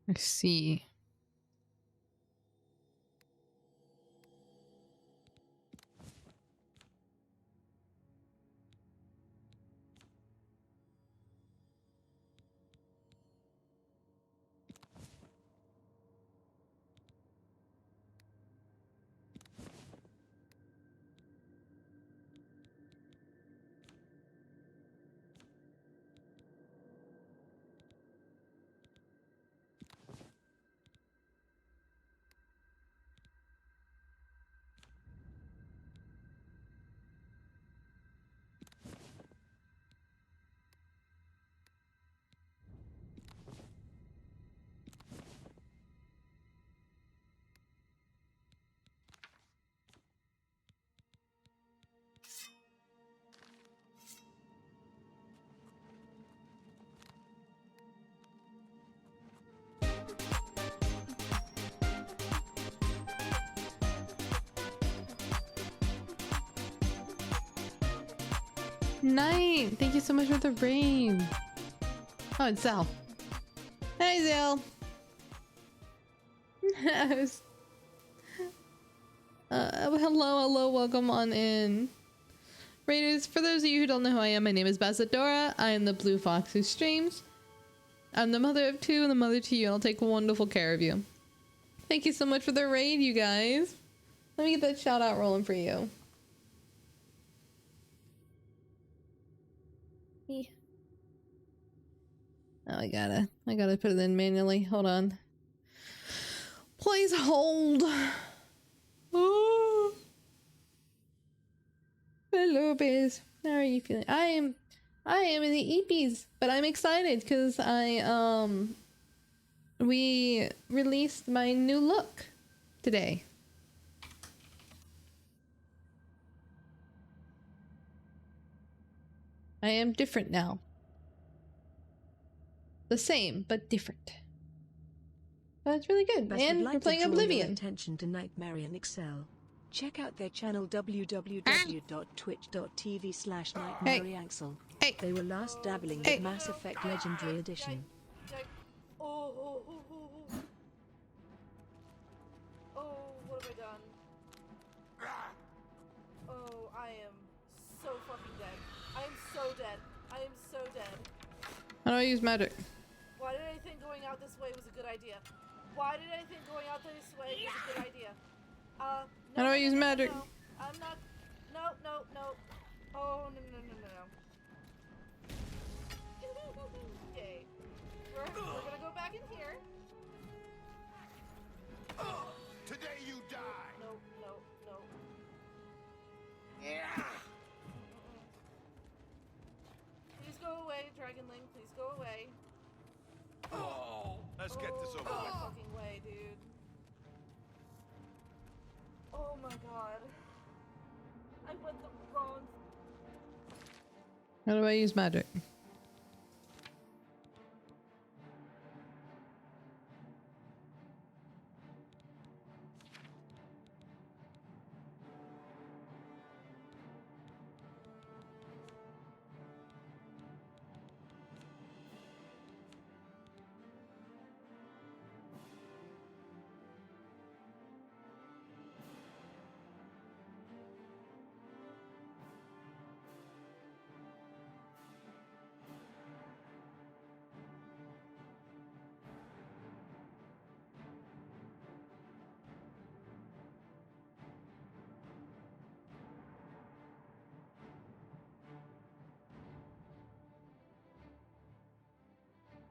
Speaker 2: I see. Night! Thank you so much for the rain. Oh, it's Zell. Hey, Zell. Hello, welcome on in. Raiders, for those of you who don't know who I am, my name is Basadora. I am the Blue Fox who streams. I'm the mother of two and the mother to you, and I'll take wonderful care of you. Thank you so much for the raid, you guys. Let me get that shout out rolling for you. Oh, I gotta put it in manually. Hold on. Please hold. Oh. Hello, Biz. How are you feeling? I am in the EPs, but I'm excited because we released my new look today. I am different now. The same, but different. But it's really good. And we're playing Oblivion.
Speaker 4: Attention to Nightmare and Excel. Check out their channel www.twitch.tv/nightmareaxel.
Speaker 2: Hey.
Speaker 4: They were last dabbling with Mass Effect Legendary Edition.
Speaker 2: Oh, what have I done? Oh, I am so fucking dead. I am so dead. I am so dead. How do I use magic? Why did I think going out this way was a good idea? Why did I think going out this way was a good idea? No, how do I use magic? No, I'm not. No. Oh, no. Okay. We're gonna go back in here.
Speaker 3: Today you die.
Speaker 2: No.
Speaker 3: Yeah.
Speaker 2: Please go away, Dragonling. Please go away.
Speaker 3: Oh, let's get this over
Speaker 2: No
Speaker 3: with.
Speaker 2: fucking way, dude. Oh my god. I went the wrong. How do I use magic?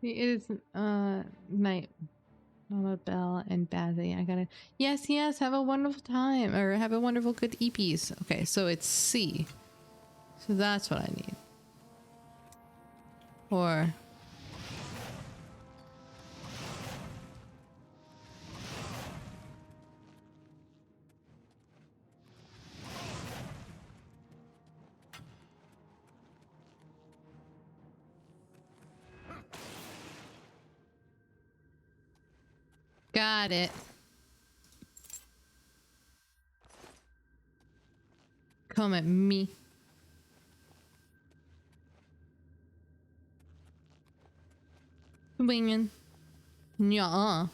Speaker 2: It is night. Mama Belle and Bazzy. I gotta. Yes, yes. Have a wonderful time, or have a wonderful good EPs. Okay, so it's C. So that's what I need. Or. Got it. Come at me. Swinging. Nuh-uh.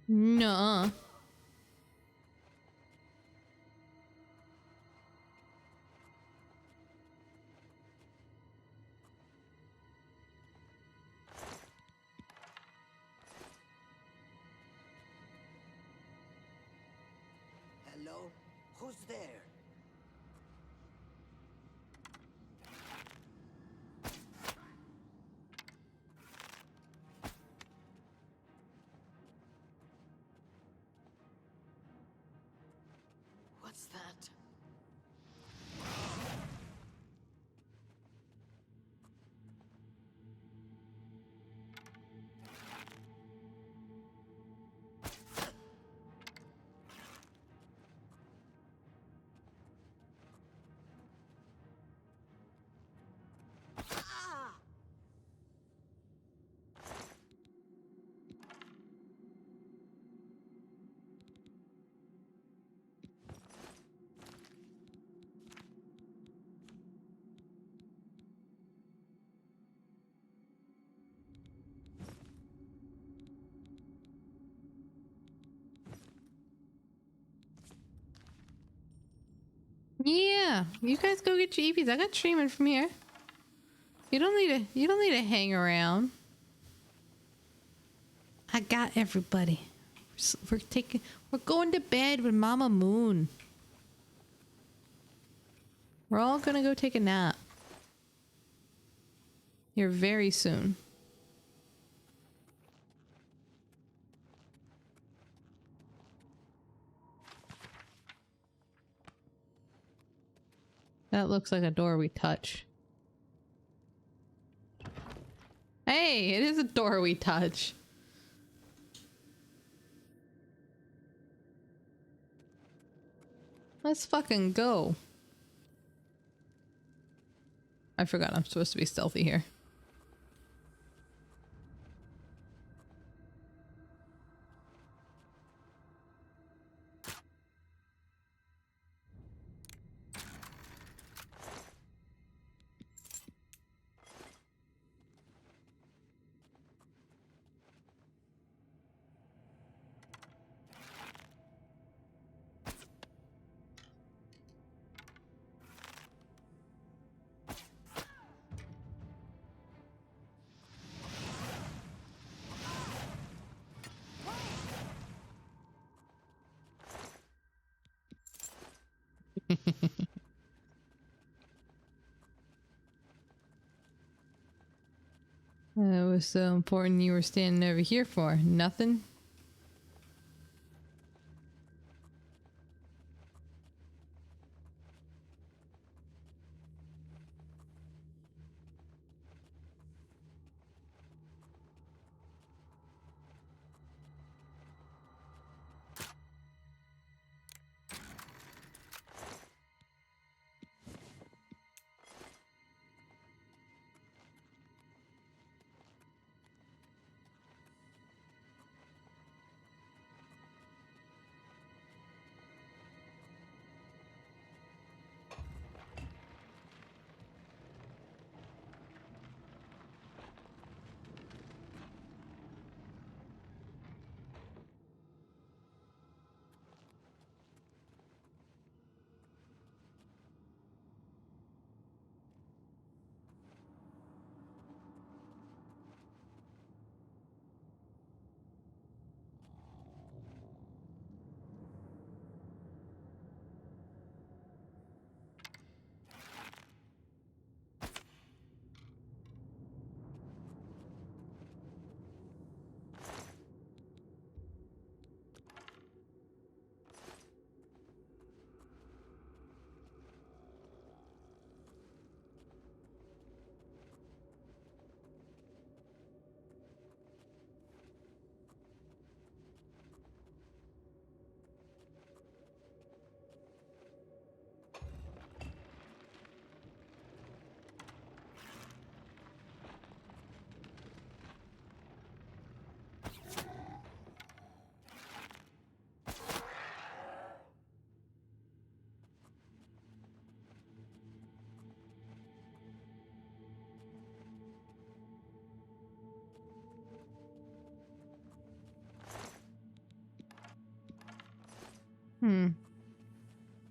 Speaker 2: Nuh-uh.
Speaker 8: Hello? Who's there? What's that?
Speaker 2: Yeah, you guys go get your EPs. I got streaming from here. You don't need to hang around. I got everybody. We're going to bed with Mama Moon. We're all gonna go take a nap. Here very soon. That looks like a door we touch. Hey, it is a door we touch. Let's fucking go. I forgot I'm supposed to be stealthy here. That was so important you were standing over here for. Nothing? Hmm.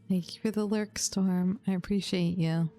Speaker 2: Thank you for the lurk, Storm. I appreciate you.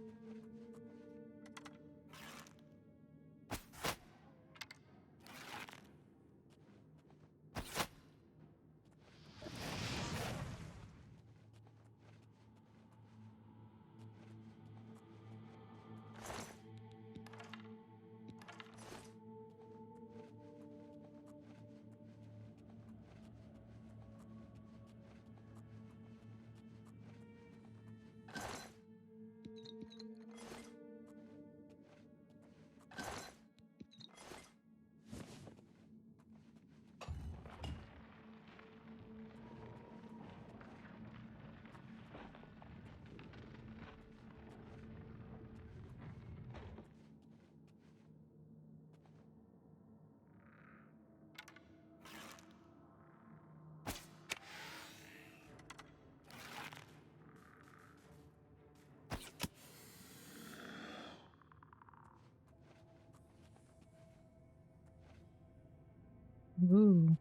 Speaker 2: Ooh.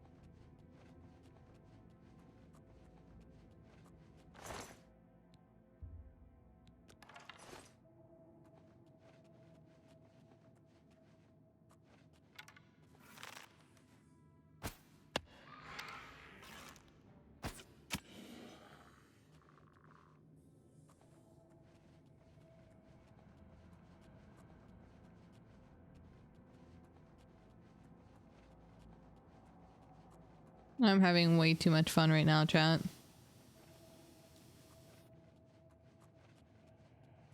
Speaker 2: I'm having way too much fun right now, chat.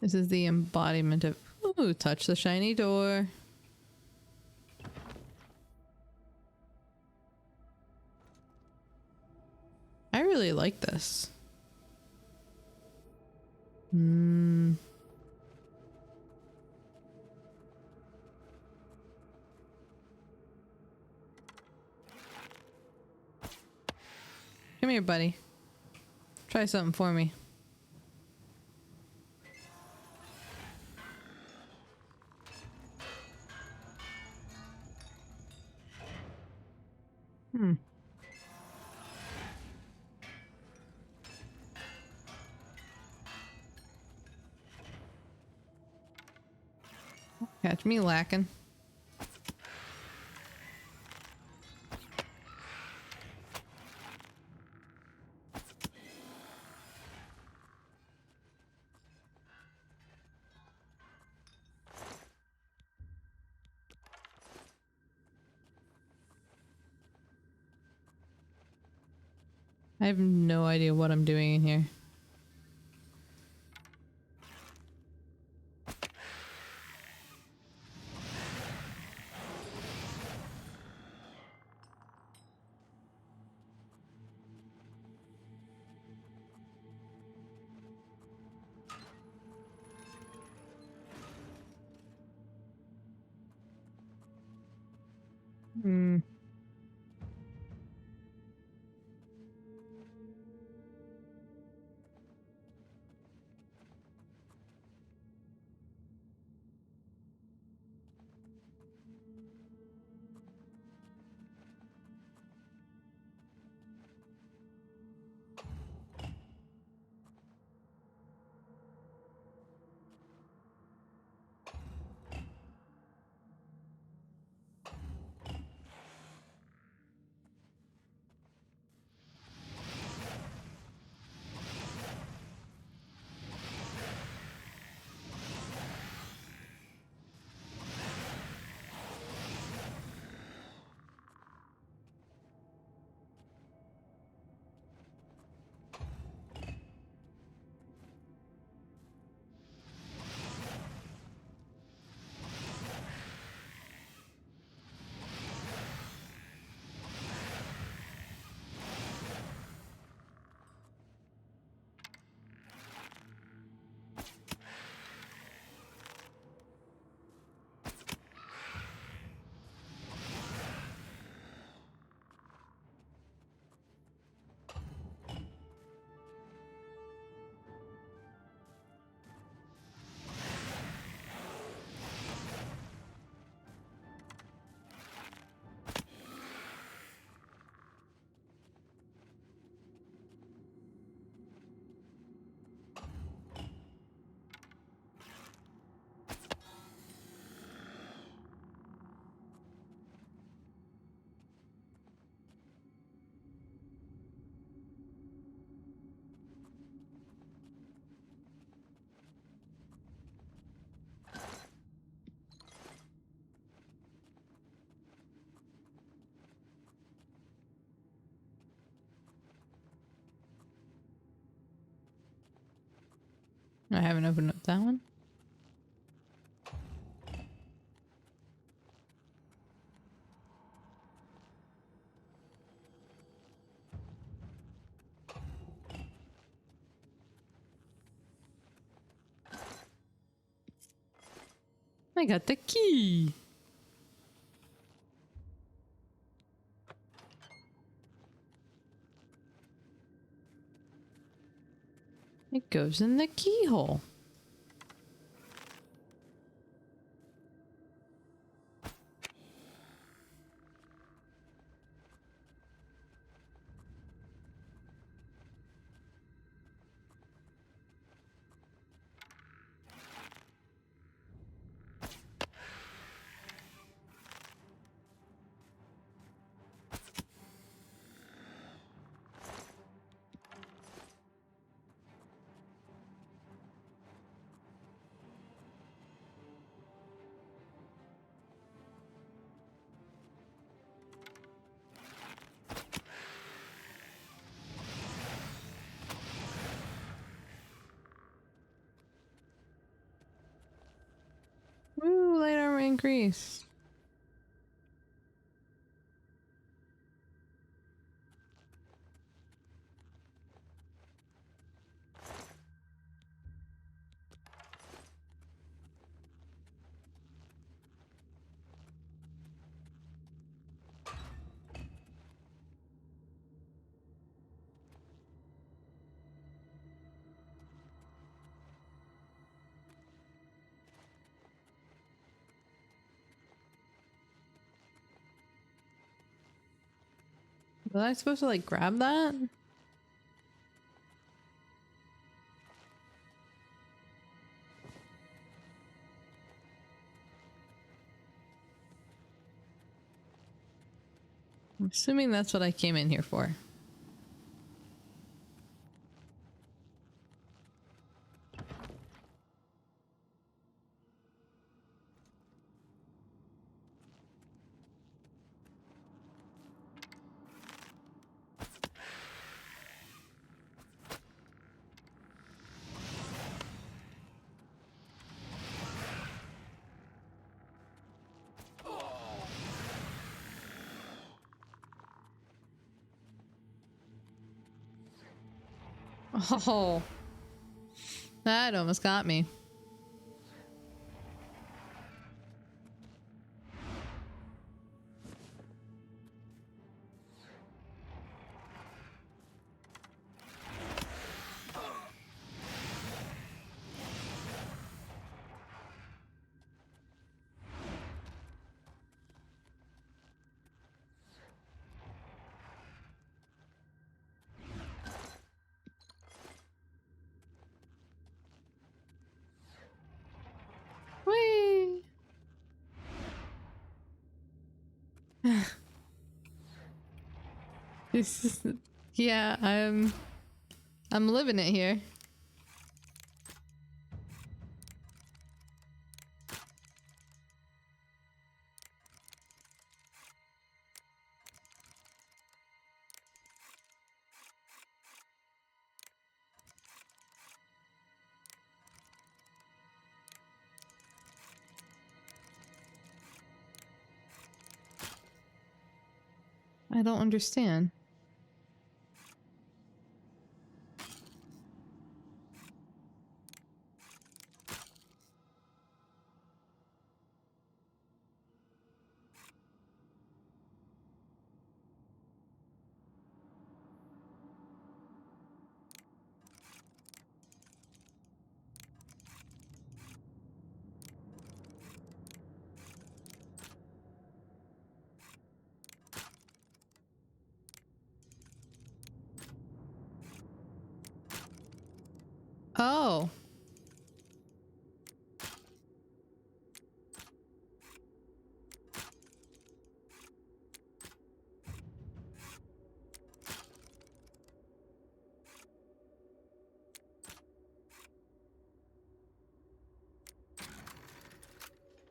Speaker 2: This is the embodiment of, ooh, touch the shiny door. I really like this. Hmm. Come here, buddy. Try something for me. Hmm. Catch me lacking. I have no idea what I'm doing in here. Hmm. I haven't opened up that one. I got the key. It goes in the keyhole. Woo, light armor increase. Was I supposed to like grab that? I'm assuming that's what I came in here for. Oh, that almost got me. Whee! This is, yeah, I'm living it here. I don't understand. Oh.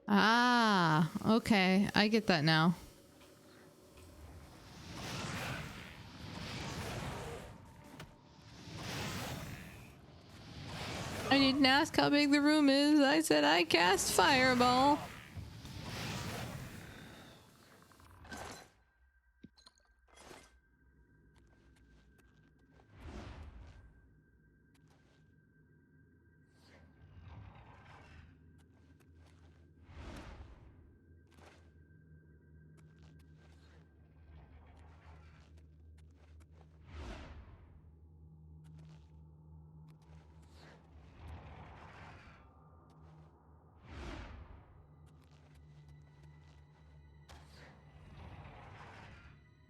Speaker 2: Ah, okay. I get that now. I did Don't ask how big the room is. I said I cast fireball.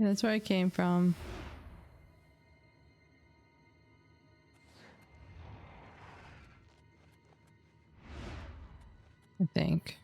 Speaker 2: Yeah, that's where I came from. I think.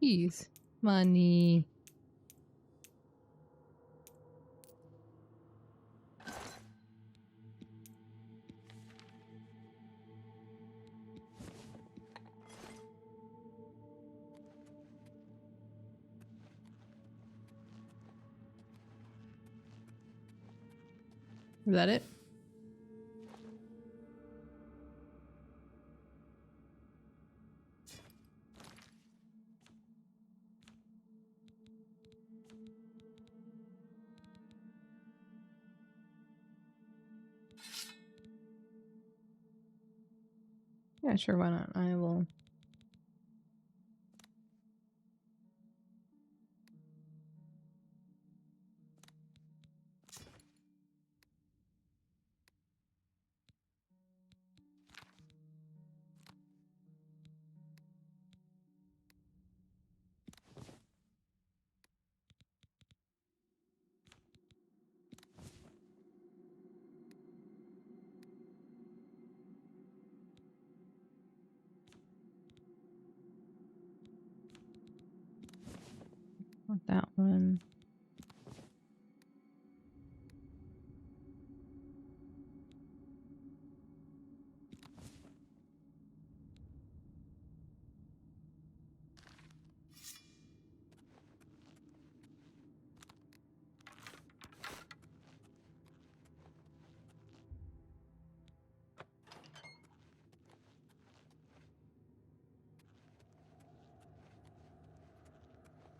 Speaker 2: Jeez. Money. Is that it? Yeah, sure, why not? I will. Not that one.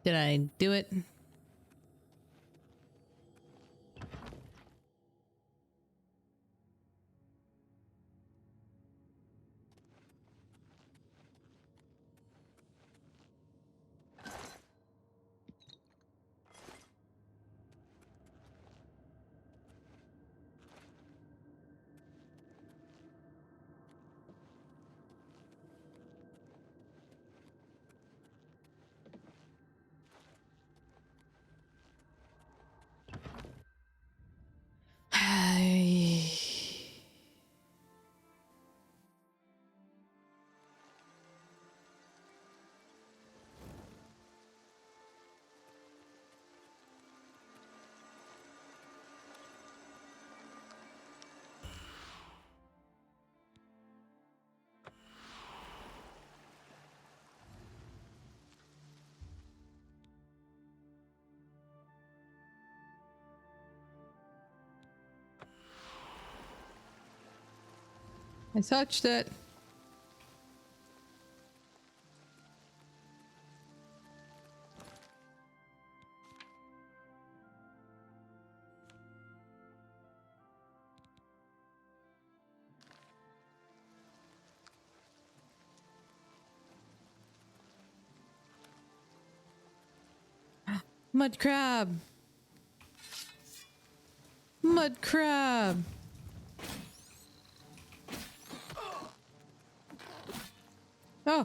Speaker 2: Did I do it? I touched it. Mud crab. Mud crab. Oh.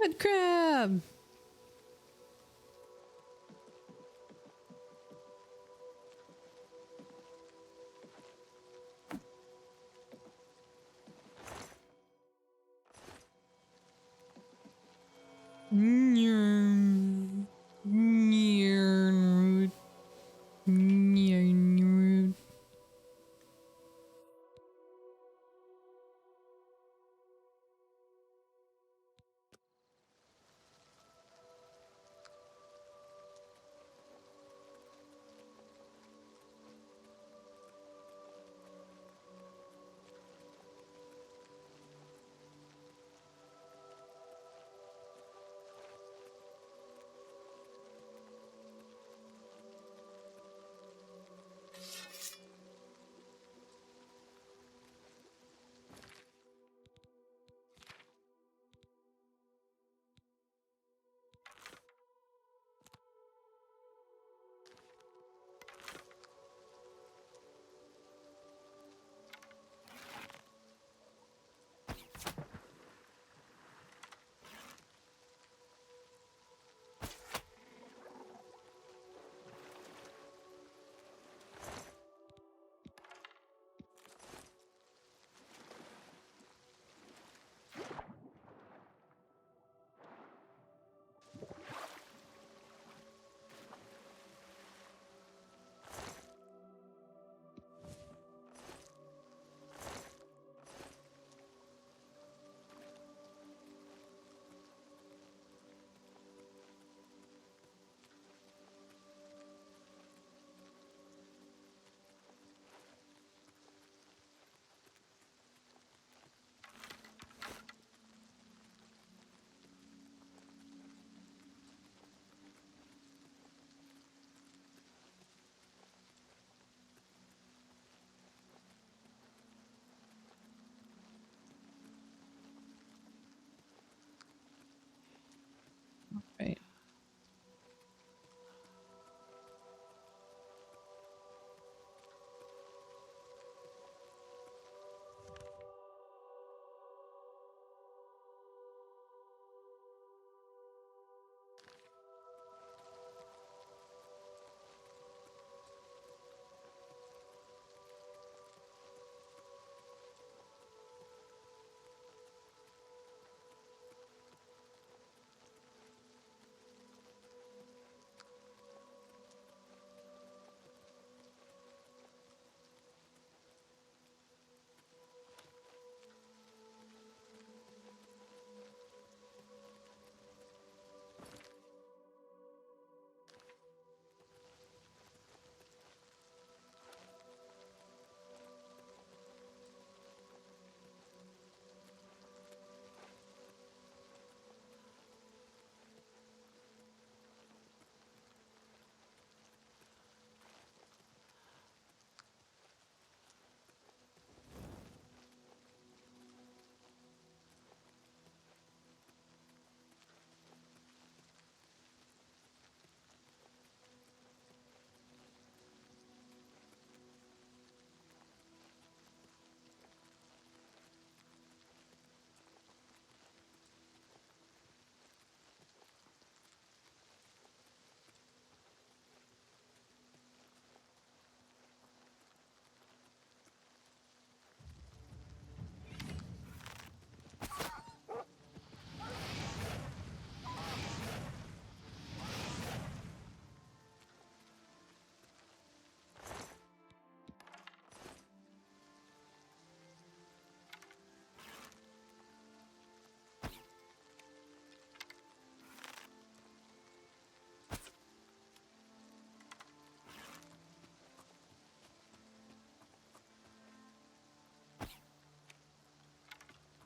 Speaker 2: Mud crab.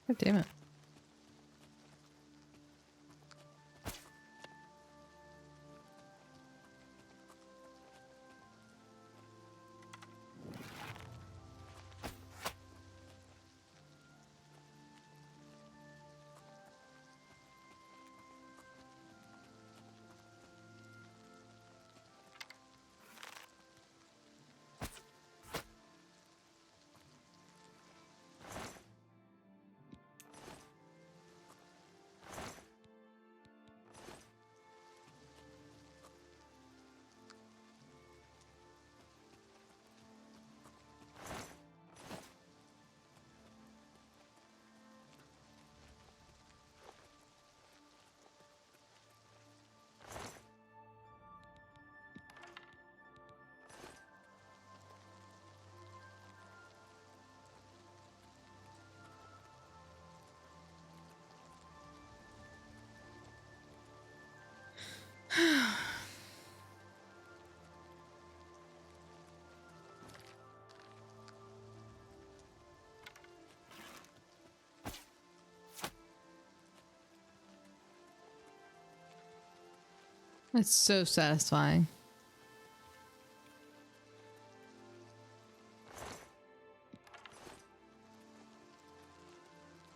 Speaker 2: God damn it. It's so satisfying.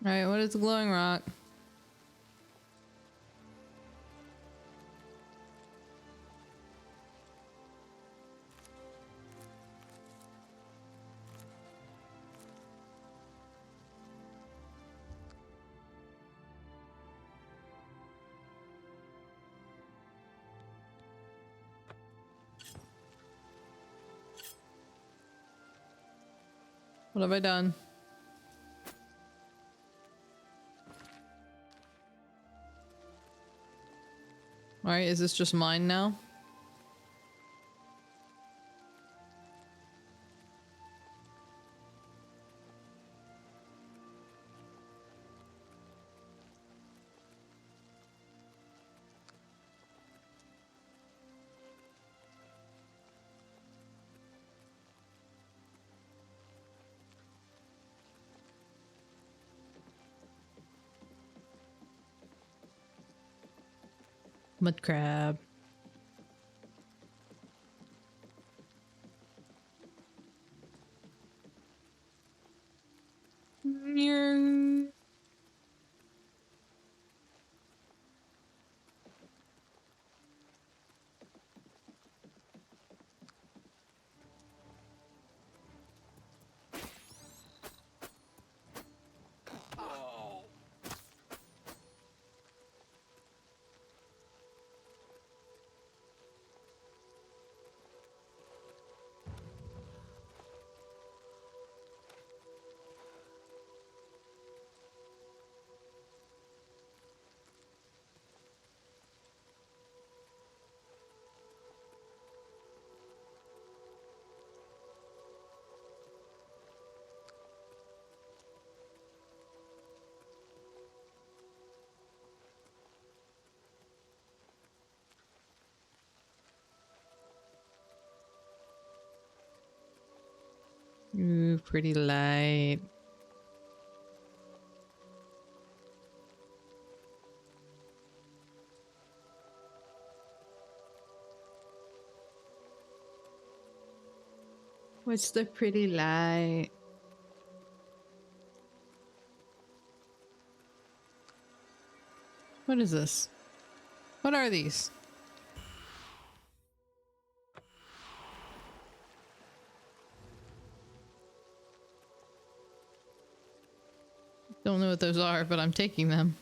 Speaker 2: Alright, what is the glowing rock? What have I done? Alright, is this just mine now? Mud crab. Ooh, pretty light. What's the pretty light? What is this? What are these? Don't know what those are, but I'm taking them.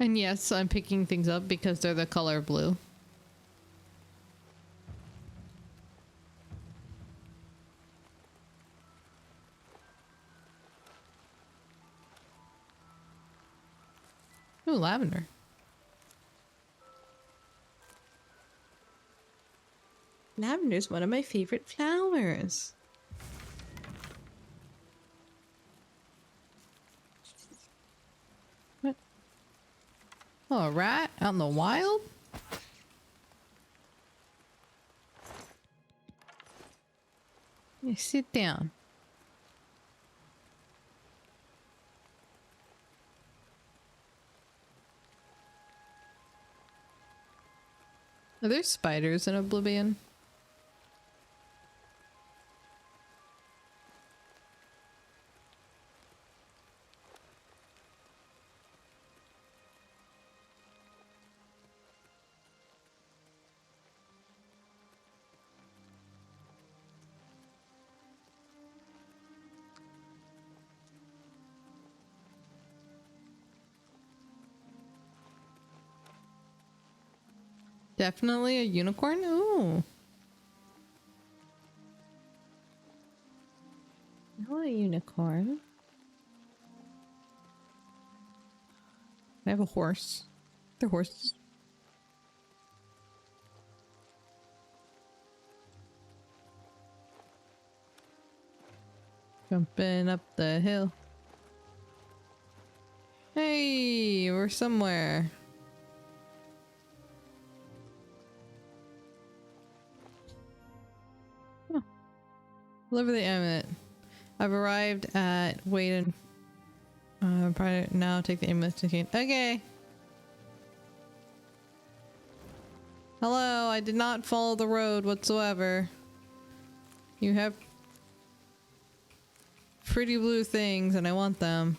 Speaker 2: And yes, I'm picking things up because they're the color blue. Ooh, lavender. Lavender is one of my favorite flowers. What? Oh, a rat out in the wild? Yeah, sit down. Are there spiders in Oblivion? Definitely a unicorn? Ooh. Oh, a unicorn. I have a horse. They're horses. Jumping up the hill. Hey, we're somewhere. Oh. Deliver the amulet. I've arrived at Wait and probably now take the amulet to King. Okay. Hello, I did not follow the road whatsoever. You have pretty blue things and I want them.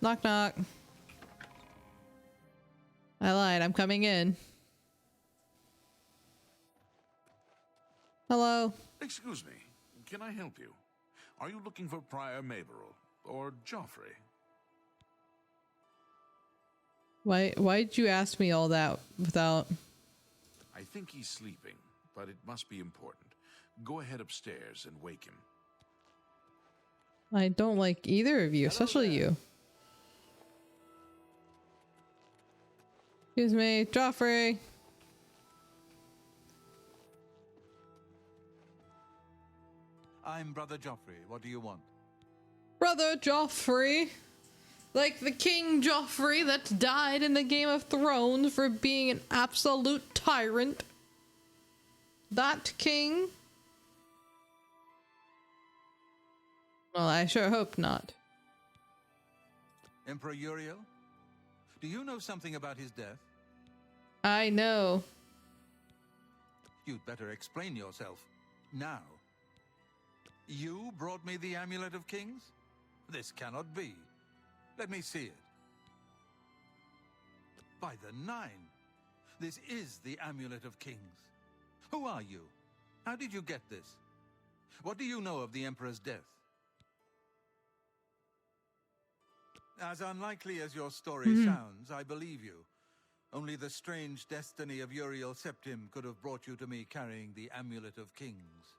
Speaker 2: Knock knock. I lied, I'm coming in. Hello.
Speaker 10: Excuse me, can I help you? Are you looking for Prior Maberel or Joffrey?
Speaker 2: Why'd you ask me all that without...
Speaker 10: I think he's sleeping, but it must be important. Go ahead upstairs and wake him.
Speaker 2: I don't like either of you, especially you. Excuse me, Joffrey.
Speaker 15: I'm Brother Joffrey. What do you want?
Speaker 2: Brother Joffrey. Like the King Joffrey that died in the Game of Thrones for being an absolute tyrant. That king? Well, I sure hope not.
Speaker 15: Emperor Uriel? Do you know something about his death?
Speaker 2: I know.
Speaker 15: You'd better explain yourself. Now. You brought me the Amulet of Kings? This cannot be. Let me see it. By the Nine! This is the Amulet of Kings. Who are you? How did you get this? What do you know of the Emperor's death? As unlikely as your story sounds, I believe you. Only the strange destiny of Uriel Septim could have brought you to me carrying the Amulet of Kings.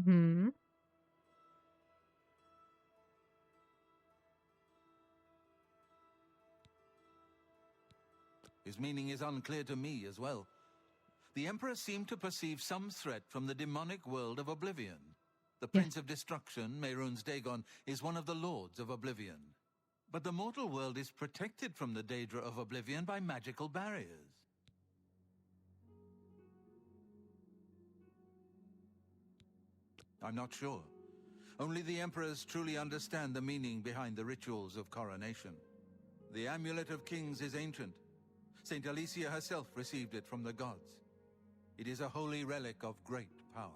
Speaker 2: Hmm.
Speaker 15: His meaning is unclear to me as well. The Emperor seemed to perceive some threat from the demonic world of Oblivion. The Prince of Destruction, Mehrunes Dagon, is one of the Lords of Oblivion. But the mortal world is protected from the Daedra of Oblivion by magical barriers. I'm not sure. Only the Emperors truly understand the meaning behind the rituals of coronation. The Amulet of Kings is ancient. Saint Alicia herself received it from the gods. It is a holy relic of great power.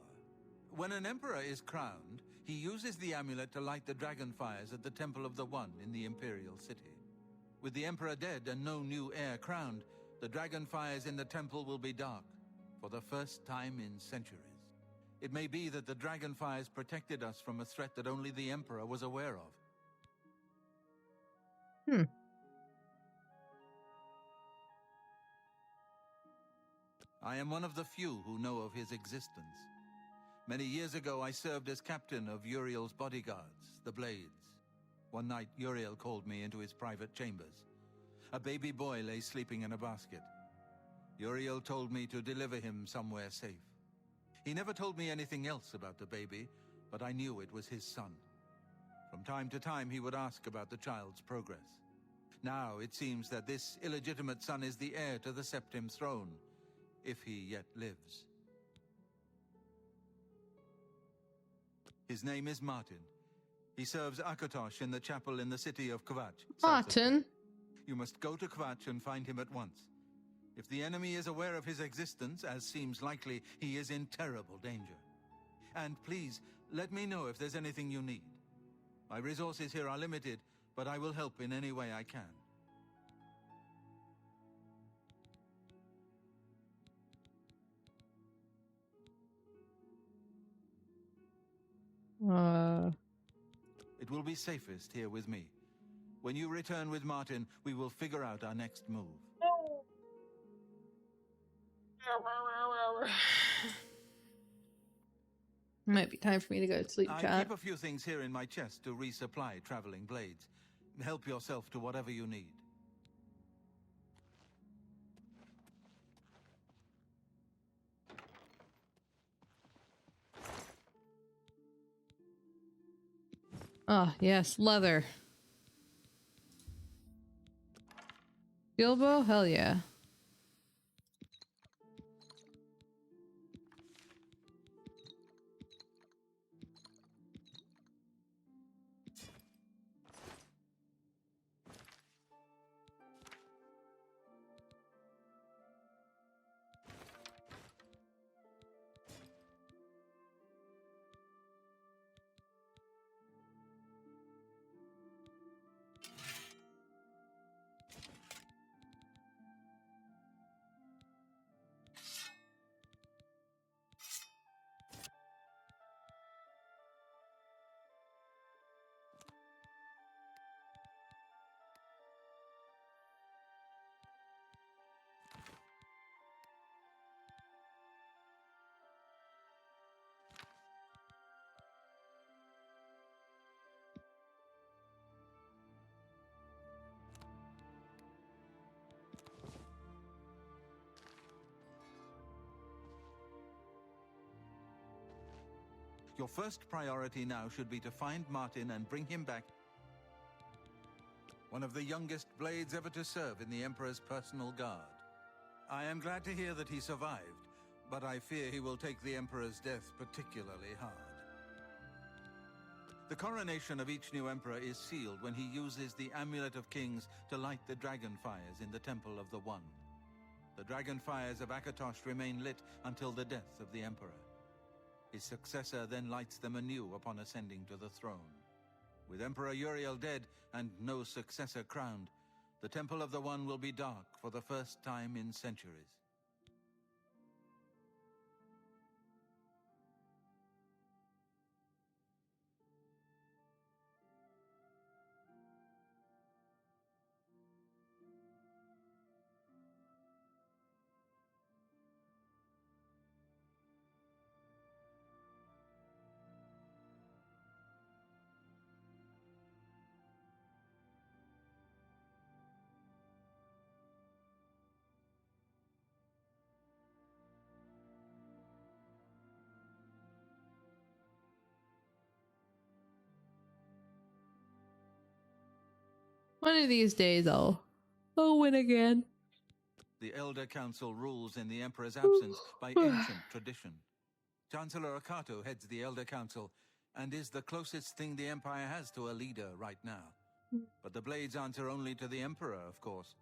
Speaker 15: When an emperor is crowned, he uses the amulet to light the dragon fires at the Temple of the One in the Imperial City. With the emperor dead and no new heir crowned, the dragon fires in the temple will be dark, for the first time in centuries. It may be that the dragon fires protected us from a threat that only the emperor was aware of. I am one of the few who know of his existence. Many years ago, I served as captain of Uriel's bodyguards, the Blades. One night, Uriel called me into his private chambers. A baby boy lay sleeping in a basket. Uriel told me to deliver him somewhere safe. He never told me anything else about the baby, but I knew it was his son. From time to time, he would ask about the child's progress. Now, it seems that this illegitimate son is the heir to the Septim throne, if he yet lives. His name is Martin. He serves Akatosh in the chapel in the city of Kvatch.
Speaker 2: Martin?
Speaker 15: You must go to Kvatch and find him at once. If the enemy is aware of his existence, as seems likely, he is in terrible danger. And please, let me know if there's anything you need. My resources here are limited, but I will help in any way I can. It will be safest here with me. When you return with Martin, we will figure out our next move.
Speaker 2: Might be time for me to go to sleep,
Speaker 15: I
Speaker 2: chat.
Speaker 15: keep a few things here in my chest to resupply traveling blades. Help yourself to whatever you need.
Speaker 2: Ah, yes, leather. Bilbo? Hell yeah.
Speaker 15: Your first priority now should be to find Martin and bring him back. One of the youngest blades ever to serve in the Emperor's personal guard. I am glad to hear that he survived, but I fear he will take the Emperor's death particularly hard. The coronation of each new Emperor is sealed when he uses the Amulet of Kings to light the dragon fires in the Temple of the One. The dragon fires of Akatosh remain lit until the death of the Emperor. His successor then lights them anew upon ascending to the throne. With Emperor Uriel dead and no successor crowned, the Temple of the One will be dark for the first time in centuries.
Speaker 2: One of these days I'll win again.
Speaker 15: The Elder Council rules in the Emperor's absence by ancient tradition. Chancellor Akato heads the Elder Council and is the closest thing the Empire has to a leader right now. But the Blades answer only to the Emperor, of course.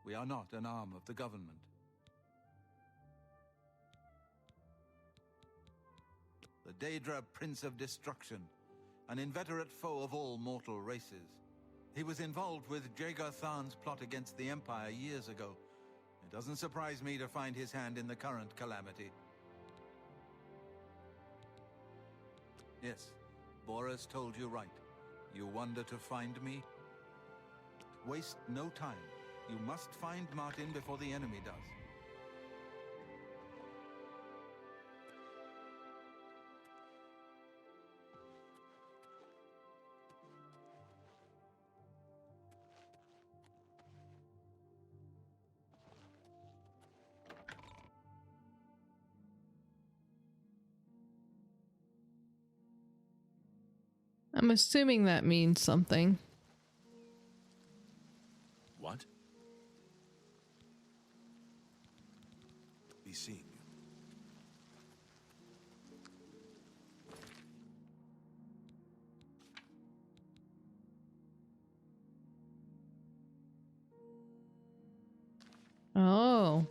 Speaker 15: We are not an arm of the government. The Daedra Prince of Destruction, an inveterate foe of all mortal races. He was involved with Jagar Tharn's plot against the Empire years ago. It doesn't surprise me to find his hand in the current calamity. Yes, Boris told you right. You wonder to find me? Waste no time. You must find Martin before the enemy does.
Speaker 2: I'm assuming that means something.
Speaker 1: What? Be seeing you.
Speaker 2: Oh.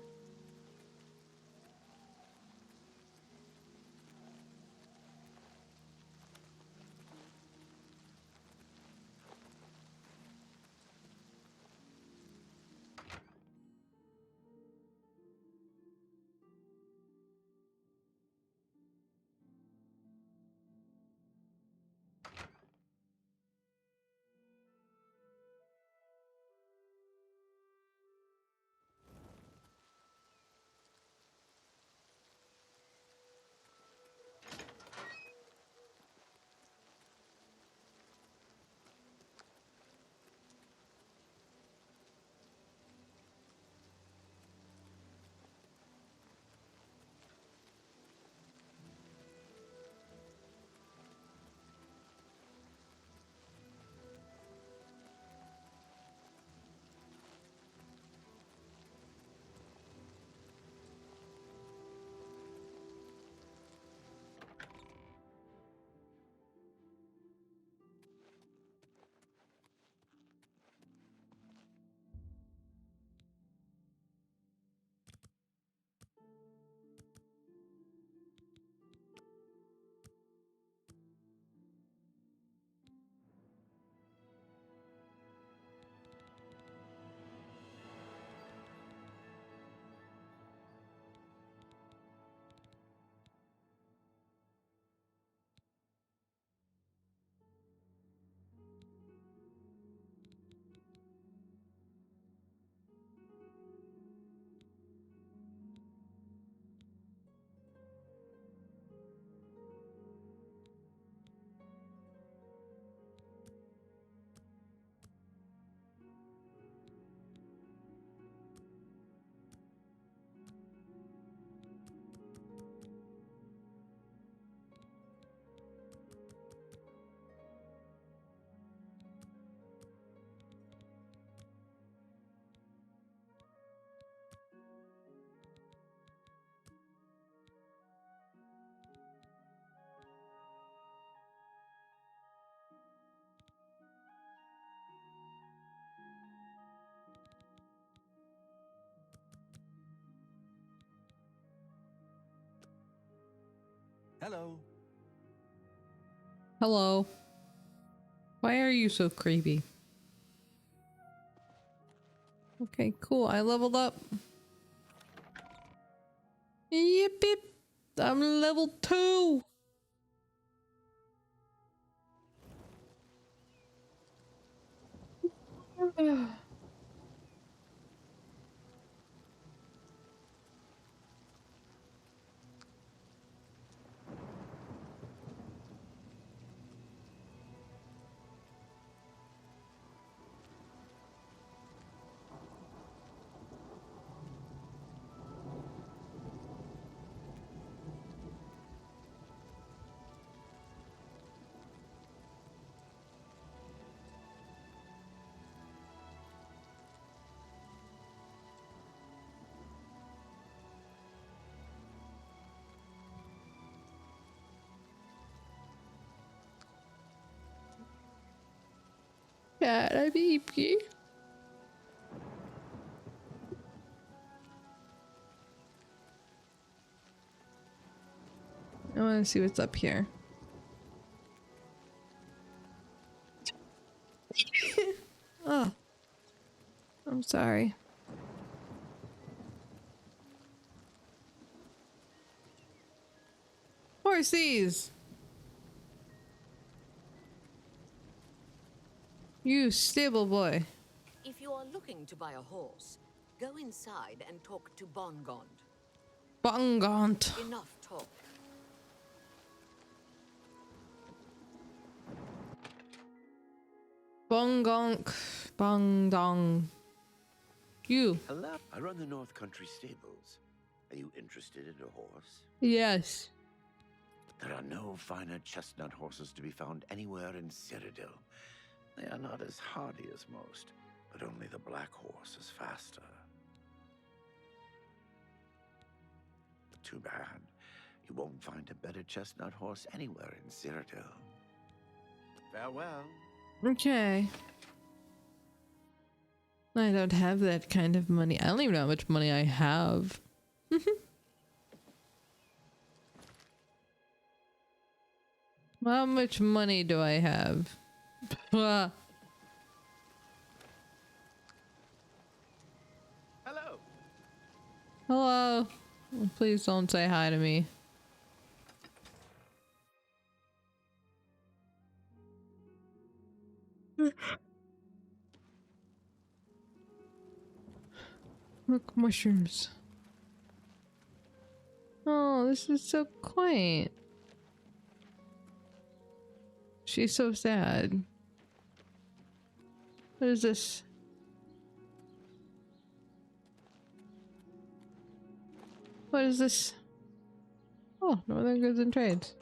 Speaker 15: Hello.
Speaker 2: Hello. Why are you so creepy? Okay, cool. I leveled up. Yip yip. I'm level 2. Cat, I'm EP. I want to see what's up here. Oh, I'm sorry. Horsies! You stable boy.
Speaker 16: you're looking to buy a horse, go inside and talk to Bongond.
Speaker 2: Bongond.
Speaker 16: Enough talk.
Speaker 2: Bongonk. Bongdong. You.
Speaker 17: Hello. I run the North Country Stables. Are you interested in a horse?
Speaker 2: Yes.
Speaker 17: There are no finer chestnut horses to be found anywhere in Cyrodiil. They are not as hardy as most, but only the black horse is faster. Too bad. You won't find a better chestnut horse anywhere in Cyrodiil. Farewell.
Speaker 2: Okay. I don't have that kind of money. I don't even know how much money I have. How much money do I have?
Speaker 17: Hello.
Speaker 2: Hello. Please don't say hi to me. Look, mushrooms. Oh, this is so quaint. She's so sad. What is this? What is this? Oh, Northern Goods and Trades.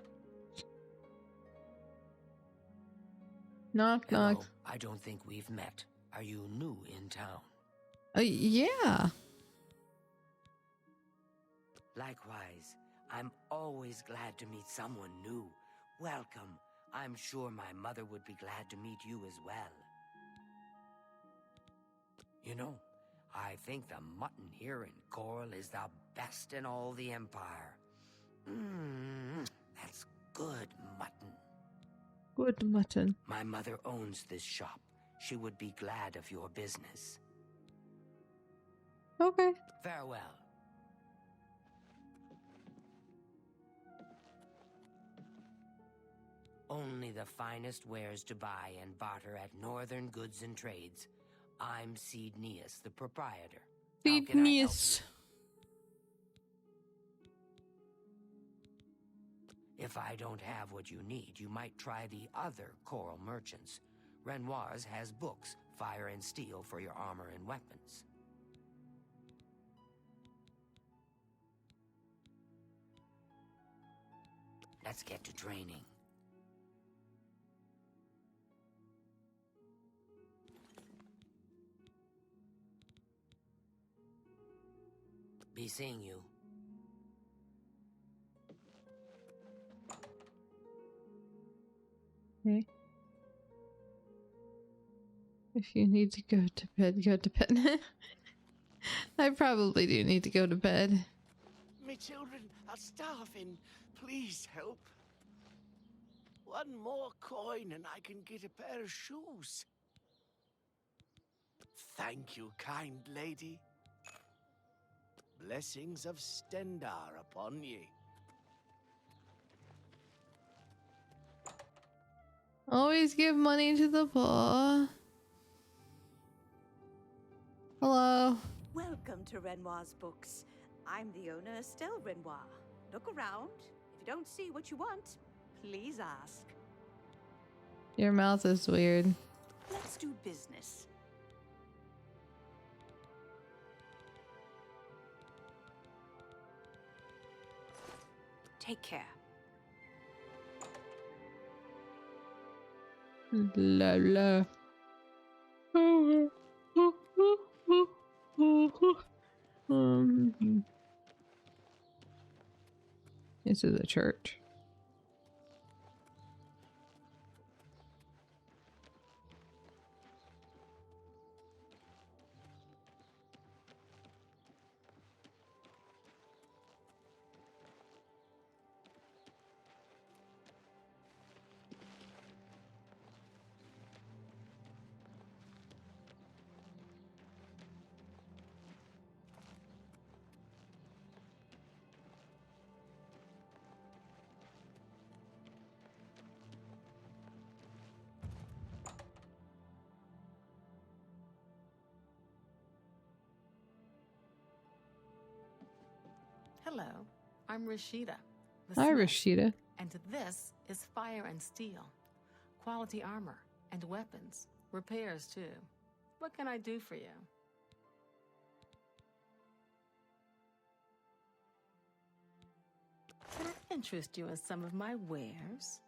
Speaker 2: Knock,
Speaker 18: Hello.
Speaker 2: knock.
Speaker 18: I don't think we've met. Are you new in town?
Speaker 2: Yeah.
Speaker 18: Likewise, I'm always glad to meet someone new. Welcome. I'm sure my mother would be glad to meet you as well. You know, I think the mutton here in Coral is the best in all the Empire. That's good mutton.
Speaker 2: Good mutton.
Speaker 18: My mother owns this shop. She would be glad of your business.
Speaker 2: Okay.
Speaker 18: Farewell. Only the finest wares to buy and barter at Northern Goods and Trades. I'm Seedneus, the proprietor.
Speaker 2: Seedneus.
Speaker 18: If I don't have what you need, you might try the other Coral merchants. Renoir's has books, fire and steel for your armor and weapons. Let's get to training. Be seeing you.
Speaker 2: Okay. If you need to go to bed, go to bed. I probably do need to go to bed.
Speaker 8: Me children are starving. Please help. One more coin and I can get a pair of shoes. Thank you, kind lady. Blessings of Stendar upon ye.
Speaker 2: Always give money to the poor. Hello.
Speaker 19: Welcome to Renoir's Books. I'm the owner, Estelle Renoir. Look around. If you don't see what you want, please ask.
Speaker 2: Your mouth is weird.
Speaker 19: Let's do business. Take care.
Speaker 2: La la. This is a church.
Speaker 20: Hello, I'm Rashida. the
Speaker 2: Hi,
Speaker 20: smith,
Speaker 2: Rashida.
Speaker 20: And this is Fire and Steel. Quality armor and weapons. Repairs, too. What can I do for you? Can I interest you in some of my wares?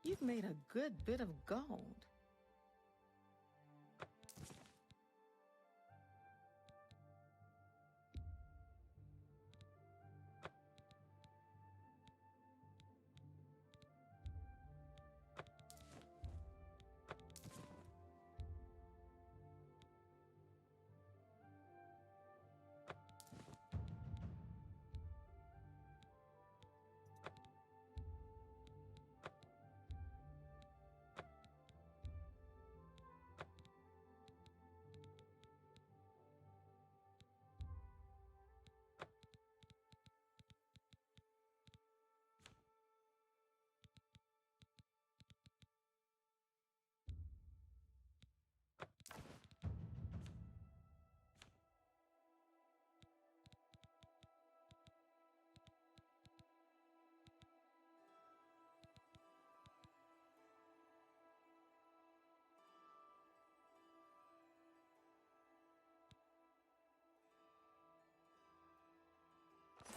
Speaker 20: You've made a good bit of gold.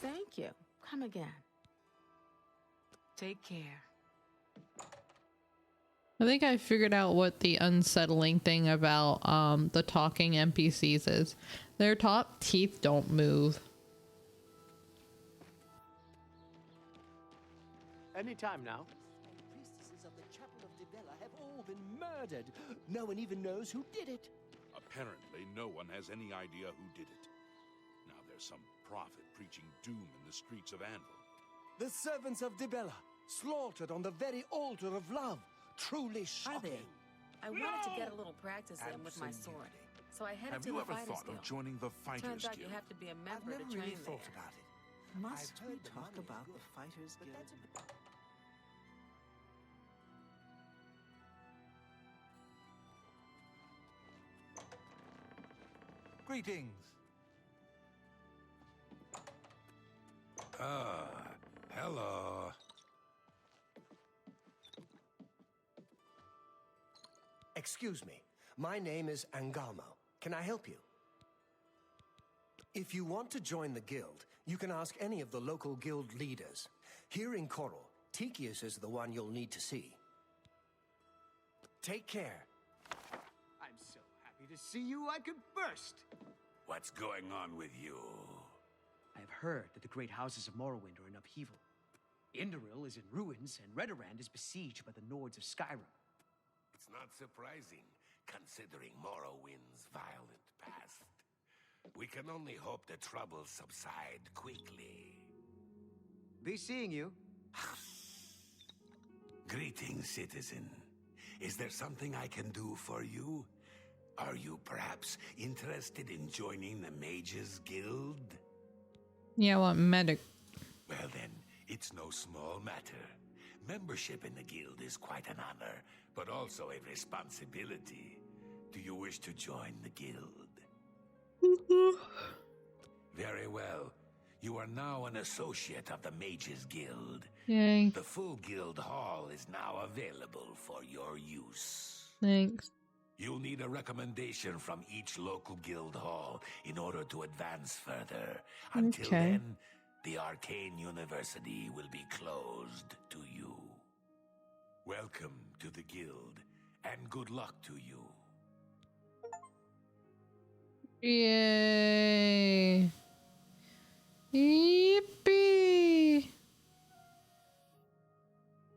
Speaker 20: Thank you. Come again. Take care.
Speaker 2: I think I figured out what the unsettling thing about the talking NPCs is. Their top teeth don't move.
Speaker 8: Anytime now. Priestesses of the Chapel of Dibella have all been murdered. No one even knows who did it.
Speaker 10: Apparently, no one has any idea who did it. Now there's some prophet preaching doom in the streets of Anvil.
Speaker 8: The servants of Dibella, slaughtered on the very altar of love. Truly shocking.
Speaker 20: I wanted to get a little practice in with my sword. So I headed
Speaker 10: Have
Speaker 20: to
Speaker 10: you
Speaker 20: the
Speaker 10: ever
Speaker 20: Fighters
Speaker 10: thought
Speaker 20: Guild.
Speaker 10: of joining the Fighters
Speaker 20: Turns out you
Speaker 10: Guild?
Speaker 20: have to be a member
Speaker 8: I've never
Speaker 20: to train
Speaker 8: really
Speaker 20: there.
Speaker 8: thought about it.
Speaker 13: Must
Speaker 8: I've
Speaker 13: we
Speaker 8: heard the
Speaker 13: talk
Speaker 8: money is
Speaker 13: about
Speaker 8: good,
Speaker 13: the Fighters
Speaker 8: but
Speaker 13: Guild?
Speaker 8: that's
Speaker 15: Greetings.
Speaker 17: Hello.
Speaker 8: Excuse me. My name is Angamo. Can I help you? If you want to join the guild, you can ask any of the local guild leaders. Here in Coral, Tikius is the one you'll need to see. Take care.
Speaker 21: I'm so happy to see you I could burst.
Speaker 17: What's going on with you?
Speaker 21: I've heard that the great houses of Morrowind are in upheaval. Indoril is in ruins, and Redorand is besieged by the Nords of Skyrim.
Speaker 17: It's not surprising, considering Morrowind's violent past. We can only hope the troubles subside quickly.
Speaker 21: Be seeing you.
Speaker 17: Greetings, citizen. Is there something I can do for you? Are you perhaps interested in joining the Mages Guild?
Speaker 2: Yeah, I want medic.
Speaker 17: Well then, it's no small matter. Membership in the guild is quite an honor, but also a responsibility. Do you wish to join the guild? Very well. You are now an associate of the Mages Guild.
Speaker 2: Yay.
Speaker 17: The full guild hall is now available for your use.
Speaker 2: Thanks.
Speaker 17: You'll need a recommendation from each local guild hall in order to advance further. Until
Speaker 2: Okay.
Speaker 17: then, the Arcane University will be closed to you. Welcome to the guild, and good luck to you.
Speaker 2: Yay. Yippee.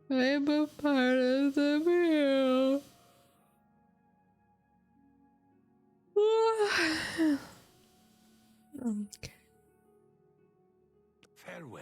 Speaker 2: I'm a part of the meal. Okay.
Speaker 17: Farewell.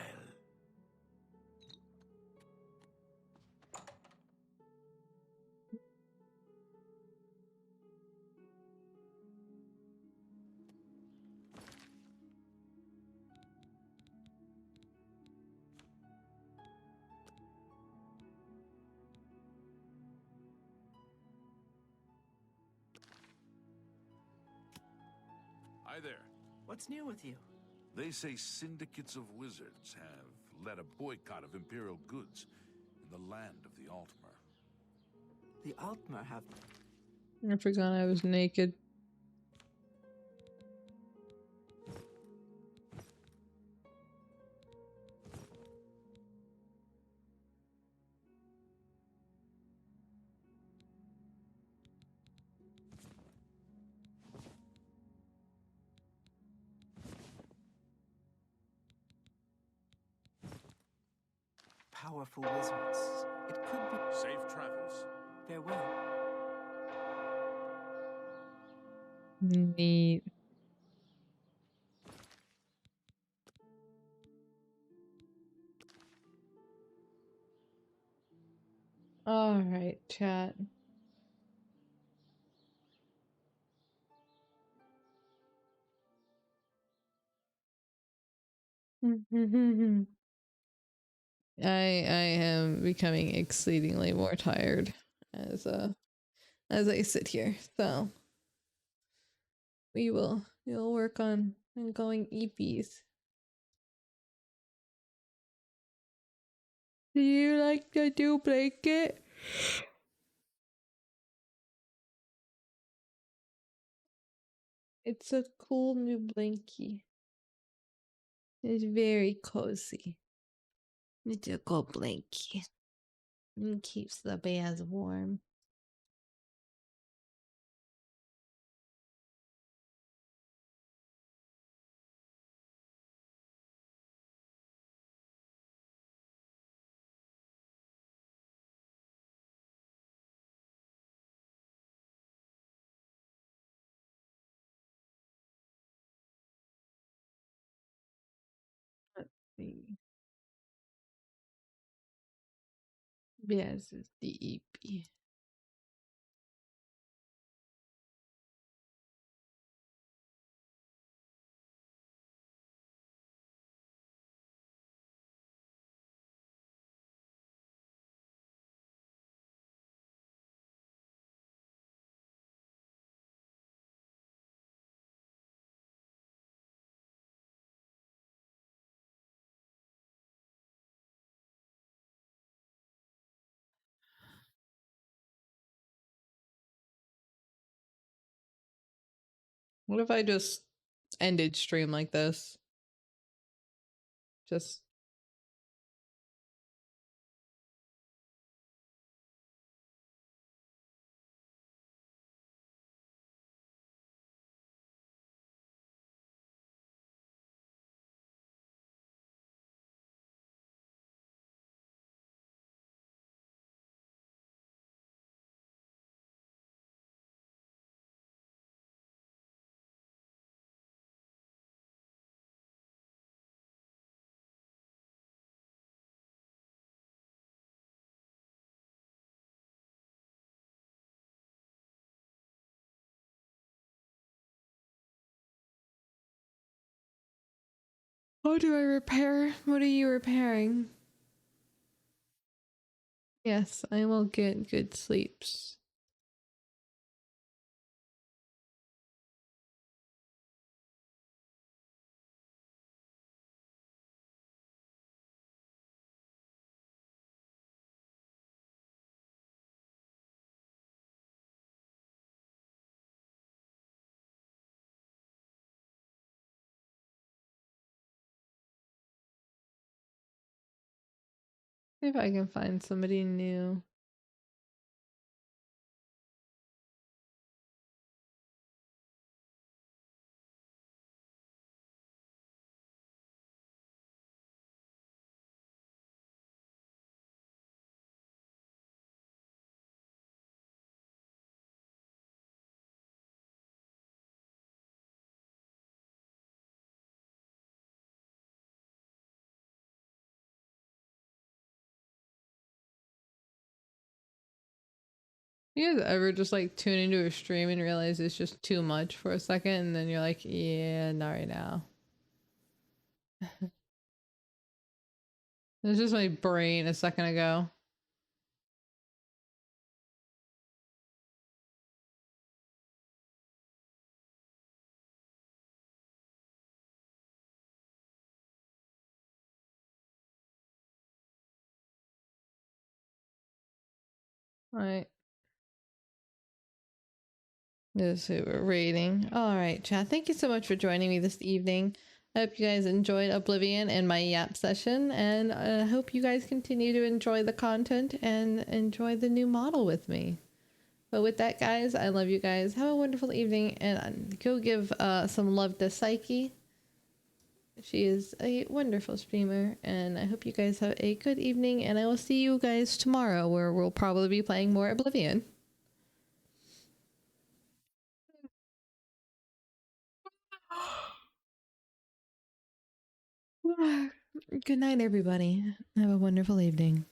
Speaker 10: Hi there.
Speaker 21: What's new with you?
Speaker 10: They say syndicates of wizards have led a boycott of Imperial goods in the land of the Altmer.
Speaker 21: The Altmer have...
Speaker 2: I forgot I was naked.
Speaker 21: powerful wizards. It could be...
Speaker 10: Safe travels.
Speaker 21: Farewell.
Speaker 2: Neat. All right, chat. I am becoming exceedingly more tired as I sit here. So we'll work on going EPs. Do you like the new blanket? It's a cool new blankie. It's very cozy. It's a cool blankie. It keeps the bears warm. Let's see. Yes, it's the EP. What if I just ended stream like this? Just what do I repair? What are you repairing? Yes, I will get good sleeps. See if I can find somebody new. You guys ever just like tune into a stream and realize it's just too much for a second and then you're like, yeah, not right now. It's just my brain a second ago. All right. This is who we're rating. All right, chat. Thank you so much for joining me this evening. I hope you guys enjoyed Oblivion and my yap session, and I hope you guys continue to enjoy the content and enjoy the new model with me. But with that, guys, I love you guys. Have a wonderful evening, and go give some love to Psyche. She is a wonderful streamer, and I hope you guys have a good evening, and I will see you guys tomorrow, where we'll probably be playing more Oblivion. Good night, everybody. Have a wonderful evening.